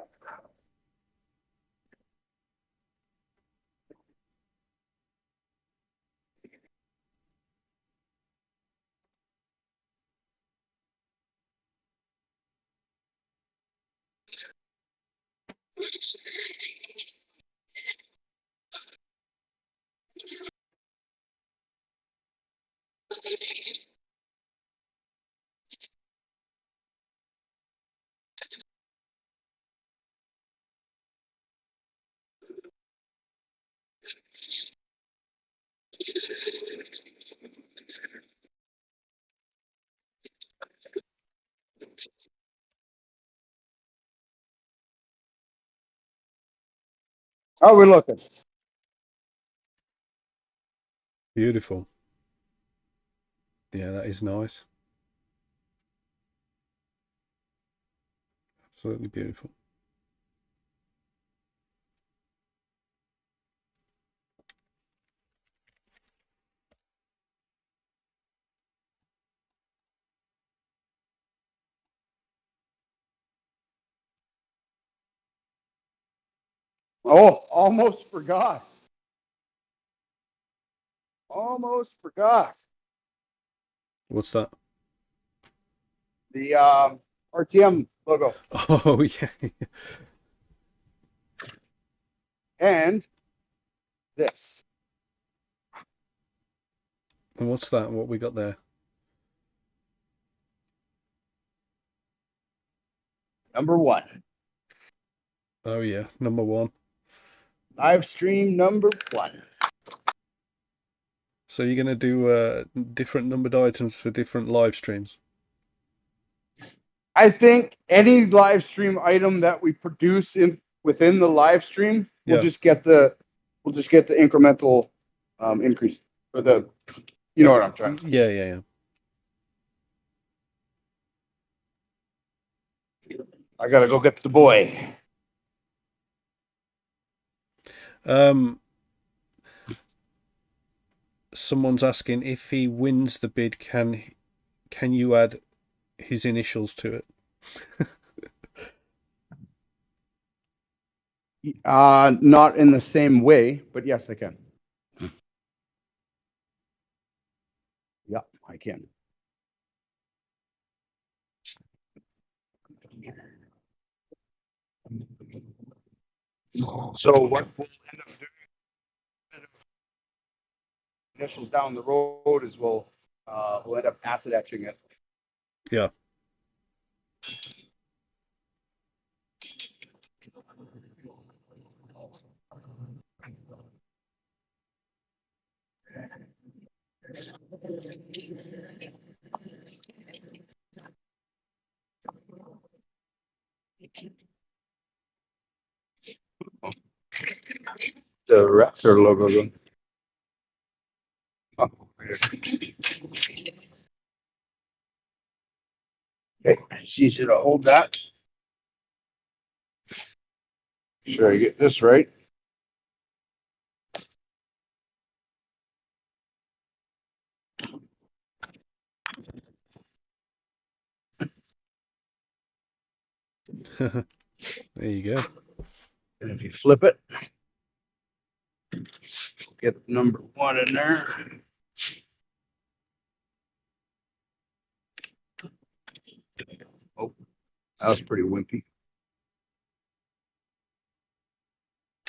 How are we looking? Beautiful. Yeah, that is nice. Absolutely beautiful. Oh, almost forgot. Almost forgot. What's that? The RTM logo. Oh, yeah. And this. And what's that? What we got there? Number 1. Oh, yeah. Number 1. Live stream number 1. So you're going to do different numbered items for different live streams? I think any live stream item that we produce within the live stream will Yeah. just get the incremental increase for the what I'm trying to say. Yeah. I gotta go get the boy. Someone's asking if he wins the bid, can you add his initials to it? Not in the same way, but yes, I can. Yeah, I can. So what we'll end up doing initials down the road is we'll end up acid etching it. Yeah. The Raptor logo. Oh, okay, it's easy to hold that. Sure, I get this right. There you go. And if you flip it, get number 1 in there. Oh, that was pretty wimpy.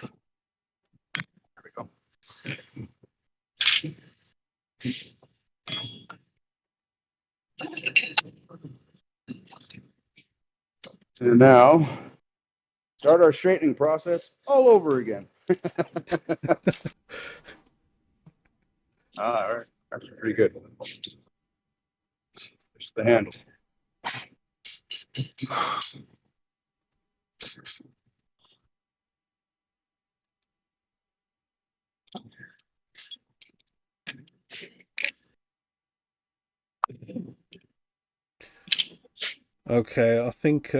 There we go. And now, start our straightening process all over again. All right, that's pretty good. There's the handle. Okay, I think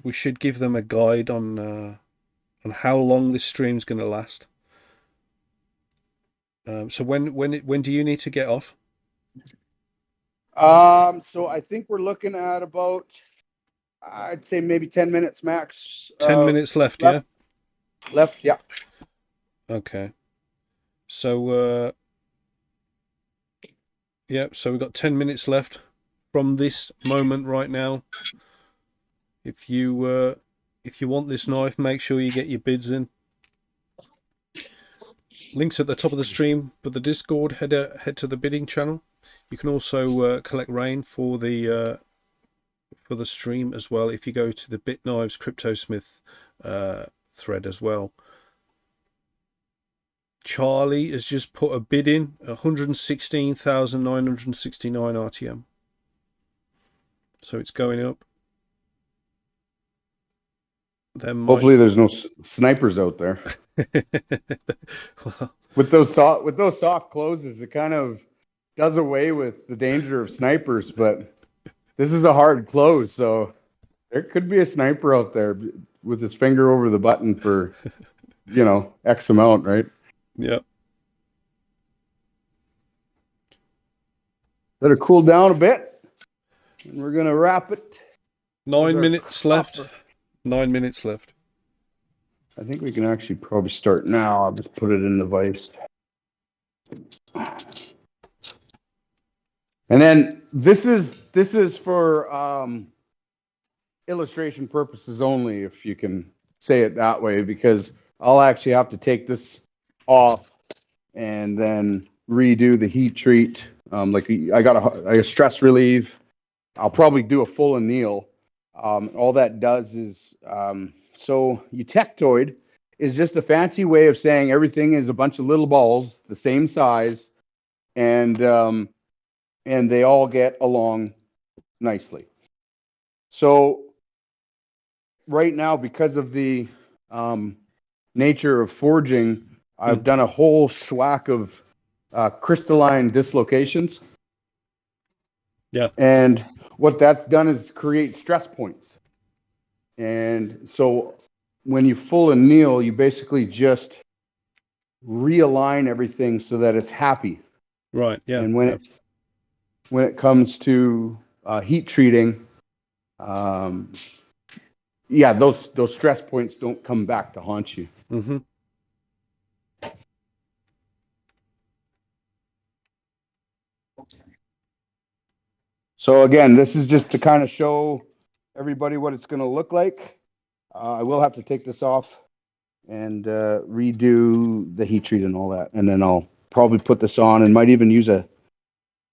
we should give them a guide on how long this stream's going to last. So when do you need to get off? So I think we're looking at about, I'd say maybe 10 minutes max. 10 minutes left, yeah? Left, yeah. Okay. So, yeah, so we've got 10 minutes left from this moment right now. If you want this knife, make sure you get your bids in. Links at the top of the stream for the Discord. Head to the bidding channel. You can also collect rain for the stream as well if you go to the Bitknives CryptoSmith thread as well. Charlie has just put a bid in, 116,969 RTM. So it's going up. Hopefully there's no snipers out there. Well, with those soft closes, it kind of does away with the danger of snipers, but this is a hard close, so there could be a sniper out there with his finger over the button for, X amount, right? Yep. Let it cool down a bit, and we're gonna wrap it. 9 minutes left. 9 minutes left. I think we can actually probably start now. I'll just put it in the vise. And then this is for illustration purposes only, if you can say it that way, because I'll actually have to take this off and then redo the heat treat. I got a stress relieve. I'll probably do a full anneal. All that does is so eutectoid is just a fancy way of saying everything is a bunch of little balls the same size, and they all get along nicely. So right now, because of the nature of forging, I've done a whole schwack of crystalline dislocations. Yeah. And what that's done is create stress points. And so when you full anneal, you basically just realign everything so that it's happy. Right. Yeah. And when it comes to heat treating, those stress points don't come back to haunt you. Mm-hmm. So again, this is just to kind of show everybody what it's going to look like. I will have to take this off and redo the heat treat and all that. And then I'll probably put this on and might even use a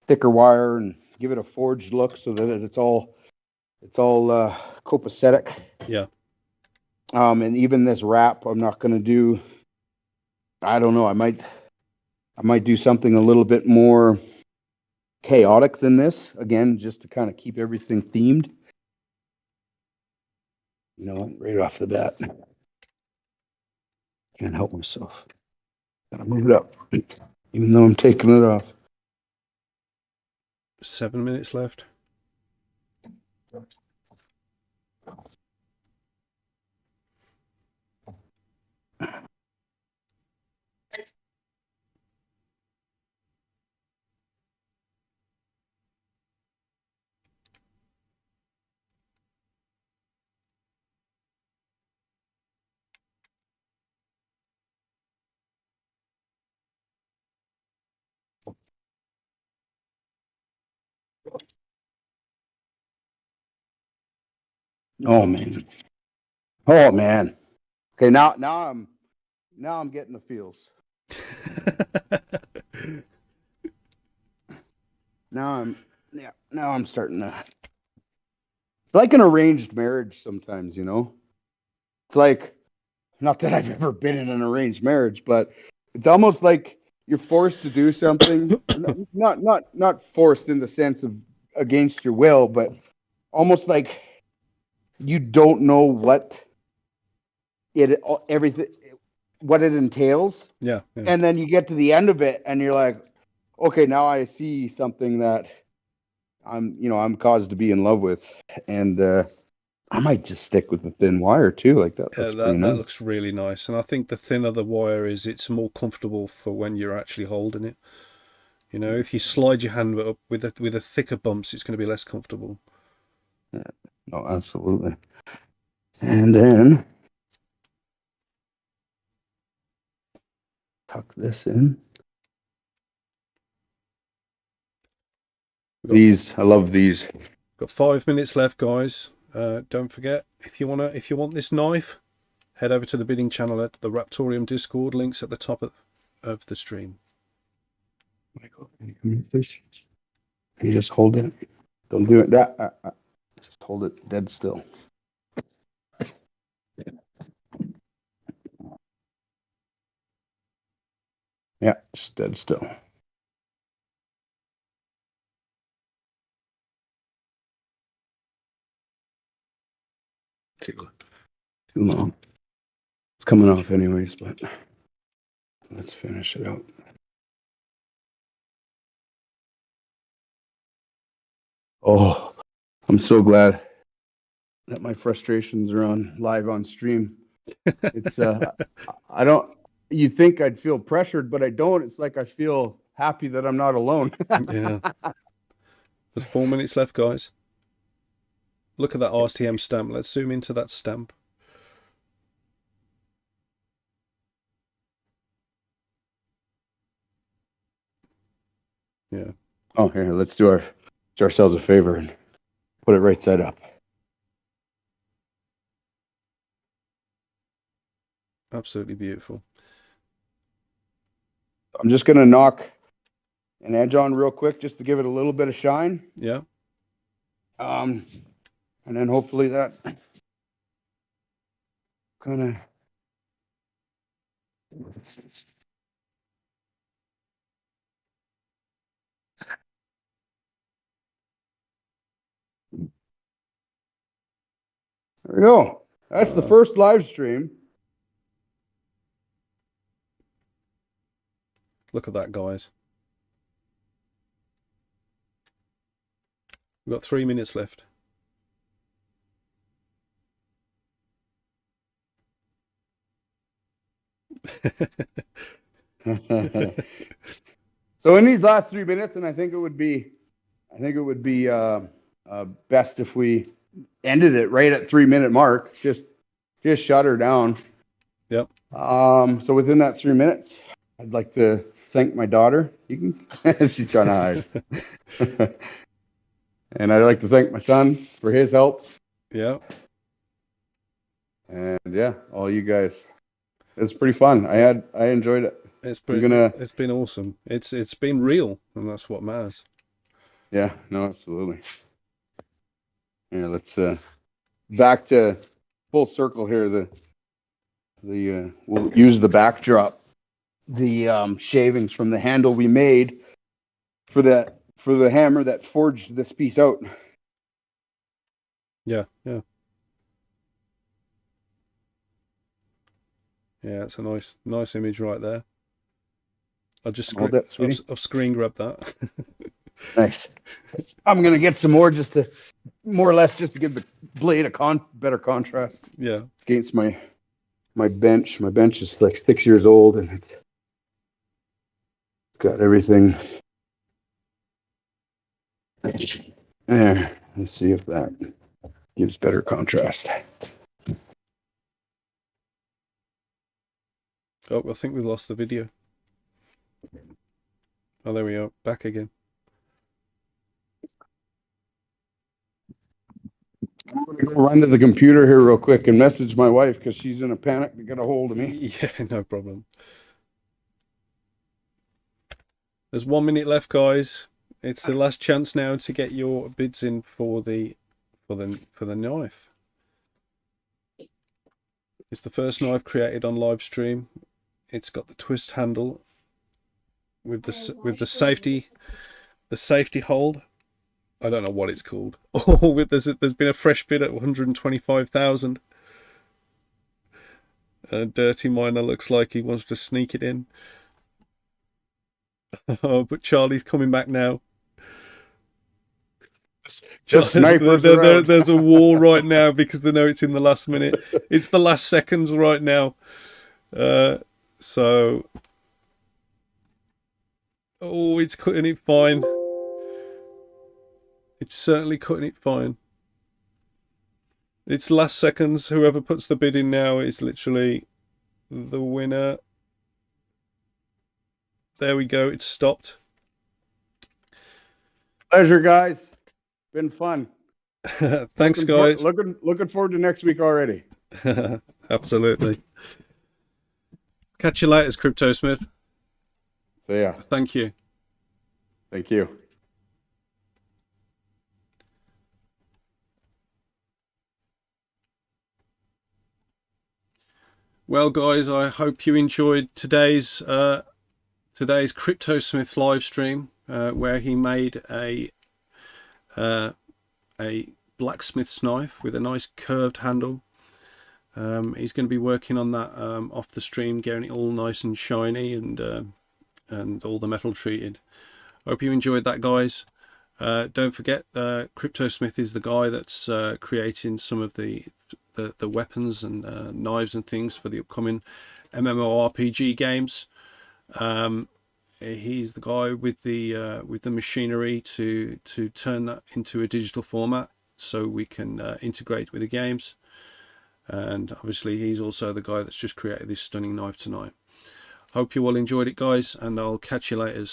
thicker wire and give it a forged look so that it's all copacetic. Yeah. And even this wrap, I'm not going to do. I don't know. I might do something a little bit more chaotic than this. Again, just to kind of keep everything themed. You know what? Right off the bat, can't help myself. Gotta move it up, even though I'm taking it off. 7 minutes left. Oh man. Oh man. Okay, now I'm getting the feels. Now I'm starting to. It's like an arranged marriage sometimes, you know. It's like, not that I've ever been in an arranged marriage, but it's almost like you're forced to do something. Not forced in the sense of against your will, but almost like you don't know what everything what it entails. Yeah, yeah. And then you get to the end of it and you're like, okay, now I see something that I'm caused to be in love with. And I might just stick with the thin wire too. Like that looks pretty nice. That looks really nice. And I think the thinner the wire is, it's more comfortable for when you're actually holding it. You know, if you slide your hand up with a thicker bumps, it's going to be less comfortable. Yeah, no, absolutely. And then tuck this in. I love these. Got 5 minutes left, guys. Don't forget, if you want this knife, head over to the bidding channel at the Raptoreum Discord. Links at the top of the stream. Michael, can you come here, please? Can you just hold it? Don't do it. Just hold it dead still. Yeah, just dead still. Okay, too long. It's coming off anyways, but let's finish it out. Oh, I'm so glad that my frustrations are on live on stream. It's I don't. You think I'd feel pressured, but I don't. It's like I feel happy that I'm not alone. Yeah. There's 4 minutes left, guys. Look at that RTM stamp. Let's zoom into that stamp. Yeah. Oh, here, let's do ourselves a favor and put it right side up. Absolutely beautiful. I'm just gonna knock an edge on real quick just to give it a little bit of shine. Yeah. And then hopefully that kind of. There we go. That's the first live stream. Look at that, guys. We've got 3 minutes left. So in these last 3 minutes, and I think it would be best if we ended it right at 3 minute mark. Just shut her down. Yep. So within that 3 minutes, I'd like to thank my daughter. You can. She's trying to hide. And I'd like to thank my son for his help. Yeah. And yeah, all you guys. It's pretty fun. I enjoyed it. It's been awesome. It's been real, and that's what matters. Yeah, no, absolutely. Yeah, let's back to full circle here. The we'll use the backdrop, the shavings from the handle we made for the hammer that forged this piece out. Yeah, yeah. Yeah, it's a nice image right there. I'll just Hold that, sweetie. I've screen grabbed that. Nice. I'm gonna get some more, just to more or less just to give the blade a better contrast Yeah. against my bench. My bench is like 6 years old, and it's got everything there. Let's see if that gives better contrast. Oh, I think we lost the video. Oh, there we are. Back again. I'm gonna go run to the computer here real quick and message my wife because she's in a panic to get a hold of me. Yeah, no problem. There's 1 minute left, guys. It's the last chance now to get your bids in for the knife. It's the first knife created on live stream. It's got the twist handle with the safety hold. I don't know what it's called. Oh, there's been a fresh bid at 125,000. Dirty Miner looks like he wants to sneak it in. Oh, but Charlie's coming back now. Just snipers around. There's a war right now because they know it's in the last minute. It's the last seconds right now. So, oh, it's cutting it fine. It's certainly cutting it fine. It's last seconds. Whoever puts the bid in now is literally the winner. There we go. It's stopped. Pleasure, guys. Been fun. Thanks, guys. Looking forward to next week already. Absolutely. Catch you later, CryptoSmith. So yeah. Thank you. Thank you. Well, guys, I hope you enjoyed today's CryptoSmith live stream, where he made a blacksmith's knife with a nice curved handle. He's going to be working on that off the stream, getting it all nice and shiny and all the metal treated. Hope you enjoyed that, guys. Don't forget, CryptoSmith is the guy that's creating some of the weapons and knives and things for the upcoming MMORPG games. He's the guy with the machinery to turn that into a digital format so we can integrate with the games. And obviously he's also the guy that's just created this stunning knife tonight. Hope you all enjoyed it, guys, and I'll catch you later.